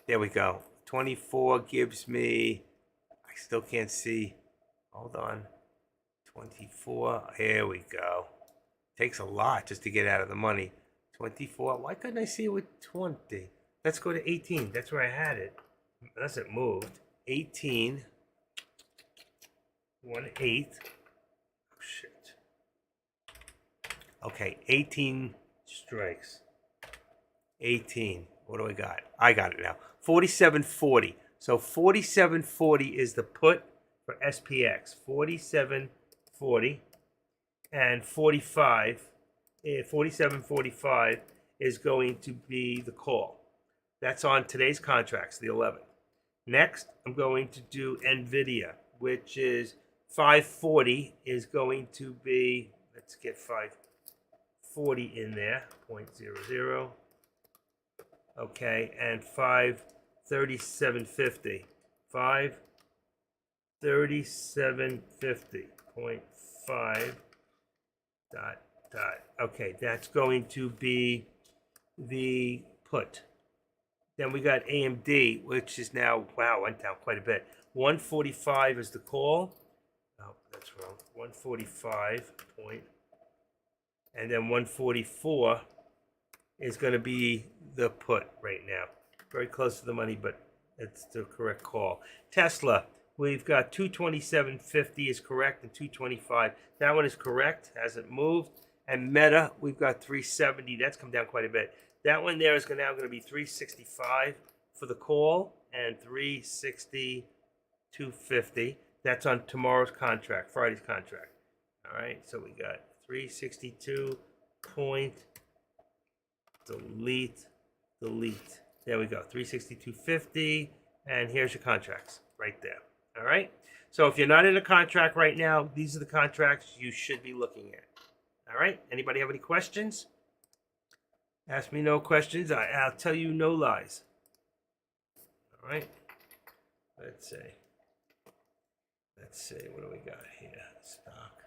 There we go. 24 gives me, I still can't see. Hold on. 24. Here we go. Takes a lot just to get out of the money. 24. Why couldn't I see it with 20? Let's go to 18. That's where I had it. Unless it moved. 18. 1/8. Oh, shit. Okay, 18 strikes. 18. What do I got? I got it now. 47.40. So 47.40 is the put for SPX. 47.40 and 45. 47.45 is going to be the call. That's on today's contracts, the 11th. Next, I'm going to do NVIDIA, which is 540 is going to be, let's get 540 in there, 0.00. Okay, and 537.50. 537.50. 0.5 dot. Okay, that's going to be the put. Then we got AMD, which is now, wow, went down quite a bit. 145 is the call. Oh, that's wrong. 145 point. And then 144 is going to be the put right now. Very close to the money, but it's the correct call. Tesla, we've got 227.50 is correct and 225. That one is correct, hasn't moved. And Meta, we've got 370. That's come down quite a bit. That one there is now going to be 365 for the call and 362.50. That's on tomorrow's contract, Friday's contract. All right, so we got 362 point, delete. There we go, 362.50, and here's your contracts right there. All right, so if you're not in a contract right now, these are the contracts you should be looking at. All right, anybody have any questions? Ask me no questions. I'll tell you no lies. All right, let's see. What do we got here? Stock.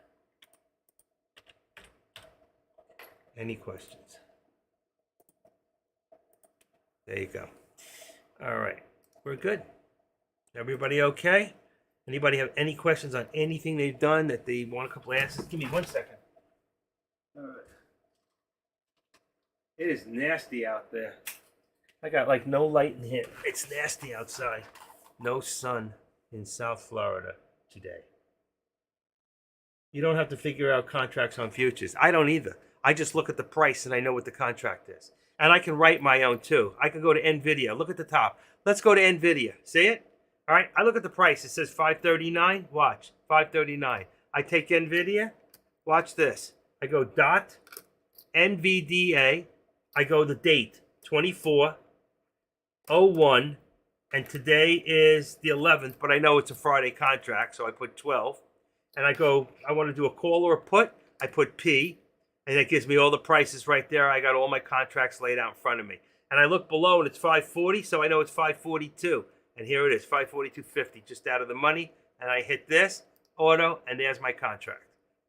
Any questions? There you go. All right, we're good. Everybody okay? Anybody have any questions on anything they've done that they want a couple answers? Give me 1 second. All right. It is nasty out there. I got like no light in here. It's nasty outside. No sun in South Florida today. You don't have to figure out contracts on futures. I don't either. I just look at the price and I know what the contract is. And I can write my own too. I can go to NVIDIA. Look at the top. Let's go to NVIDIA. See it? All right. I look at the price. It says 539. Watch. 539. I take NVIDIA. Watch this. I go dot NVDA. I go the date 24/01. And today is the 11th, but I know it's a Friday contract, so I put 12. And I go, I want to do a call or a put. I put P, and it gives me all the prices right there. I got all my contracts laid out in front of me. And I look below, and it's 540, so I know it's 542. And here it is, 542.50, just out of the money. And I hit this, auto, and there's my contract.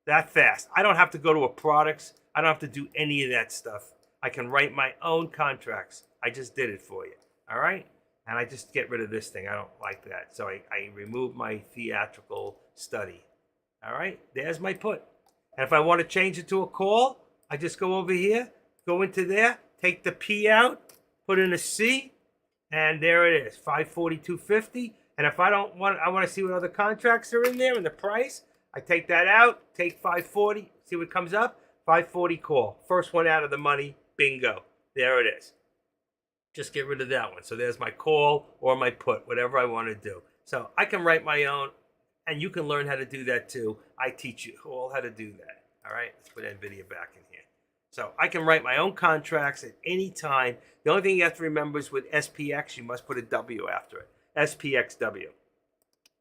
That fast. I don't have to go to a products. I don't have to do any of that stuff. I can write my own contracts. I just did it for you. All right? And I just get rid of this thing. I don't like that. So I remove my theatrical study. All right? There's my put. And if I want to change it to a call, I just go over here, go into there, take the P out, put in a C, and there it is, 542.50. And if I don't want, I want to see what other contracts are in there and the price, I take that out, take 540, see what comes up, 540 call. First one out of the money, bingo. There it is. Just get rid of that one. So there's my call or my put, whatever I want to do. So I can write my own, and you can learn how to do that too. I teach you all how to do that. All right, let's put NVIDIA back in here. So I can write my own contracts at any time. The only thing you have to remember is with SPX, you must put a W after it. SPXW.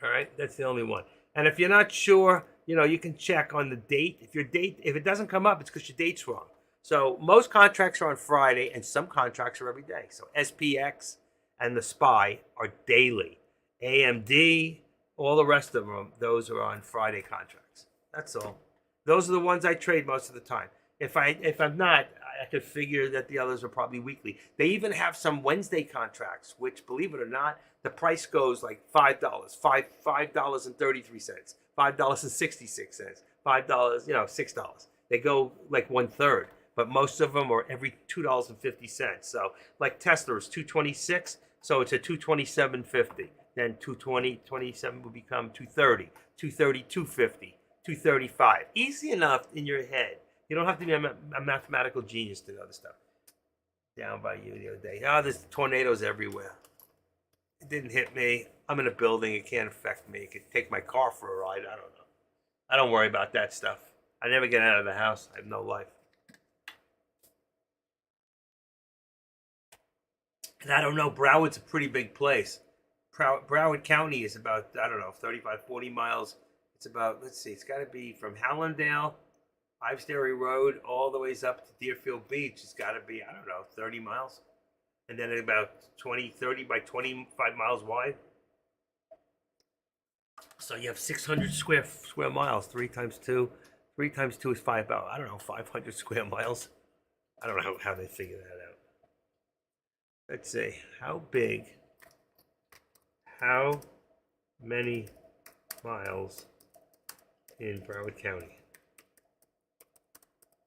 All right, that's the only one. And if you're not sure, you can check on the date. If it doesn't come up, it's because your date's wrong. So most contracts are on Friday, and some contracts are every day. So SPX and the SPY are daily. AMD, all the rest of them, those are on Friday contracts. That's all. Those are the ones I trade most of the time. If I'm not, I could figure that the others are probably weekly. They even have some Wednesday contracts, which, believe it or not, the price goes like $5, $5.33, $5.66, $6. They go like 1/3, but most of them are every $2.50. So like Tesla is 226, so it's a 227.50. Then 227 will become 230, 230, 250, 235. Easy enough in your head. You don't have to be a mathematical genius to know this stuff. Down by you the other day. There's tornadoes everywhere. It didn't hit me. I'm in a building. It can't affect me. It could take my car for a ride. I don't know. I don't worry about that stuff. I never get out of the house. I have no life. And I don't know. Broward's a pretty big place. Broward County is about, 35, 40 miles. It's about, let's see, it's got to be from Hallandale, Ives Dairy Road, all the ways up to Deerfield Beach. It's got to be, 30 miles. And then about 30 by 25 miles wide. So you have 600 square miles. 3 times 2 is 500 square miles. I don't know how they figure that out. Let's see, how many miles in Broward County?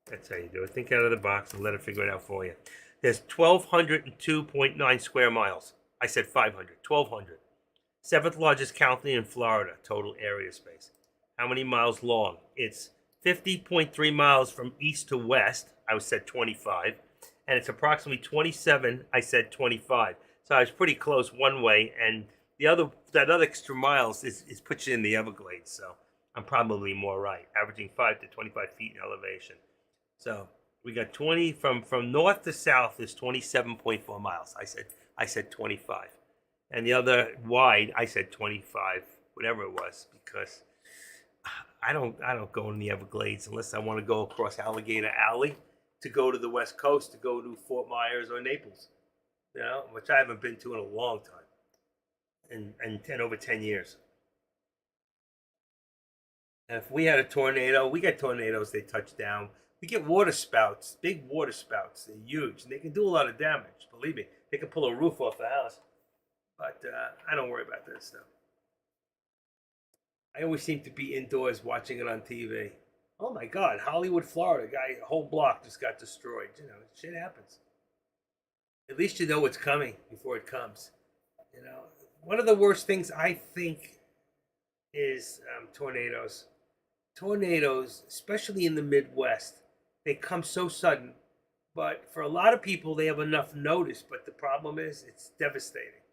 That's how you do it. Think out of the box and let it figure it out for you. There's 1,202.9 square miles. I said 500. 1,200. 7th largest county in Florida, total area space. How many miles long? It's 50.3 miles from east to west. I said 25. And it's approximately 27. I said 25. So I was pretty close one way. And that other extra miles is puts you in the Everglades. So I'm probably more right, averaging 5 to 25 feet in elevation. So we got 20 from north to south is 27.4 miles. I said 25, and the other wide I said 25, whatever it was, because I don't go in the Everglades unless I want to go across Alligator Alley to go to the West Coast, to go to Fort Myers or Naples, which I haven't been to in a long time, and over 10 years. And if we had a tornado, we get tornadoes, they touch down. We get water spouts, big water spouts. They're huge, and they can do a lot of damage. Believe me, they can pull a roof off the house. But I don't worry about that stuff. I always seem to be indoors watching it on TV. Oh my God, Hollywood, Florida, a whole block just got destroyed. Shit happens. At least you know what's coming before it comes. One of the worst things I think is tornadoes. Tornadoes, especially in the Midwest, they come so sudden. But for a lot of people, they have enough notice. But the problem is, it's devastating.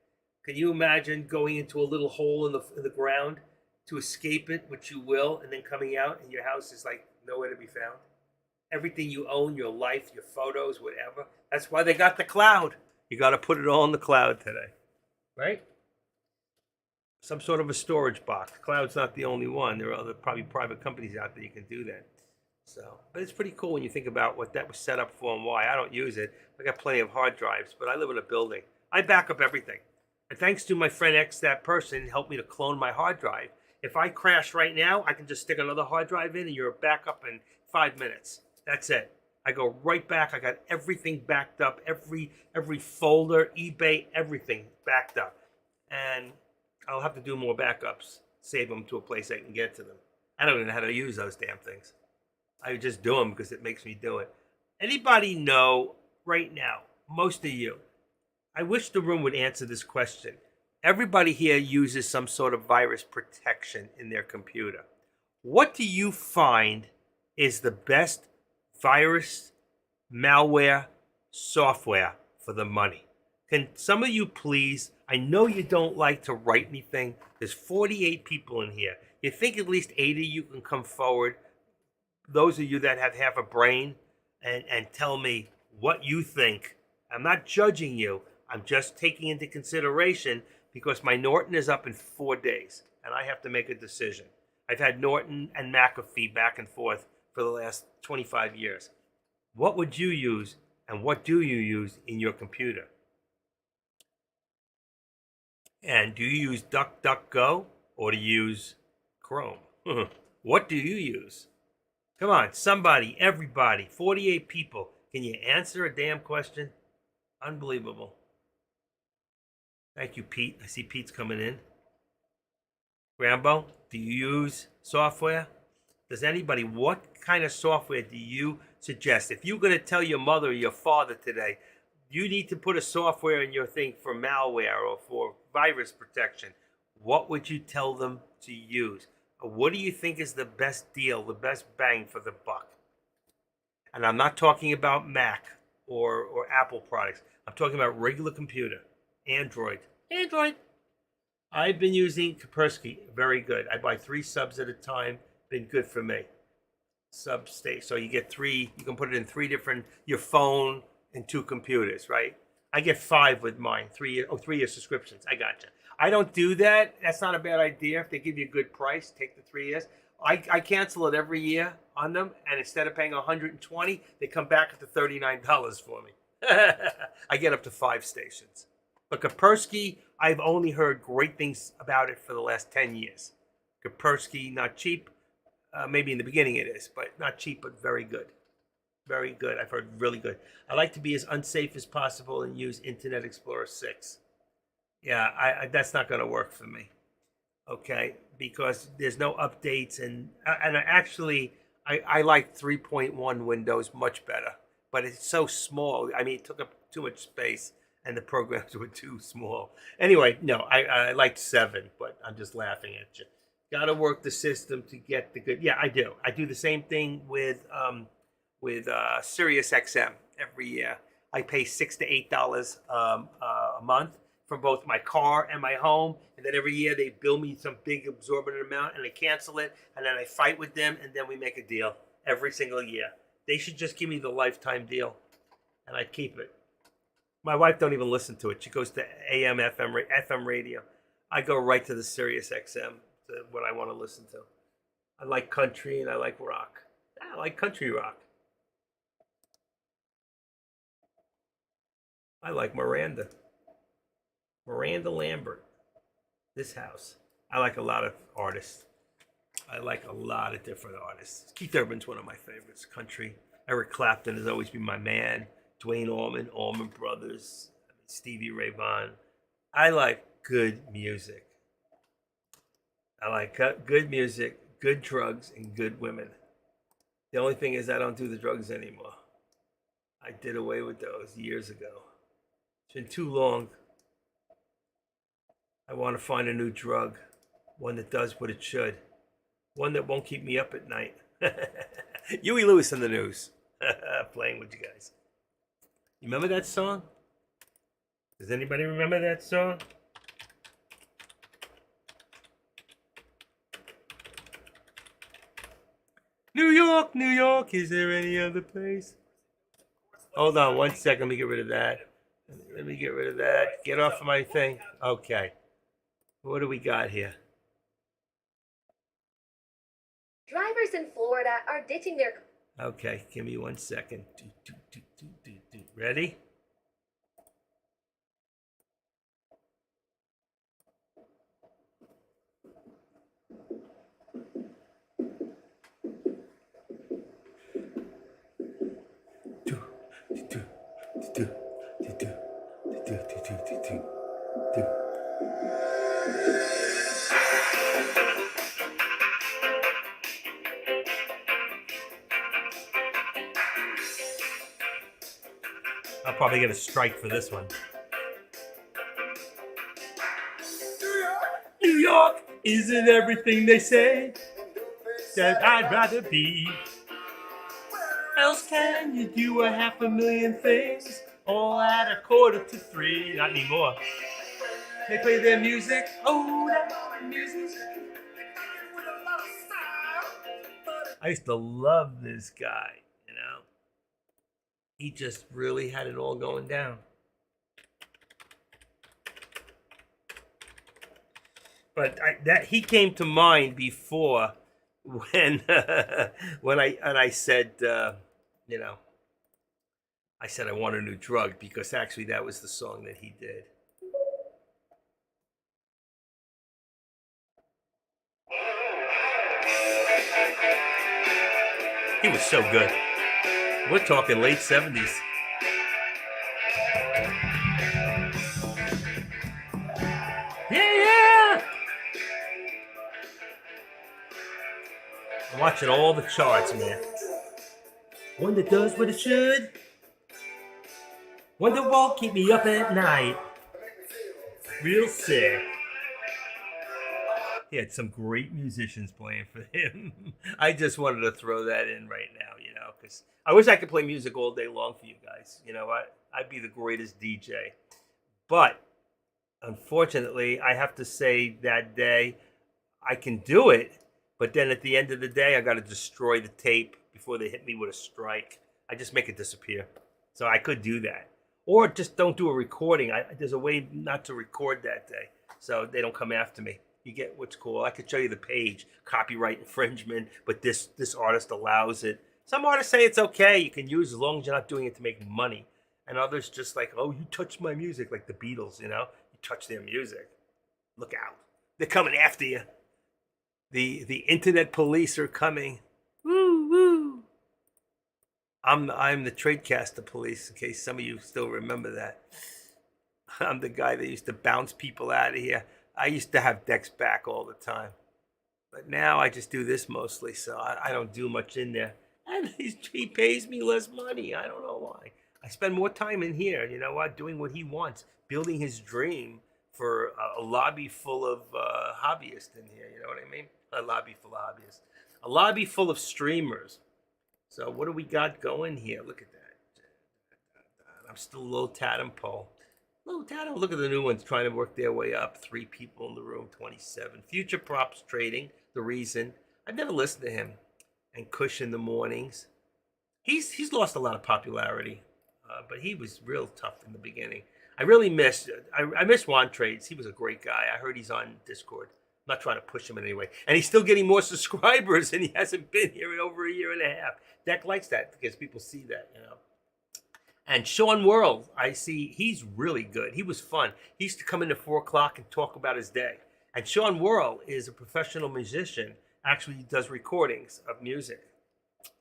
Can you imagine going into a little hole in the ground to escape it, which you will, and then coming out and your house is like nowhere to be found? Everything you own, your life, your photos, whatever. That's why they got the cloud. You got to put it all in the cloud today, right? Some sort of a storage box. Cloud's not the only one. There are other probably private companies out there you can do that. So, but it's pretty cool when you think about what that was set up for and why. I don't use it. I got plenty of hard drives, but I live in a building. I back up everything. And thanks to my friend X, that person helped me to clone my hard drive. If I crash right now, I can just stick another hard drive in and you're back up in 5 minutes. That's it. I go right back. I got everything backed up. Every folder, eBay, everything backed up. And I'll have to do more backups. Save them to a place I can get to them. I don't even know how to use those damn things. I just do them because it makes me do it. Anybody know right now, most of you, I wish the room would answer this question. Everybody here uses some sort of virus protection in their computer. What do you find is the best virus, malware, software for the money? Can some of you please, I know you don't like to write anything. There's 48 people in here. You think at least 8 of you can come forward, those of you that have half a brain, and tell me what you think. I'm not judging you. I'm just taking into consideration because my Norton is up in 4 days and I have to make a decision. I've had Norton and McAfee back and forth for the last 25 years. What would you use and what do you use in your computer? And do you use DuckDuckGo or do you use Chrome? What do you use? Come on, somebody, everybody, 48 people. Can you answer a damn question? Unbelievable. Thank you, Pete. I see Pete's coming in. Rambo, do you use software? Does anybody, what kind of software do you suggest? If you're going to tell your mother or your father today, you need to put a software in your thing for malware or for virus protection, what would you tell them to use? What do you think is the best deal, the best bang for the buck? And I'm not talking about Mac or Apple products. I'm talking about regular computer, Android. I've been using Kaspersky, very good. I buy 3 subs at a time, been good for me. Substation, so you get 3, you can put it in 3 different, your phone and 2 computers, right? I get 5 with mine, 3-year subscriptions. I gotcha. I don't do that. That's not a bad idea. If they give you a good price, take the 3 years. I cancel it every year on them, and instead of paying $120, they come back at the $39 for me. I get up to 5 stations. But Kaspersky, I've only heard great things about it for the last 10 years. Kaspersky, not cheap. Maybe in the beginning it is, but not cheap, but very good. Very good. I've heard really good. I like to be as unsafe as possible and use Internet Explorer 6. Yeah, I that's not going to work for me. Okay, because there's no updates and actually I like 3.1 Windows much better, but it's so small. I mean, it took up too much space and the programs were too small. Anyway, no, I liked 7, but I'm just laughing at you. Got to work the system to get the good. Yeah, I do. I do the same thing with Sirius XM every year. I pay $6 to $8 a month for both my car and my home, and then every year they bill me some big exorbitant amount, and I cancel it, and then I fight with them, and then we make a deal every single year. They should just give me the lifetime deal, and I keep it. My wife don't even listen to it. She goes to AM, FM radio. I go right to the Sirius XM, to what I want to listen to. I like country and I like rock. I like country rock. I like Miranda Lambert. This house. I like a lot of artists. I like a lot of different artists. Keith Urban's one of my favorites. Country. Eric Clapton has always been my man. Dwayne Allman Brothers, Stevie Ray Vaughan. I like good music. I like good music, good drugs, and good women. The only thing is I don't do the drugs anymore. I did away with those years ago. It's been too long. I want to find a new drug, one that does what it should, one that won't keep me up at night. Huey Lewis in the news, playing with you guys. You remember that song? Does anybody remember that song? New York, New York, is there any other place? Hold on 1 second, let me get rid of that. Get off of my thing. Okay. What do we got here? Drivers in Florida are ditching their... Okay, give me 1 second. Ready? I'll probably get a strike for this one. New York isn't everything they say that I'd rather be. Else can you do 500,000 things all at 2:45? Not anymore. They play their music. Oh, that music. I used to love this guy, you know. He just really had it all going down. But that he came to mind before when when I said you know I said I want a new drug because actually that was the song that he did. He was so good. We're talking late 70s. Yeah, yeah. I'm watching all the charts, man. One that does what it should. One that won't keep me up at night. Real sick. He had some great musicians playing for him. I just wanted to throw that in right now, because I wish I could play music all day long for you guys. You know what? I'd be the greatest DJ. But unfortunately, I have to say that day I can do it, but then at the end of the day, I got to destroy the tape before they hit me with a strike. I just make it disappear. So I could do that. Or just don't do a recording. There's a way not to record that day so they don't come after me. You get what's cool. I could show you the page, copyright infringement, but this artist allows it. Some artists say it's okay, you can use as long as you're not doing it to make money. And others just like, oh, you touched my music, like the Beatles, you touch their music. Look out. They're coming after you. The internet police are coming. Woo woo. I'm the Tradecaster police, in case some of you still remember that. I'm the guy that used to bounce people out of here. I used to have Dex back all the time. But now I just do this mostly, so I don't do much in there. And he pays me less money. I don't know why. I spend more time in here, you know what, doing what he wants, building his dream for a lobby full of hobbyists in here, you know what I mean? A lobby full of hobbyists. A lobby full of streamers. So what do we got going here? Look at that. I'm still low Tadpole. Low Tatum, look at the new ones trying to work their way up. 3 people in the room, 27. Future Props Trading, The Reason. I've never listened to him. And Kush in the Mornings. He's lost a lot of popularity, but he was real tough in the beginning. I really I miss Juan Trades. He was a great guy. I heard he's on Discord. I'm not trying to push him in any way. And he's still getting more subscribers, and he hasn't been here in over a year and a half. Deck likes that because people see that. And Sean World, I see he's really good. He was fun. He used to come in at 4 o'clock and talk about his day. And Sean World is a professional musician. Actually, he does recordings of music.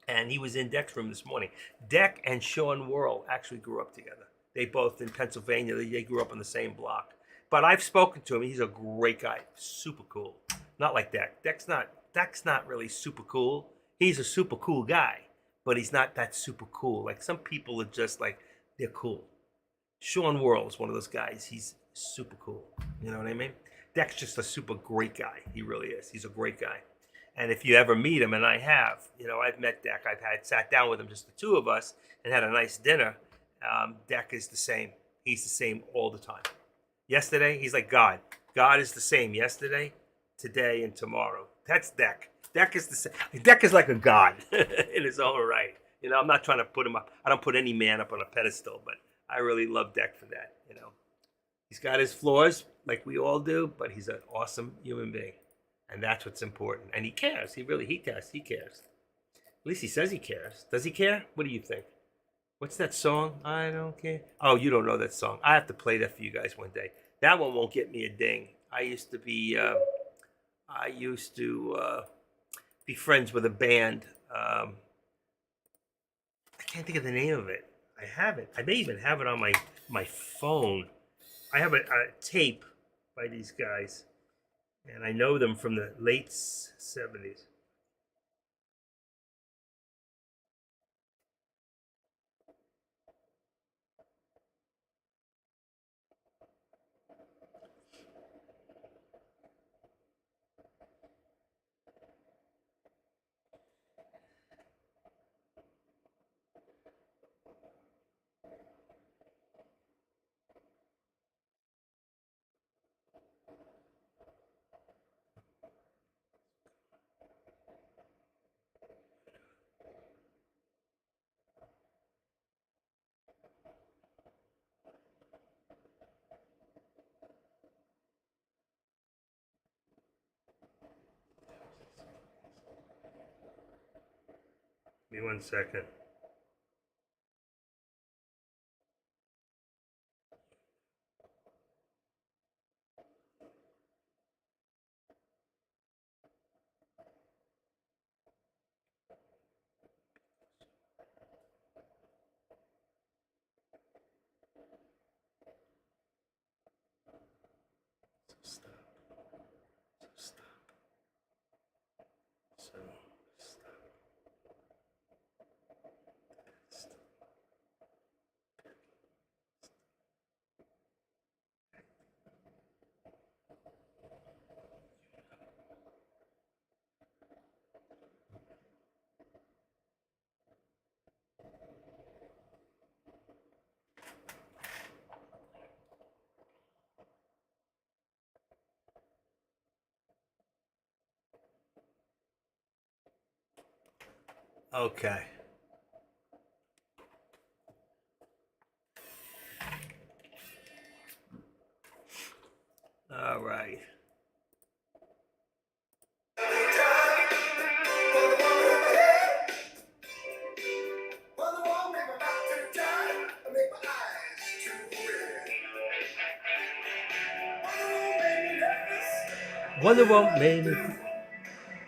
And he was in Deck's room this morning. Deck and Sean World actually grew up together. They both in Pennsylvania. They grew up on the same block. But I've spoken to him. He's a great guy. Super cool. Not like Deck. Deck's not really super cool. He's a super cool guy, but he's not that super cool. Like some people are just like, they're cool. Sean World is one of those guys. He's super cool. You know what I mean? Deck's just a super great guy. He really is. He's a great guy. And if you ever meet him, and I have, I've met Deck. I've sat down with him, just the two of us, and had a nice dinner. Deck is the same. He's the same all the time. Yesterday, he's like God. God is the same yesterday, today, and tomorrow. That's Deck. Deck is the same. Deck is like a god in his own right. I'm not trying to put him up. I don't put any man up on a pedestal, but I really love Deck for that. He's got his flaws, like we all do, but he's an awesome human being, and that's what's important. And he cares. He cares. He cares. At least he says he cares. Does he care? What do you think? What's that song? I don't care. Oh, you don't know that song. I have to play that for you guys one day. That one won't get me a ding. I used to be friends with a band. I can't think of the name of it. I have it. I may even have it on my phone. I have a tape by these guys, and I know them from the late 70s. Give me 1 second. Stop. Stop. So stop. Stop. Okay. All right. Wonder what made me.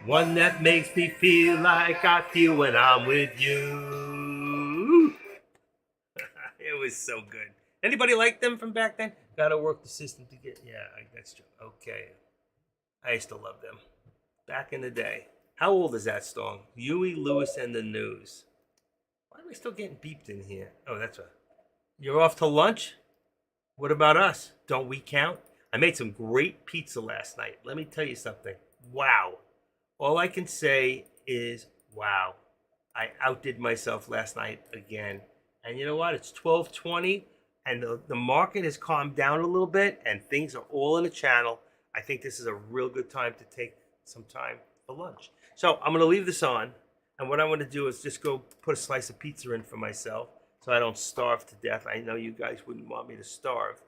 One that makes me feel like I feel when I'm with you. It was so good. Anybody like them from back then? Gotta work the system to get. Yeah, that's true. Okay. I used to love them. Back in the day. How old is that song? Huey Lewis and the News. Why are we still getting beeped in here? Oh, that's right. You're off to lunch? What about us? Don't we count? I made some great pizza last night. Let me tell you something. Wow. All I can say is wow. I outdid myself last night again. And you know what? It's 12:20 and the market has calmed down a little bit and things are all in the channel. I think this is a real good time to take some time for lunch. So I'm going to leave this on. And what I want to do is just go put a slice of pizza in for myself so I don't starve to death. I know you guys wouldn't want me to starve.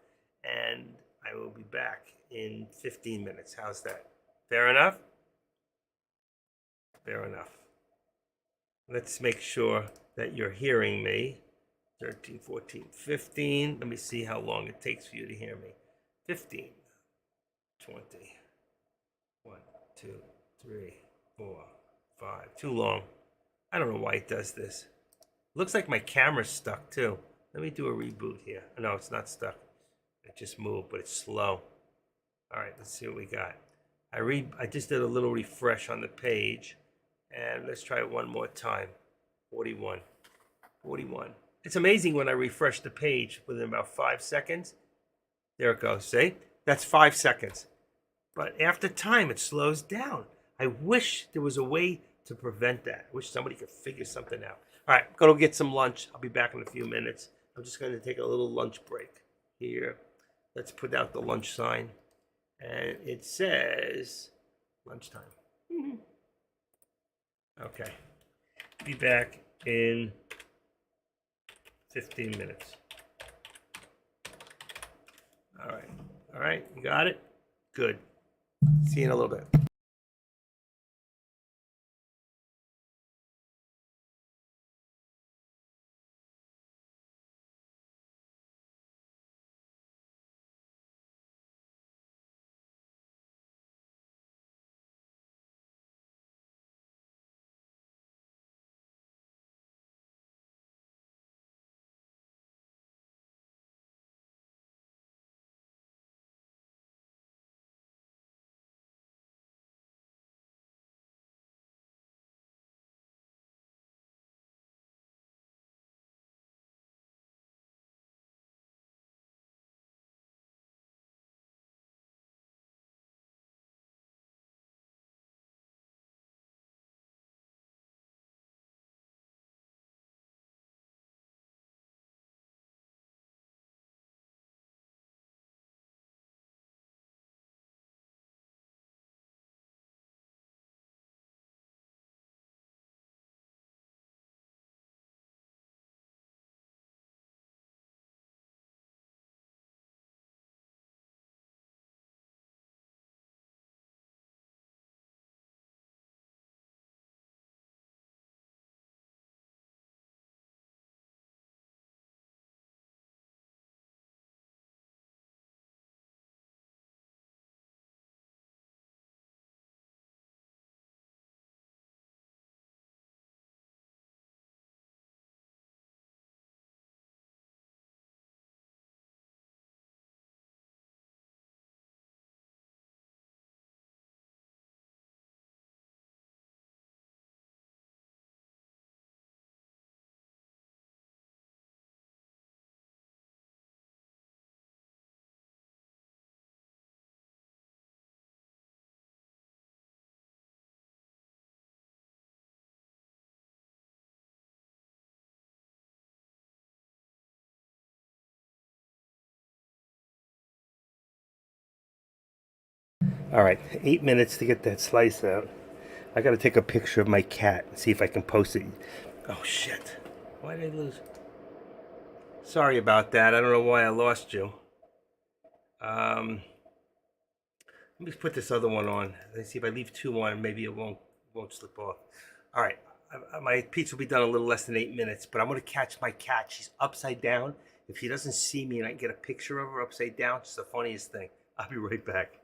And I will be back in 15 minutes. How's that? Fair enough? Fair enough. Let's make sure that you're hearing me. 13, 14, 15. Let me see how long it takes for you to hear me. 15, 20, 1, 2, 3, 4, 5. Too long. I don't know why it does this. Looks like my camera's stuck too. Let me do a reboot here. No, it's not stuck. It just moved, but it's slow. All right, let's see what we got. I just did a little refresh on the page. And let's try it one more time. 41. 41. It's amazing when I refresh the page within about 5 seconds. There it goes. See? That's 5 seconds. But after time, it slows down. I wish there was a way to prevent that. I wish somebody could figure something out. All right, I'm going to get some lunch. I'll be back in a few minutes. I'm just going to take a little lunch break here. Let's put out the lunch sign. And it says lunchtime. Okay. Be back in 15 minutes. All right. All right. You got it? Good. See you in a little bit. All right, 8 minutes to get that slice out. I gotta take a picture of my cat and see if I can post it. Oh shit! Why did I lose? Sorry about that. I don't know why I lost you. Let me put this other one on. Let's see if I leave two on, maybe it won't slip off. All right, my pizza will be done in a little less than 8 minutes, but I'm gonna catch my cat. She's upside down. If she doesn't see me and I can get a picture of her upside down, it's the funniest thing. I'll be right back.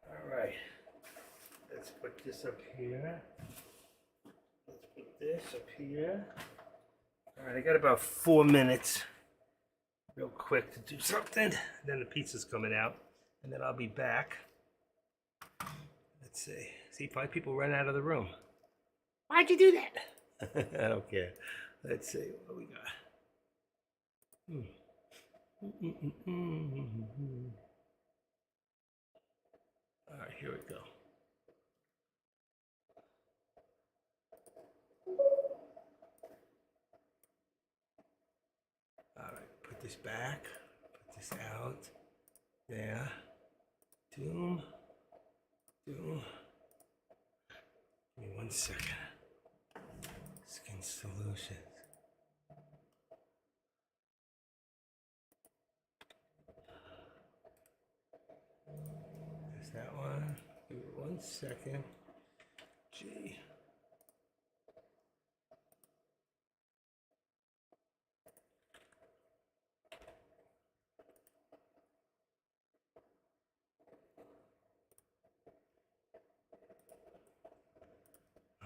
All right, let's put this up here. Let's put this up here. All right, I got about 4 minutes, real quick, to do something. Then the pizza's coming out, and then I'll be back. Let's see. See, 5 people run out of the room. Why'd you do that? I don't care. Let's see what we got. All right, here we go. All right, put this back, put this out, there, doom, doom. Give me 1 second. Skin Solutions. There's that one. Give me 1 second. G.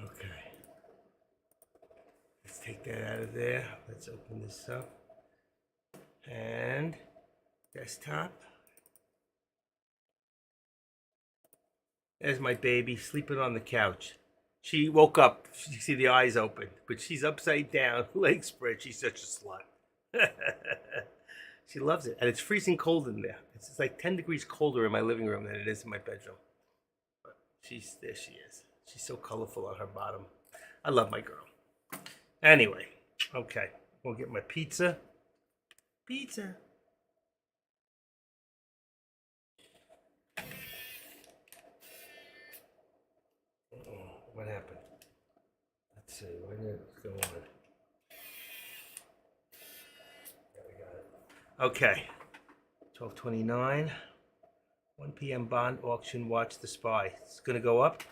Okay. Let's take that out of there. Let's open this up. And desktop. There's my baby sleeping on the couch. She woke up. You see the eyes open, but she's upside down, legs spread. She's such a slut. She loves it, and it's freezing cold in there. It's like 10 degrees colder in my living room than it is in my bedroom. But there. She is. She's so colorful on her bottom. I love my girl. Anyway, okay, we'll get my pizza. Pizza. What happened? Let's see. What's going on? There we got it. Okay. 12:29. 1 p.m. bond auction. Watch the SPY. It's gonna go up.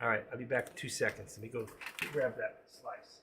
All right. I'll be back in 2 seconds. Let me go grab that slice.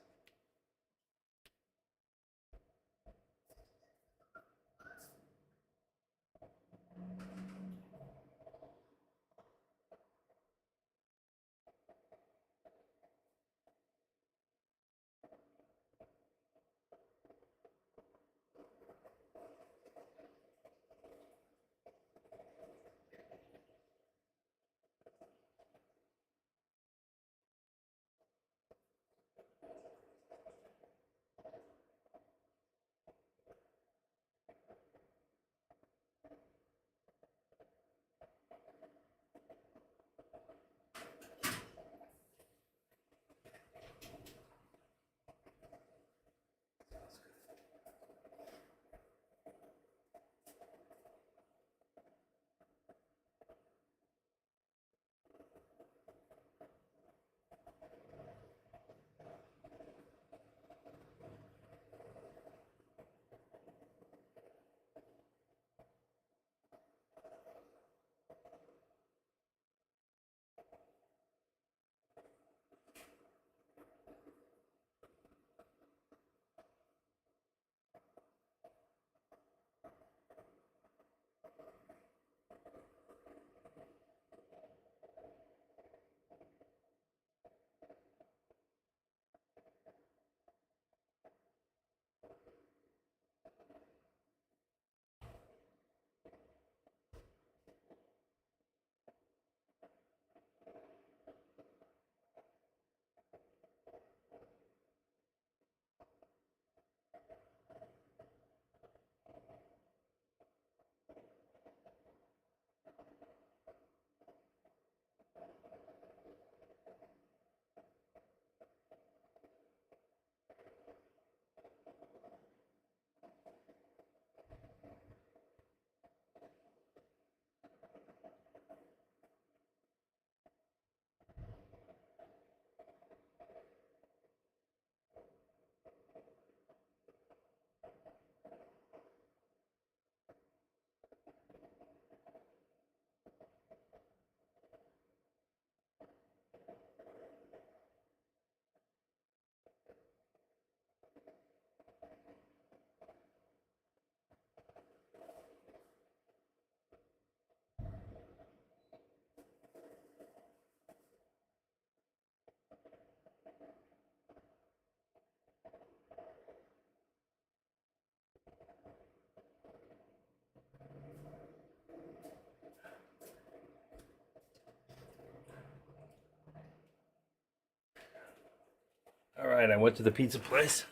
All right, I went to the pizza place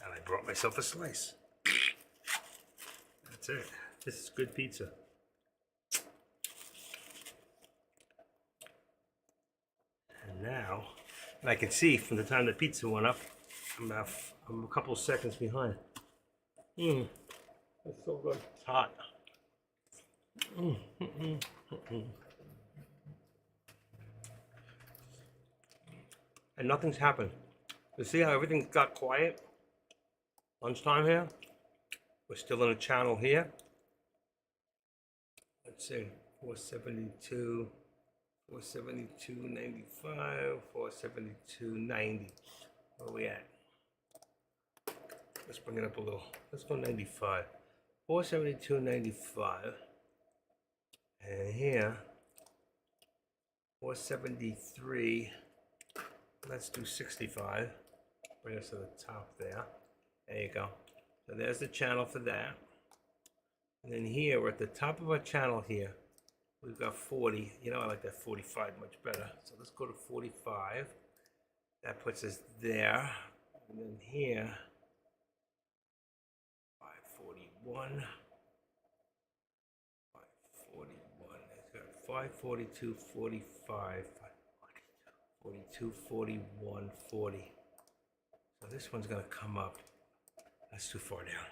and I brought myself a slice. That's it. This is good pizza. And now, and I can see from the time the pizza went up, I'm a couple seconds behind. It's so good. It's hot. And nothing's happened. You see how everything got quiet? Lunchtime here. We're still in a channel here. Let's see, 472, 472.95, 472.90. Where are we at? Let's bring it up a little. Let's go 95. 472.95. And here, 473. Let's do 65. Bring us to the top there. There you go. So there's the channel for that. And then here, we're at the top of our channel here. We've got 40. You know, I like that 45 much better. So let's go to 45. That puts us there. And then here, 541. 541. It's got 542, 45. 42, 41, 40. So this one's gonna come up. That's too far down.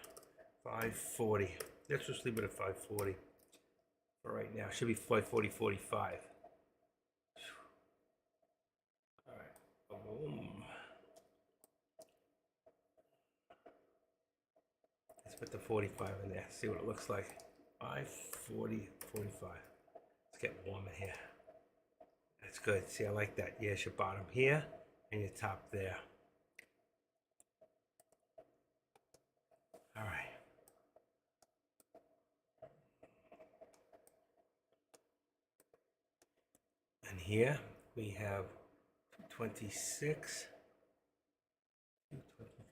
540. Let's just leave it at 540 for right now. Should be 540, 45. All right. Boom. Let's put the 45 in there. See what it looks like. 540, 45. Let's get warm in here. That's good. See, I like that. Yes, your bottom here and your top there. All right. And here we have 226,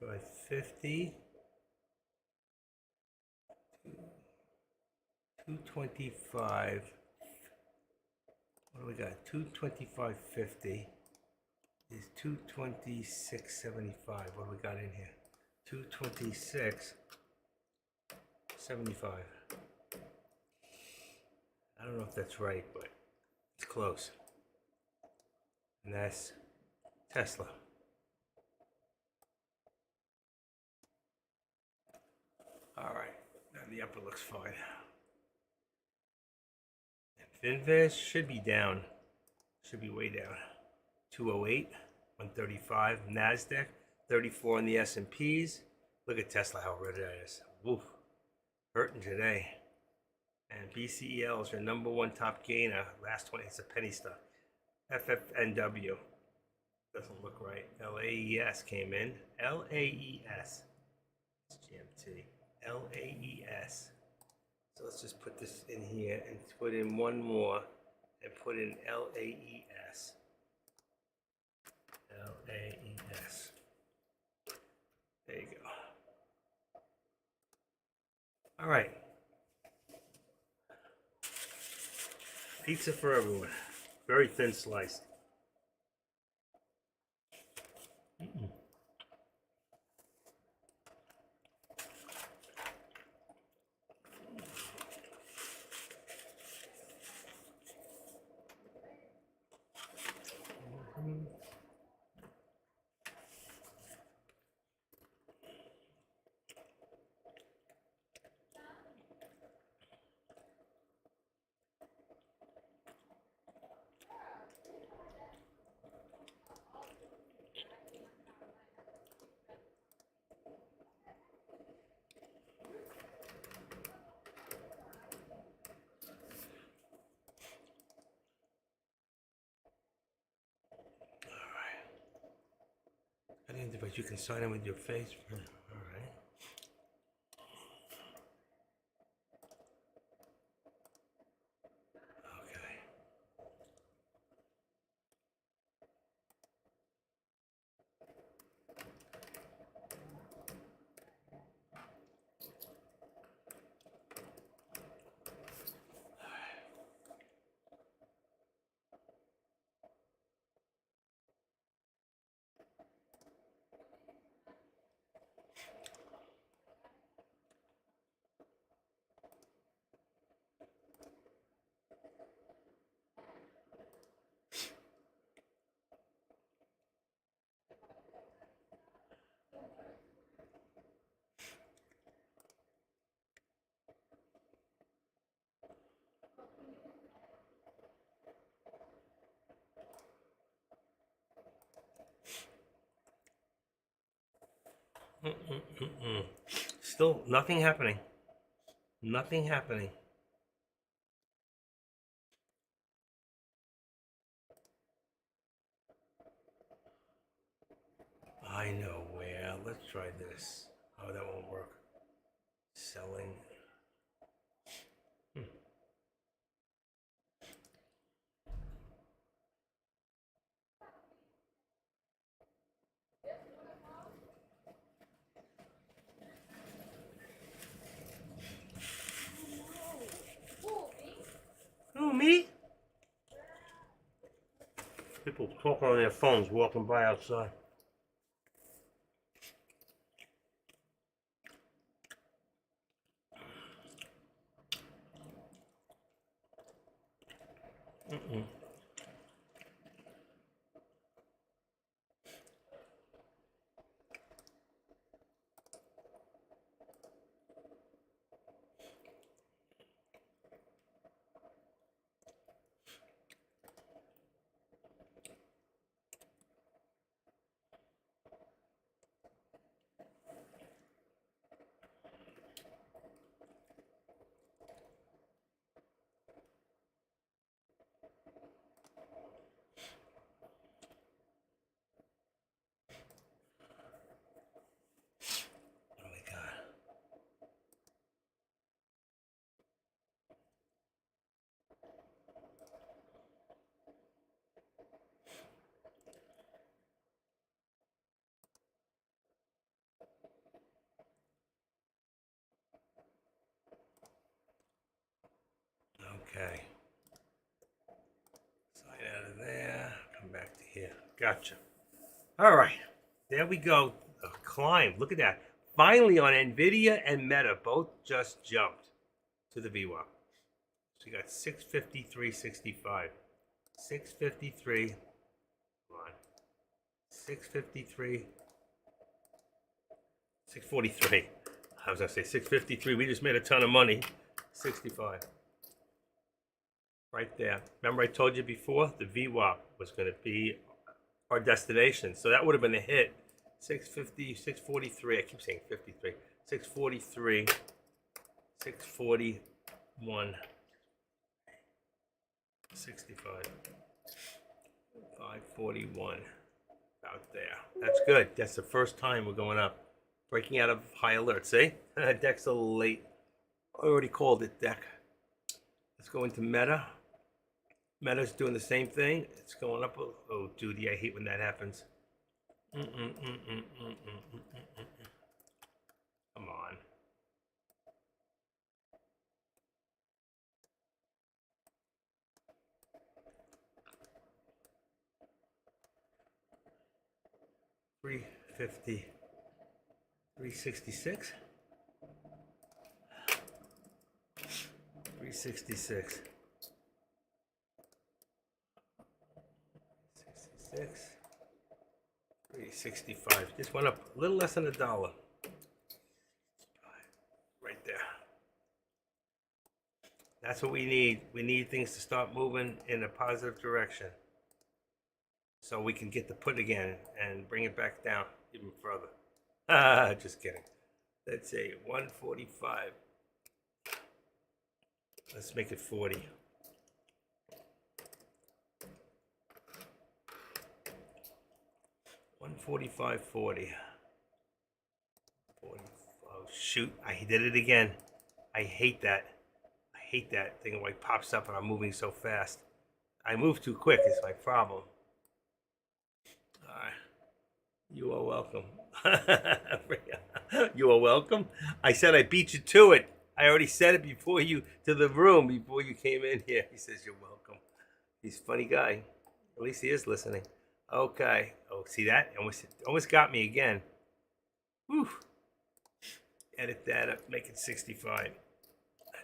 225.50, 225. What do we got? 225.50 is 226.75. What do we got in here? 226.75. I don't know if that's right, but it's close. And that's Tesla. All right, now the upper looks fine. Finviz should be down. Should be way down. 208, 135. NASDAQ, 34 on the S&Ps. Look at Tesla, how red that is. Woof. Hurting today. And BCEL is your number one top gainer. Last 20, it's a penny stock. FFNW. Doesn't look right. LAES came in. LAES. It's GMT. LAES. So let's just put this in here and put in one more and put in LAES. LAES. There you go. All right. Pizza for everyone. Very thin sliced. I didn't, but you can sign in with your face. All right. Okay. Still nothing happening. Nothing happening. I know where. Let's try this. Oh, that won't work. Selling. Who, me? People talking on their phones walking by outside. Oh my God. Okay. Slide out of there. Come back to here. Gotcha. All right. There we go. A climb. Look at that. Finally on NVIDIA and Meta both just jumped to the VWAP. So you got 653.65. 653. Come on. 653. 643. I was going to say 653. We just made a ton of money. 65. Right there. Remember I told you before? The VWAP was going to be our destination. So that would have been a hit. 650, 643. I keep saying 53. 643. 641. 65. 541. About there. That's good. That's the first time we're going up. Breaking out of high alert. See? Deck's a little late. I already called it Deck. Let's go into Meta. Meta's doing the same thing. It's going up. Oh, dude, I hate when that happens. Come on. $350. 366. 366. 66. 365. Just went up a little less than $1. Right there. That's what we need. We need things to start moving in a positive direction, so we can get the put again and bring it back down even further. Just kidding. Let's say 145. Let's make it 40. 145.40. 40. Oh shoot! I did it again. I hate that. I hate that thing when it pops up and I'm moving so fast. I move too quick. It's my problem. All right. You are welcome. You are welcome. I said I beat you to it. I already said it before you to the room before you came in here. He says you're welcome. He's a funny guy. At least he is listening. Okay. Oh, see that? Almost got me again. Whew. Edit that up. Make it 65. I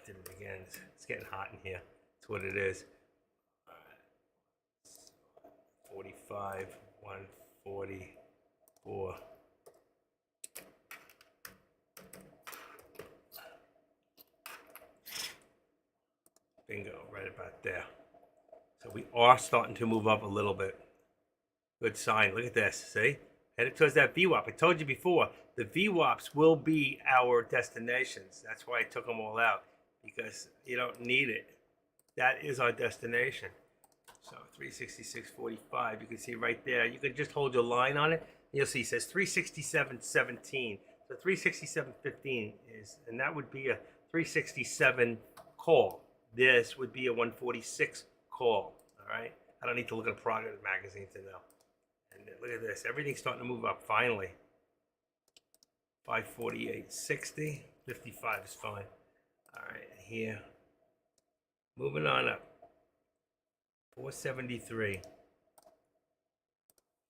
did it again. It's getting hot in here. That's what it is. All right. 45. 144. Bingo, right about there. So we are starting to move up a little bit. Good sign. Look at this. See? Headed towards that VWAP. I told you before, the VWAPs will be our destinations. That's why I took them all out, because you don't need it. That is our destination. So 366.45, you can see right there. You can just hold your line on it. And you'll see it says 367.17. So 367.15 is, and that would be a 367 call. This would be a 146 call. All right. I don't need to look at a product magazine to know. And look at this. Everything's starting to move up finally. 548.60. 55 is fine. All right. Here. Moving on up. 473.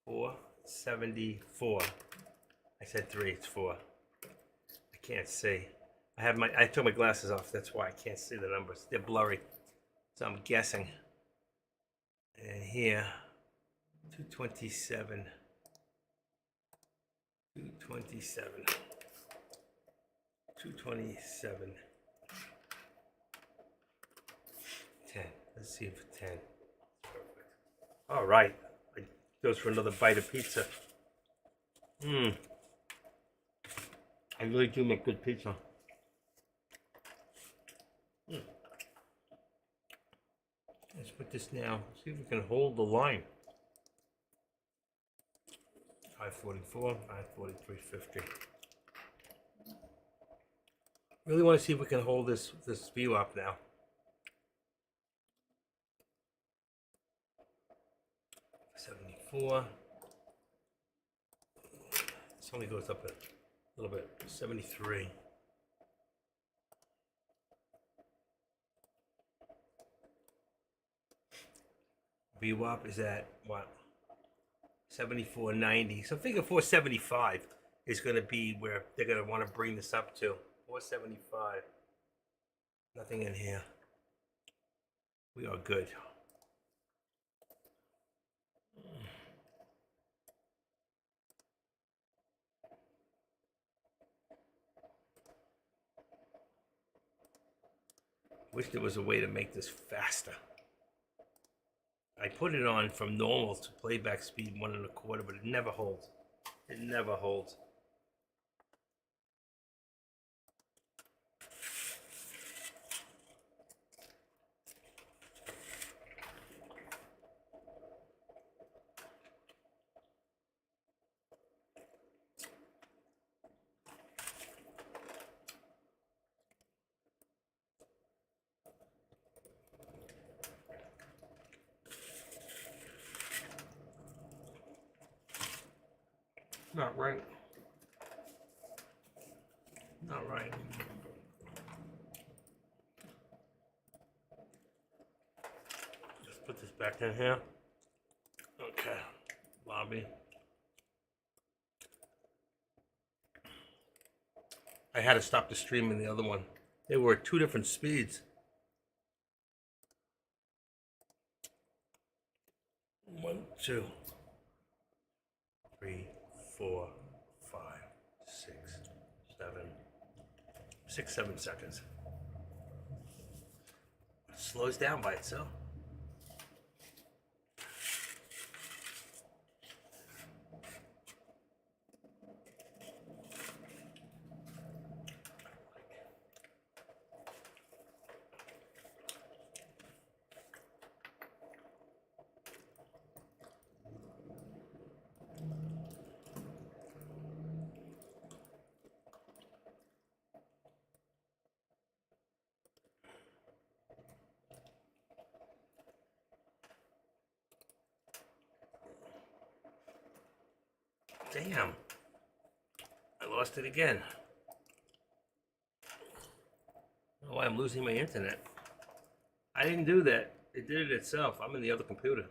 474. I said 3, it's 4. I can't see. I took my glasses off, that's why I can't see the numbers. They're blurry. So I'm guessing. And here, 227. 227. 227. 10. Let's see if 10. Perfect. All right. It goes for another bite of pizza. I really do make good pizza. Let's put this now. See if we can hold the line. 544, 543.50. Really want to see if we can hold this view up now. $74. This only goes up a little bit. 73. VWAP is at what? 74.90. So figure 475 is going to be where they're going to want to bring this up to. 475. Nothing in here. We are good. Wish there was a way to make this faster. I put it on from normal to playback speed 1 1/4, but it never holds. It never holds. Not right. Not right. Just put this back in here. Okay. Lobby. I had to stop the stream in the other one. They were at 2 different speeds. 1, 2, 3, 4, 5, 6, 7, 6, 7 seconds. It slows down by itself. Damn. I lost it again. I don't know why I'm losing my internet. I didn't do that. It did it itself. I'm in the other computer.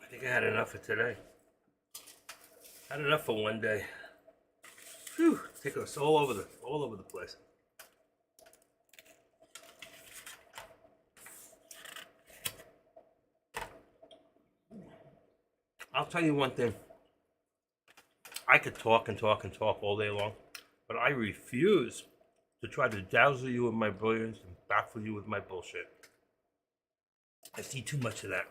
I think I had enough for today. Had enough for one day. Whew, take us all over the place. I'll tell you one thing. I could talk and talk and talk all day long, but I refuse to try to dazzle you with my brilliance and baffle you with my bullshit. I see too much of that.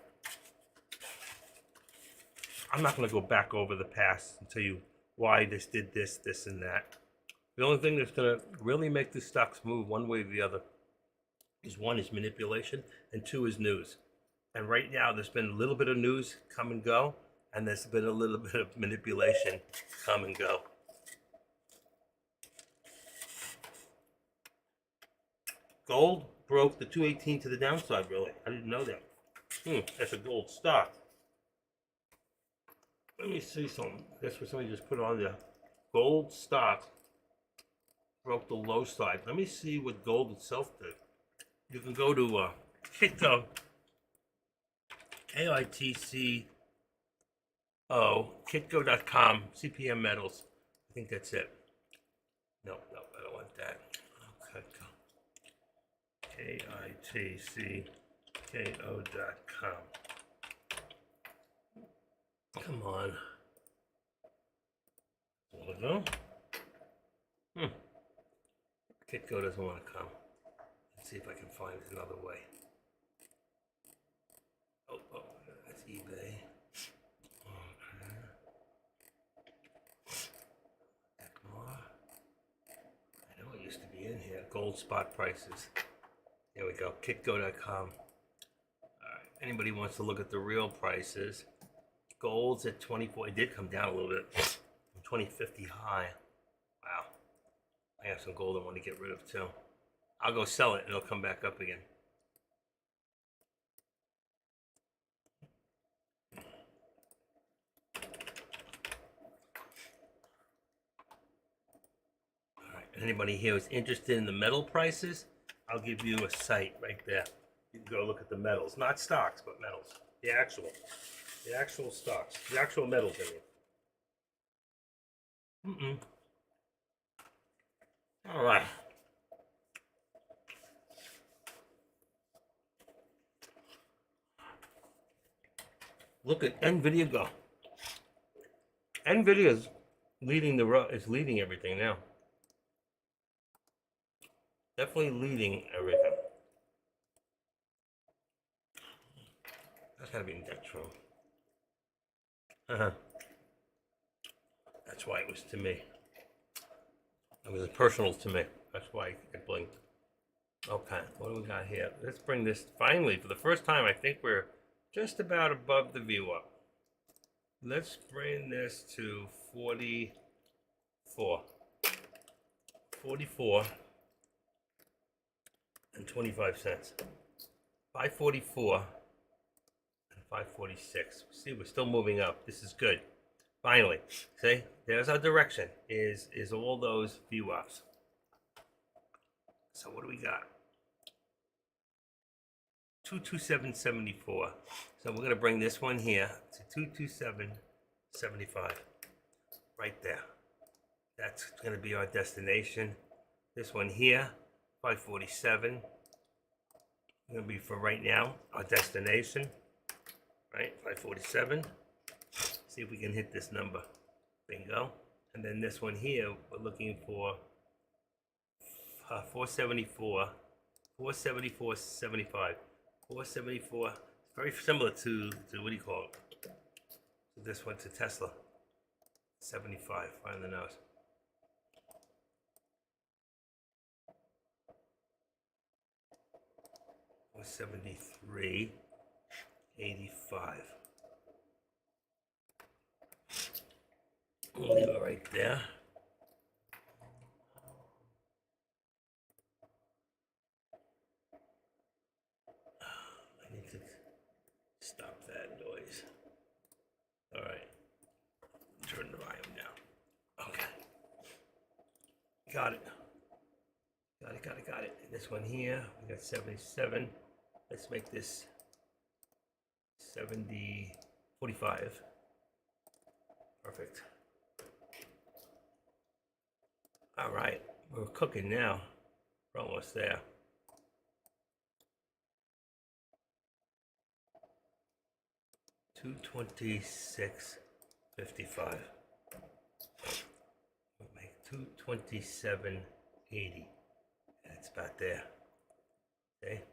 I'm not going to go back over the past and tell you why this did this, this, and that. The only thing that's going to really make the stocks move one way or the other is one is manipulation and two is news. And right now there's been a little bit of news come and go, and there's been a little bit of manipulation come and go. Gold broke the 218 to the downside, really. I didn't know that. That's a gold stock. Let me see something. That's what somebody just put on there. Gold stock broke the low side. Let me see what gold itself did. You can go to Kitco, K-I-T-C-O, Kitco.com, CPM Metals. I think that's it. No, I don't want that. Kitco. K-I-T-C-K-O.com. Come on. Want to go? Kitco doesn't want to come. Let's see if I can find another way. Oh, that's eBay. Okay. More. I know it used to be in here. Gold spot prices. There we go. Kitco.com. All right. Anybody wants to look at the real prices? Gold's at 24. It did come down a little bit from 2050 high. Wow. I have some gold I want to get rid of too. I'll go sell it and it'll come back up again. All right. Anybody here who's interested in the metal prices? I'll give you a site right there. You can go look at the metals, not stocks, but metals. The actual stocks, the actual metals in it. All right. Look at Nvidia go. Nvidia is leading is leading everything now. Definitely leading everything. That's gotta be Indextro. That's why it was to me. It was personal to me. That's why it blinked. Okay, what do we got here? Let's bring this, finally, for the first time, I think we're just about above the view up. Let's bring this to 44. 44 and 25 cents. 544 and 546. See, we're still moving up. This is good. Finally, see, there's our direction, is all those VWAPs. So what do we got? 227.74. So we're gonna bring this one here to 227.75. Right there. That's gonna be our destination. This one here, 547. Gonna be for right now, our destination. Right, 547. See if we can hit this number. Bingo. And then this one here, we're looking for 474, 474.75. 474. It's very similar to what do you call it? To this one, to Tesla. 75, right on the nose. Or 73.85. We'll leave it right there. I need to stop that noise. All right. Turn the volume down. Okay. Got it. Got it. And this one here, we got 77. Let's make this 45. Perfect. All right, we're cooking now. We're almost there. $226.55. 227.80. That's about there. Okay.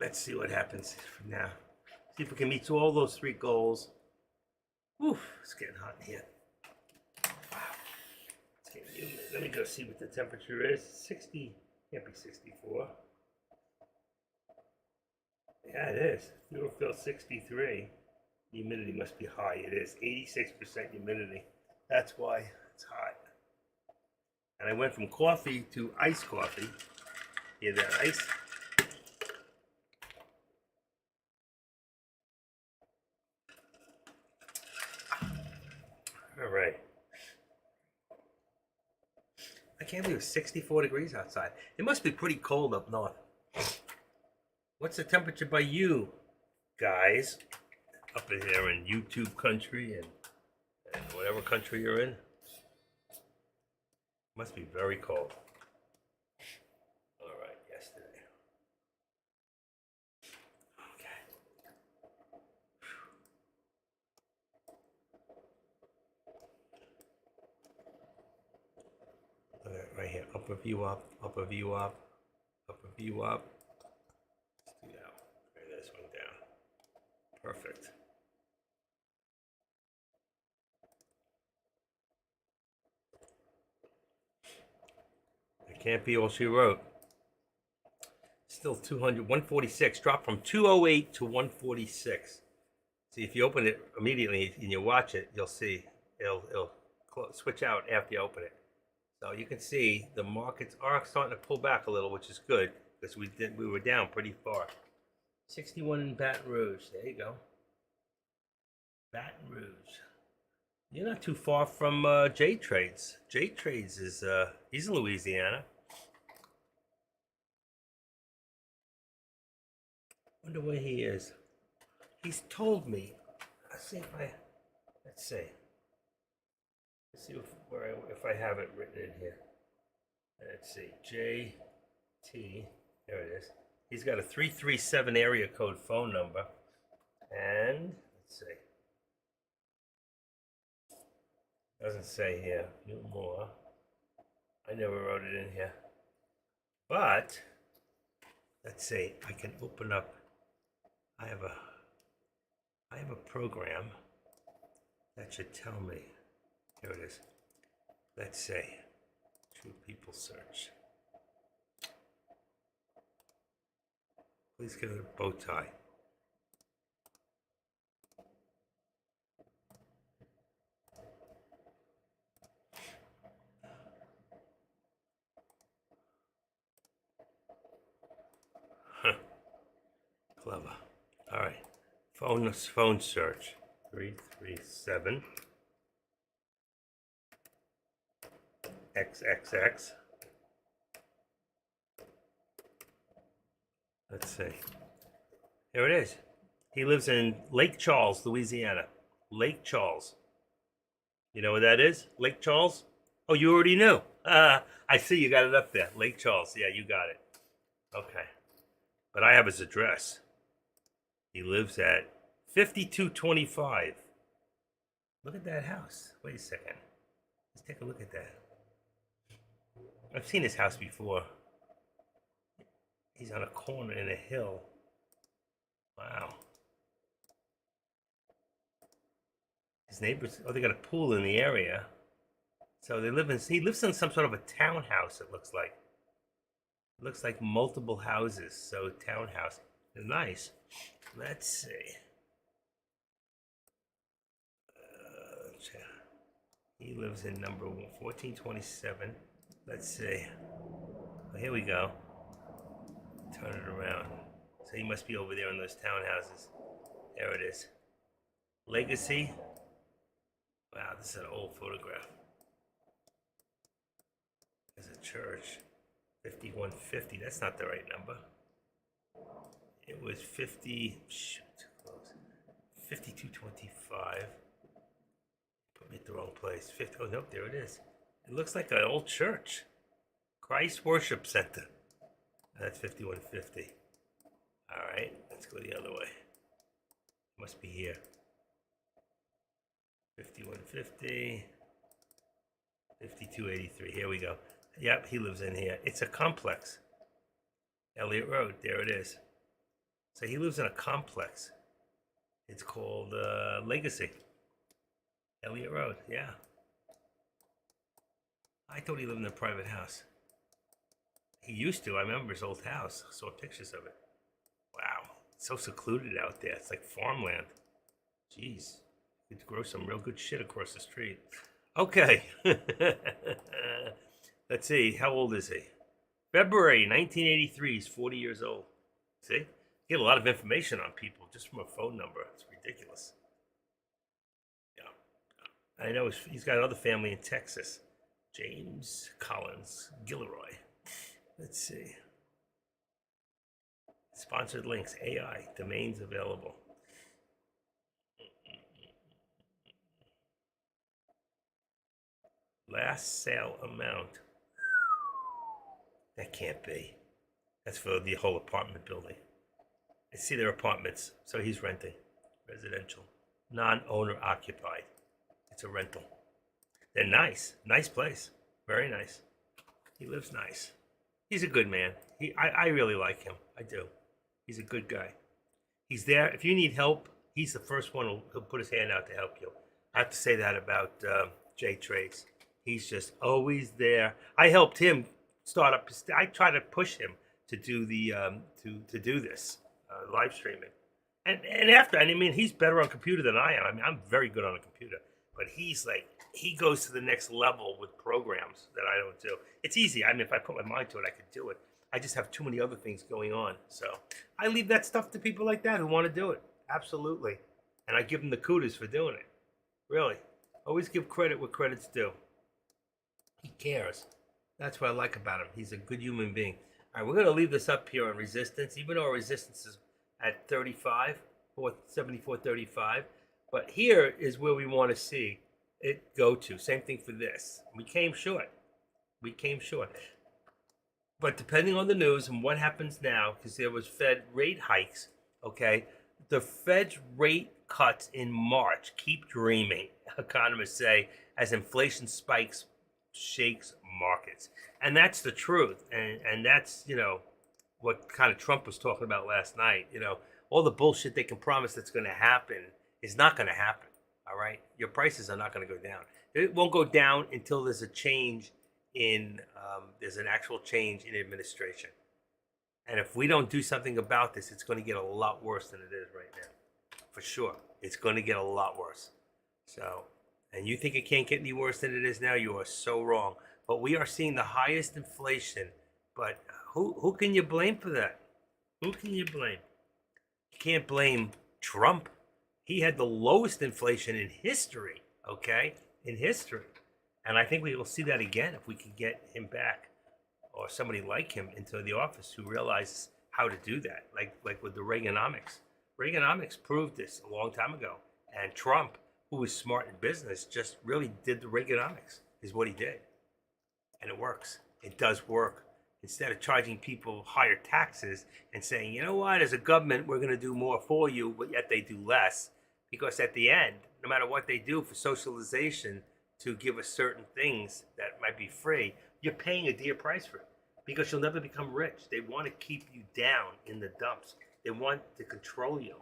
Let's see what happens from now. See if we can meet all those three goals. Woof, it's getting hot in here. Wow. It's getting humid. Let me go see what the temperature is. 60, can't be 64. Yeah, it is. Fuel fill 63. Humidity must be high. It is 86% humidity. That's why it's hot. And I went from coffee to iced coffee. Hear that ice? All right. I can't believe it's 64 degrees outside. It must be pretty cold up north. What's the temperature by you guys up in here in YouTube country and whatever country you're in? Must be very cold. All right, yesterday. Okay. Look at it right here. Upper view up, upper view up, upper view up. Let's do that. Bring this one down. Perfect. It can't be all she wrote. Still 200, 146, dropped from 208 to 146. See, if you open it immediately and you watch it, you'll see it'll switch out after you open it. So you can see the markets are starting to pull back a little, which is good because we were down pretty far. 61 in Baton Rouge. There you go. Baton Rouge. You're not too far from J Trades. J Trades is he's in Louisiana. Wonder where he is. He's told me. Let's see if let's see. Let's see if I have it written in here. Let's see. JT. There it is. He's got a 337 area code phone number. And let's see. Doesn't say here. A few more. I never wrote it in here. But let's see. I can open up. I have a program that should tell me. Here it is. Let's say True People Search. Please go to bow tie. Huh. Clever. All right. Phone search. 337 XXX. Let's see. Here it is. He lives in Lake Charles, Louisiana. Lake Charles. You know where that is? Lake Charles? Oh, you already knew. I see you got it up there. Lake Charles. Yeah, you got it. Okay. But I have his address. He lives at 5225. Look at that house. Wait a second. Let's take a look at that. I've seen his house before. He's on a corner in a hill. Wow. His neighbors, oh, they got a pool in the area. So he lives in some sort of a townhouse, it looks like. It looks like multiple houses, so townhouse. They're nice. Let's see. He lives in number 1427. Let's see. Oh, here we go. Turn it around. So he must be over there in those townhouses. There it is. Legacy. Wow, this is an old photograph. There's a church. 5150. That's not the right number. It was 50. Shoot, close. 5225. Put me at the wrong place. 50. Oh, nope, there it is. It looks like an old church. Christ Worship Center. That's 5150. All right, let's go the other way. Must be here. 5150. 8283. Here we go. Yep, he lives in here. It's a complex. Elliott Road. There it is. So he lives in a complex. It's called Legacy. Elliott Road. Yeah. I thought he lived in a private house. He used to. I remember his old house. I saw pictures of it. Wow. It's so secluded out there. It's like farmland. Jeez. You could grow some real good shit across the street. Okay. Let's see. How old is he? February 1983. He's 40 years old. See? Get a lot of information on people just from a phone number. It's ridiculous. Yeah. I know he's got another family in Texas. James Collins Gilroy. Let's see. Sponsored links. AI. Domains available. Last sale amount. That can't be. That's for the whole apartment building. I see their apartments, so he's renting. Residential. Non-owner occupied. It's a rental. They're nice. Nice place. Very nice. He lives nice. He's a good man. I really like him. I do. He's a good guy. He's there. If you need help, he's the first one who'll put his hand out to help you. I have to say that about Jay Trades. He's just always there. I helped him start up. I try to push him to do the to do this live streaming. And after, I mean, he's better on computer than I am. I mean, I'm very good on a computer, but he goes to the next level with programs that I don't do. It's easy. I mean, if I put my mind to it, I could do it. I just have too many other things going on. So I leave that stuff to people like that who want to do it. Absolutely. And I give them the kudos for doing it. Really. Always give credit where credit's due. He cares. That's what I like about him. He's a good human being. All right, we're going to leave this up here on resistance, even though our resistance is at 35, 74.35. But here is where we want to see it go to. Same thing for this. We came short. But depending on the news and what happens now, because there was Fed rate hikes, okay, the Fed's rate cuts in March keep dreaming, economists say, as inflation spikes, shakes markets. And that's the truth. And that's, what kind of Trump was talking about last night. All the bullshit they can promise that's going to happen is not going to happen. All right? Your prices are not going to go down. It won't go down until there's a change there's an actual change in administration. And if we don't do something about this, it's going to get a lot worse than it is right now. For sure. It's going to get a lot worse. So, and you think it can't get any worse than it is now? You are so wrong. But we are seeing the highest inflation. But who can you blame for that? Who can you blame? You can't blame Trump. He had the lowest inflation in history, okay? In history. And I think we will see that again if we can get him back or somebody like him into the office who realizes how to do that, like with the Reaganomics. Reaganomics proved this a long time ago. And Trump, who was smart in business, just really did the Reaganomics, is what he did. And it works. It does work. Instead of charging people higher taxes and saying, you know what, as a government, we're going to do more for you, but yet they do less. Because at the end, no matter what they do for socialization, to give us certain things that might be free, you're paying a dear price for it because you'll never become rich. They want to keep you down in the dumps. They want to control you.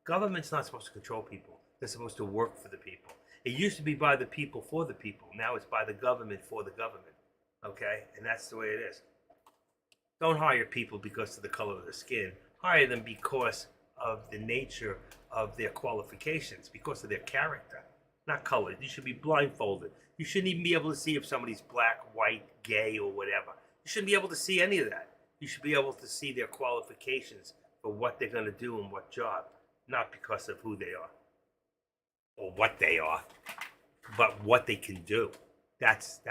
Government's not supposed to control people. They're supposed to work for the people. It used to be by the people for the people. Now it's by the government for the government. Okay? And that's the way it is. Don't hire people because of the color of their skin. Hire them because of the nature of their qualifications, because of their character. Not colored. You should be blindfolded. You shouldn't even be able to see if somebody's black, white, gay, or whatever. You shouldn't be able to see any of that. You should be able to see their qualifications for what they're going to do and what job, not because of who they are or what they are, but what they can do. That's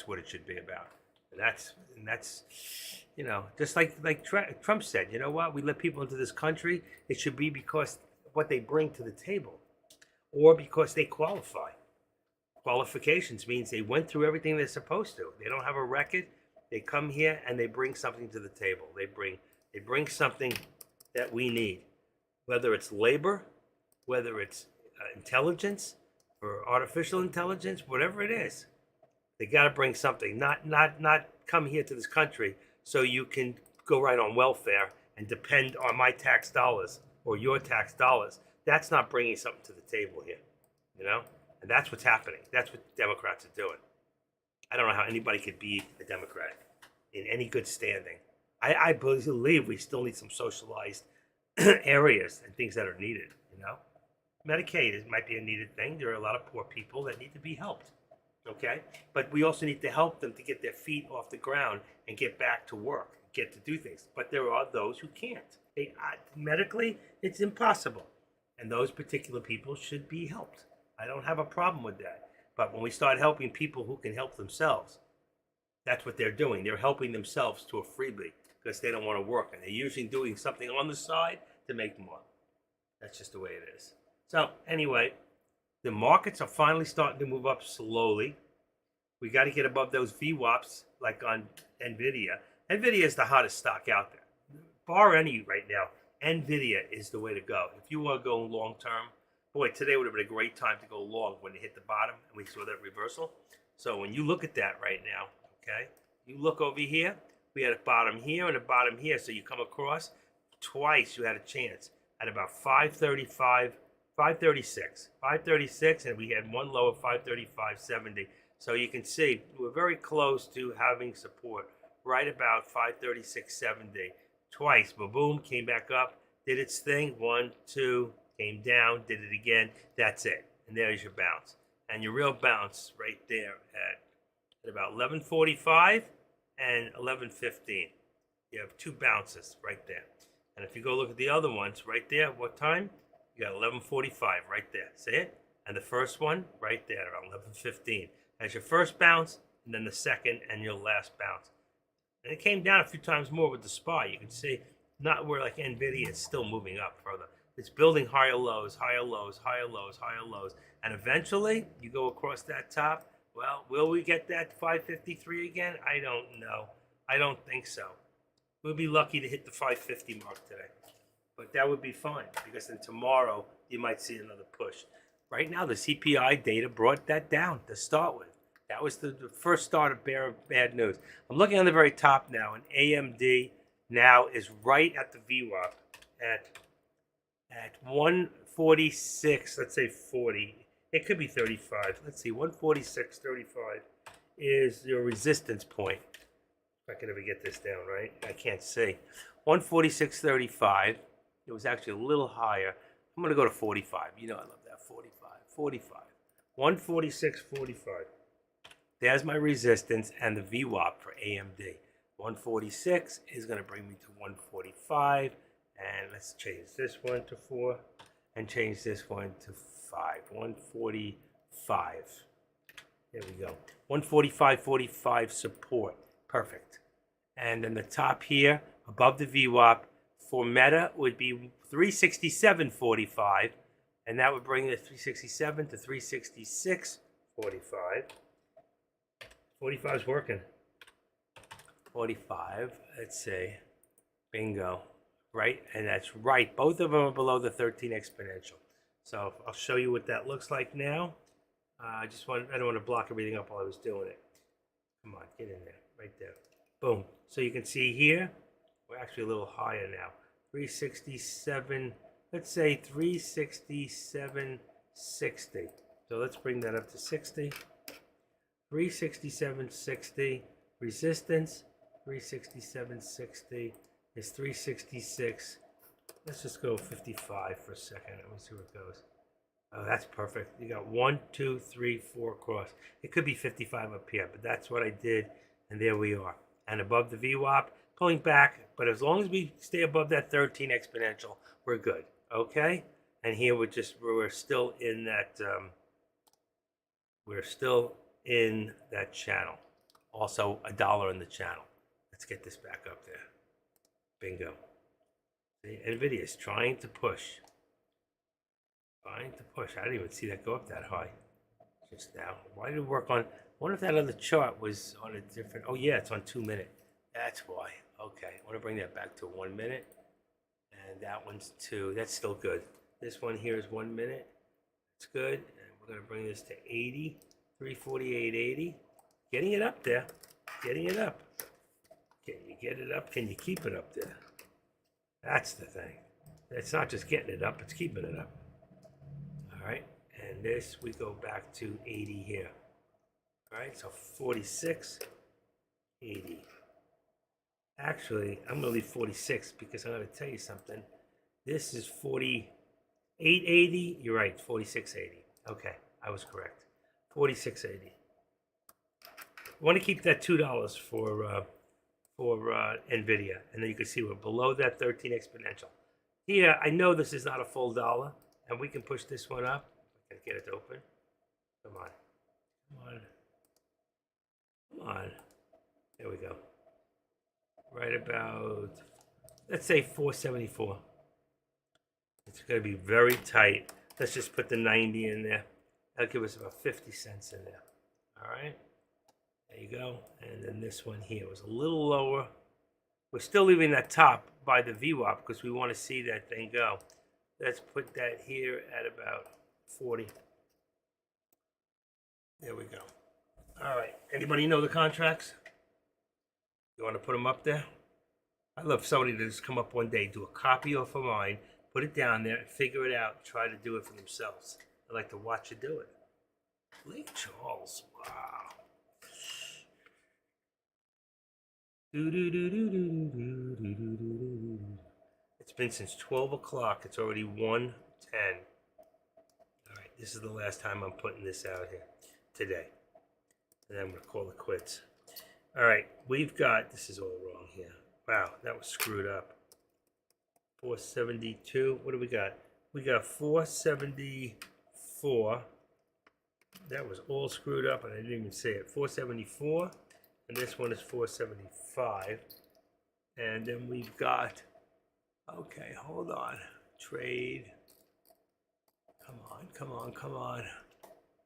what it should be about. And that's just like Trump said. You know what? We let people into this country. It should be because of what they bring to the table. Or because they qualify. Qualifications means they went through everything they're supposed to. They don't have a record. They come here and they bring something to the table. They bring something that we need, whether it's labor, whether it's intelligence or artificial intelligence, whatever it is. They got to bring something, not come here to this country so you can go right on welfare and depend on my tax dollars or your tax dollars. That's not bringing something to the table here, you know? And that's what's happening. That's what Democrats are doing. I don't know how anybody could be a Democrat in any good standing. I believe we still need some socialized areas and things that are needed, you know? Medicaid might be a needed thing. There are a lot of poor people that need to be helped, okay? But we also need to help them to get their feet off the ground and get back to work, get to do things. But there are those who can't. Medically, it's impossible. And those particular people should be helped. I don't have a problem with that. But when we start helping people who can help themselves, that's what they're doing. They're helping themselves to a freebie because they don't want to work. And they're usually doing something on the side to make more. That's just the way it is. So anyway, the markets are finally starting to move up slowly. We got to get above those VWAPs like on NVIDIA. NVIDIA is the hottest stock out there. Bar any right now, NVIDIA is the way to go. If you want to go long term, boy, today would have been a great time to go long when it hit the bottom and we saw that reversal. So when you look at that right now, okay, you look over here, we had a bottom here and a bottom here. So you come across twice, you had a chance at about 535, 536, and we had one low of 535.70. So you can see we're very close to having support right about 536.70. Twice, boom, came back up, did its thing, 1, 2, came down, did it again. That's it. And there's your bounce. And your real bounce right there at about 11:45 and 11:15. You have two bounces right there. And if you go look at the other ones right there, what time? You got 11:45 right there. See it? And the first one right there around 11:15. That's your first bounce, and then the second and your last bounce. And it came down a few times more with the SPY. You can see not where like NVIDIA is still moving up further. It's building higher lows, higher lows, higher lows, higher lows. And eventually you go across that top. Well, will we get that 553 again? I don't know. I don't think so. We'll be lucky to hit the 550 mark today. But that would be fine because then tomorrow you might see another push. Right now the CPI data brought that down to start with. That was the first start of bad news. I'm looking on the very top now, and AMD now is right at the VWAP at 146, let's say 40. It could be 35. Let's see, 146.35 is your resistance point. If I can ever get this down, right? I can't see. 146.35. It was actually a little higher. I'm going to go to 45. You know I love that. 45. 146.45. There's my resistance and the VWAP for AMD. 146 is going to bring me to 145. And let's change this one to 4 and change this one to 5. 145. There we go. 145.45 support. Perfect. And then the top here, above the VWAP, for Meta would be 367.45. And that would bring the 367 to 366.45. 45 is working. 45, let's see. Bingo. Right? And that's right. Both of them are below the 13 exponential. So I'll show you what that looks like now. I don't want to block everything up while I was doing it. Come on, get in there. Right there. Boom. So you can see here, we're actually a little higher now. 367, let's say 367.60. So let's bring that up to 60. 367.60 resistance. 367.60 is 366. Let's just go 55 for a second. Let me see where it goes. Oh, that's perfect. You got 1, 2, 3, 4 across. It could be 55 up here, but that's what I did, and there we are. And above the VWAP, pulling back, but as long as we stay above that 13 exponential, we're good. Okay? And here we're still in that channel. Also $1 in the channel. Let's get this back up there. Bingo. See, NVIDIA is trying to push. I didn't even see that go up that high just now. Why did it work on? I wonder if that other chart was on a different. Oh yeah, it's on 2 minute. That's why. Okay, I want to bring that back to 1 minute, and that one's 2. That's still good. This one here is 1 minute. It's good, and we're going to bring this to 80, 348.80. Getting it up there. Getting it up. Can you get it up? Can you keep it up there? That's the thing. It's not just getting it up, it's keeping it up. All right. And this, we go back to 80 here. All right. So 46, 80. Actually, I'm going to leave 46 because I'm going to tell you something. This is 48.80. You're right, 46.80. Okay, I was correct. 46.80. I want to keep that $2 for NVIDIA, and then you can see we're below that 13 exponential. Here, I know this is not a full dollar, and we can push this one up. I can get it open. Come on, come on, come on. There we go. Right about, let's say 474. It's going to be very tight. Let's just put the 90 in there. That'll give us about 50 cents in there. All right. There you go. And then this one here was a little lower. We're still leaving that top by the VWAP because we want to see that thing go. Let's put that here at about 40. There we go. All right. Anybody know the contracts? You want to put them up there? I love somebody to just come up one day, do a copy off of mine, put it down there, and figure it out, try to do it for themselves. I like to watch you do it. Lake Charles, wow. It's been since 12 o'clock. It's already 1:10. All right, this is the last time I'm putting this out here today. And then I'm going to call it quits. All right, we've got, this is all wrong here. Wow, that was screwed up. 472, what do we got? We got 474. That was all screwed up and I didn't even say it. 474, and this one is 475. And then we've got, okay, hold on. Trade. Come on, come on, come on.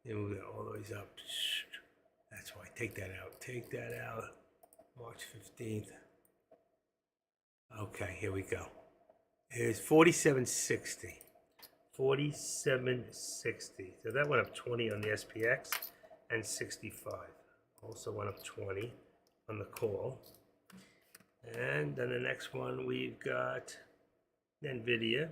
Then we got all those up. That's why, take that out, take that out. March 15th. Okay, here we go. Here's 4760. 4760. So that went up 20 on the SPX and 65. Also went up 20 on the call. And then the next one we've got NVIDIA.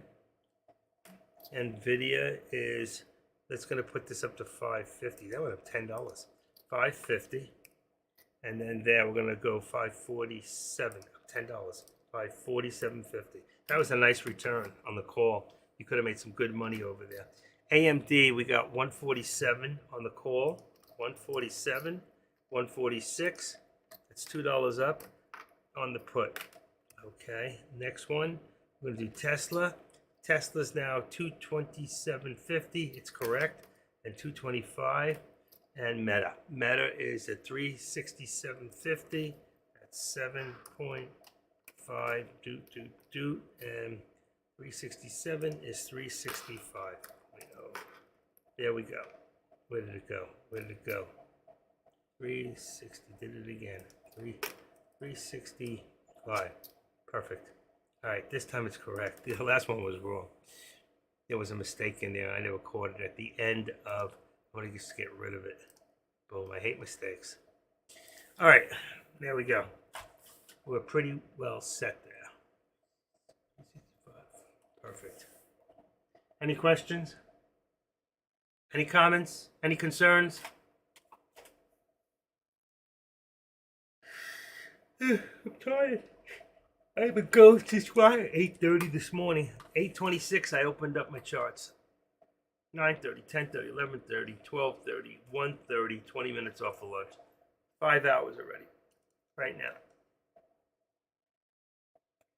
NVIDIA is, that's going to put this up to 550. That went up $10. 550. And then there we're going to go 547, $10. 547.50. That was a nice return on the call. You could have made some good money over there. AMD, we got 147 on the call. 147, 146. It's $2 up on the put. Okay, next one, we're going to do Tesla. Tesla's now 227.50. It's correct. And 225. And Meta. Meta is at 367.50. That's 7.5. And 367 is 365.0. There we go. Where did it go? Where did it go? 360. Did it again. 365. Perfect. All right, this time it's correct. The last one was wrong. There was a mistake in there. I never caught it at the end of. I want to just get rid of it. Boom. I hate mistakes. All right, there we go. We're pretty well set there. Perfect. Any questions? Any comments? Any concerns? I'm tired. I have a go to try at 8:30 this morning. 8:26 I opened up my charts. 9:30, 10:30, 11:30, 12:30, 1:30, 20 minutes off for lunch. 5 hours already. Right now.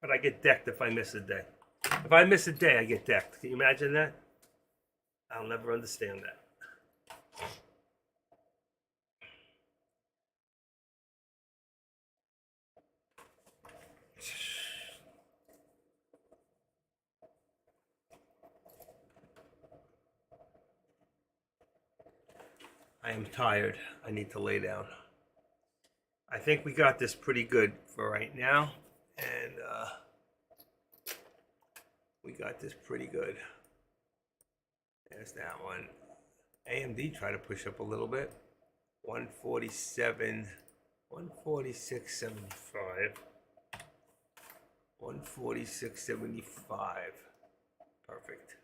But I get decked if I miss a day. If I miss a day, I get decked. Can you imagine that? I'll never understand that. I am tired. I need to lay down. I think we got this pretty good for right now. And we got this pretty good. There's that one. AMD tried to push up a little bit. 147, 146.75, 146.75. Perfect.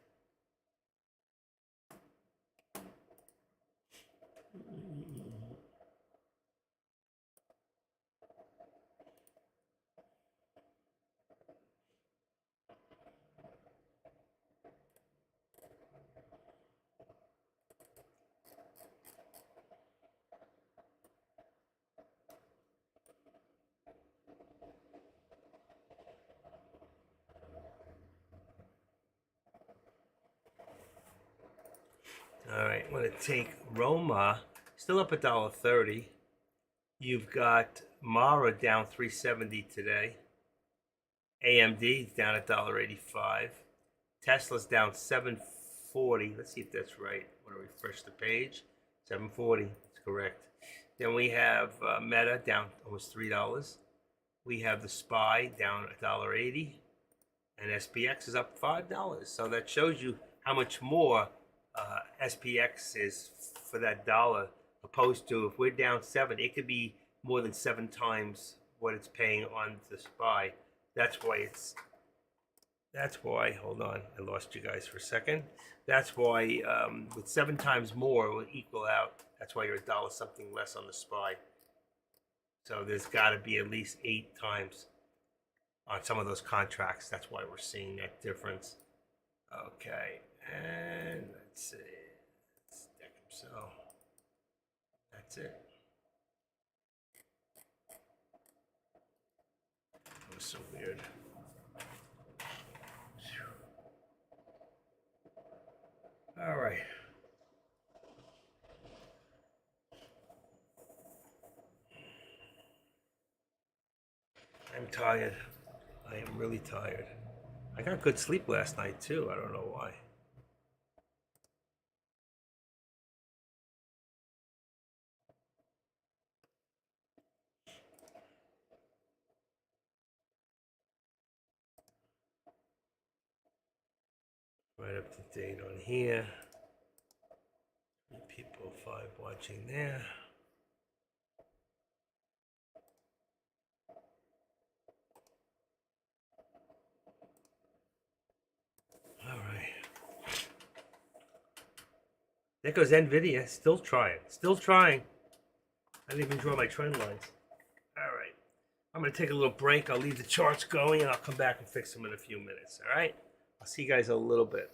All right, I'm gonna take Roma, still up $1.30. You've got Mara down 370 today. AMD is down $1.85. Tesla's down 740. Let's see if that's right. I want to refresh the page. 740. That's correct. Then we have Meta down almost $3. We have the SPY down $1.80, and SPX is up $5. So that shows you how much more SPX is for that dollar, opposed to if we're down 7, it could be more than 7 times what it's paying on the SPY. That's why, hold on, I lost you guys for a second. That's why with 7 times more, it will equal out. That's why you're $1 something less on the SPY. So there's got to be at least 8 times on some of those contracts. That's why we're seeing that difference. Okay, and let's see. So that's it. That was so weird. All right. I'm tired. I am really tired. I got good sleep last night too. I don't know why. Right up to date on here. People 5 watching there. All right. There goes NVIDIA. Still trying. Still trying. I didn't even draw my trend lines. All right. I'm going to take a little break. I'll leave the charts going and I'll come back and fix them in a few minutes. All right. I'll see you guys in a little bit.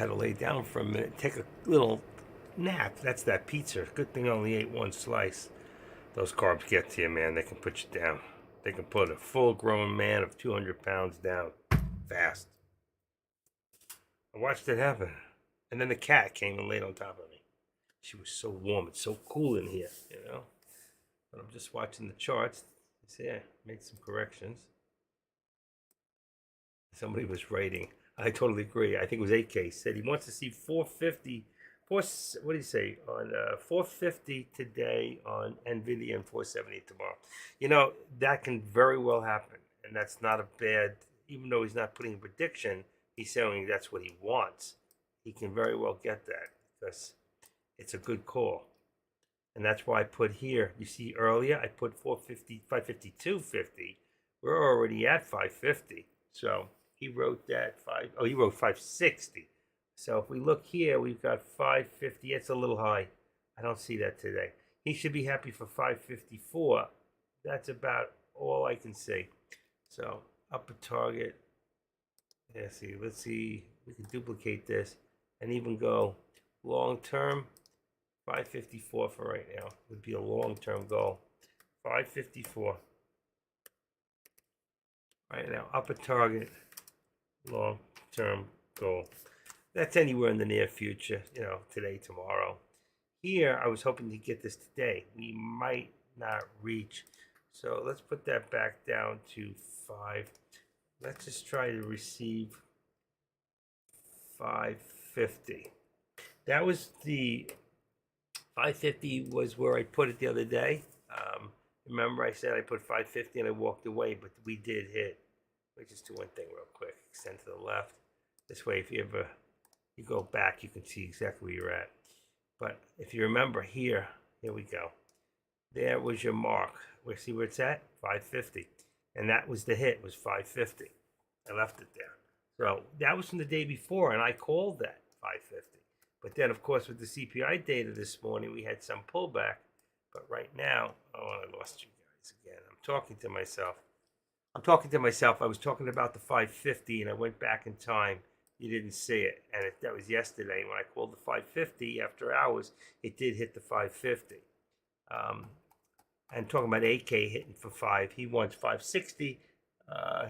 had to lay down for a minute, take a little nap. That's that pizza. Good thing I only ate one slice. Those carbs get to you, man. They can put you down. They can put a full-grown man of 200 pounds down fast. I watched it happen. And then the cat came and laid on top of me. She was so warm. It's so cool in here, you know. But I'm just watching the charts. See, I made some corrections. Somebody was writing. I totally agree. I think it was AK said he wants to see 450. What do you say on 450 today on Nvidia and 470 tomorrow? You know that can very well happen, and that's not a bad. Even though he's not putting a prediction, he's saying that's what he wants. He can very well get that because it's a good call. And that's why I put here, you see earlier, I put 450, 552.50. We're already at 550. So he wrote that he wrote 560. So if we look here, we've got 550. It's a little high. I don't see that today. He should be happy for 554. That's about all I can see. So upper target. Yeah, see, let's see. We can duplicate this and even go long term. 554 for right now would be a long-term goal. 554 right now, upper target, long-term goal. That's anywhere in the near future, you know, today, tomorrow. Here, I was hoping to get this today. We might not reach. So let's put that back down to 5. Let's just try to receive 550. That was the 550 was where I put it the other day. Remember I said I put 550 and I walked away, but we did hit. Let me just do one thing real quick. Extend to the left. This way, if you go back, you can see exactly where you're at. But if you remember here we go. There was your mark. We see where it's at? 550. And that was the hit, was 550. I left it there. So that was from the day before, and I called that 550. But then, of course, with the CPI data this morning, we had some pullback. But right now, oh, I lost you guys again. I'm talking to myself. I was talking about the 550, and I went back in time. You didn't see it. And that was yesterday. When I called the 550 after hours, it did hit the 550. And talking about AK hitting for 5. He wants 560.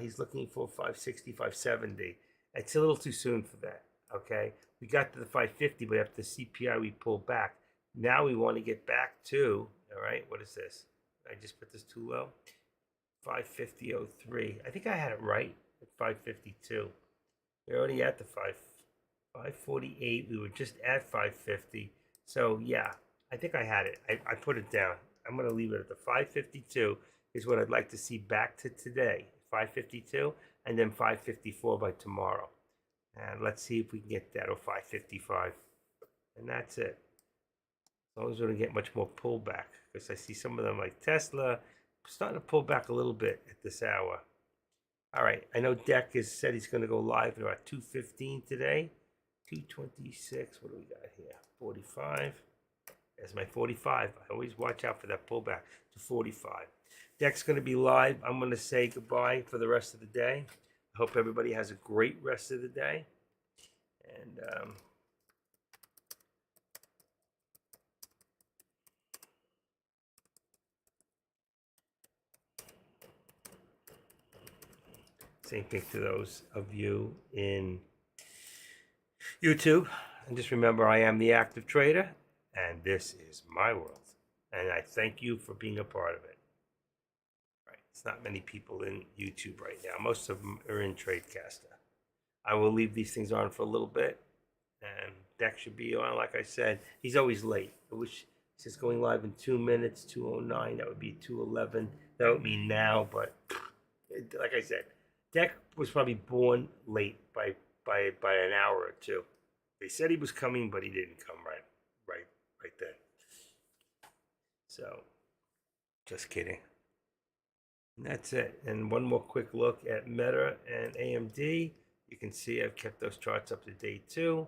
He's looking for 560, 570. It's a little too soon for that, okay? We got to the 550, but after the CPI, we pulled back. Now we want to get back to, all right, what is this? I just put this too low. 550.03. I think I had it right at 552. We're already at the 548. We were just at 550. So, yeah, I think I had it. I put it down. I'm going to leave it at the 552 is what I'd like to see back to today. 552 and then 554 by tomorrow. And let's see if we can get that, or 555. And that's it. As long as we don't get much more pullback. Because I see some of them like Tesla starting to pull back a little bit at this hour. All right. I know Deck has said he's going to go live at about 2:15 today. 226. What do we got here? 45. There's my 45. I always watch out for that pullback to 45. Deck's going to be live. I'm going to say goodbye for the rest of the day. I hope everybody has a great rest of the day. And same thing to those of you in YouTube. And just remember, I am the active trader, and this is my world. And I thank you for being a part of it. Right. It's not many people in YouTube right now. Most of them are in Tradecaster. I will leave these things on for a little bit. And Deck should be on, like I said. He's always late. I wish he says going live in 2 minutes, 2:09. That would be 2:11. That would mean now, but like I said, Deck was probably born late by an hour or two. They said he was coming, but he didn't come right then. So, just kidding. And that's it. And one more quick look at Meta and AMD. You can see I've kept those charts up to day 2.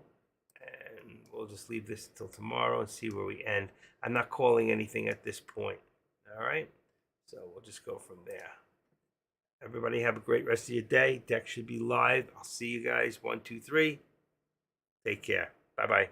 And we'll just leave this until tomorrow and see where we end. I'm not calling anything at this point. All right? So we'll just go from there. Everybody have a great rest of your day. Deck should be live. I'll see you guys. 1, 2, 3. Take care. Bye bye.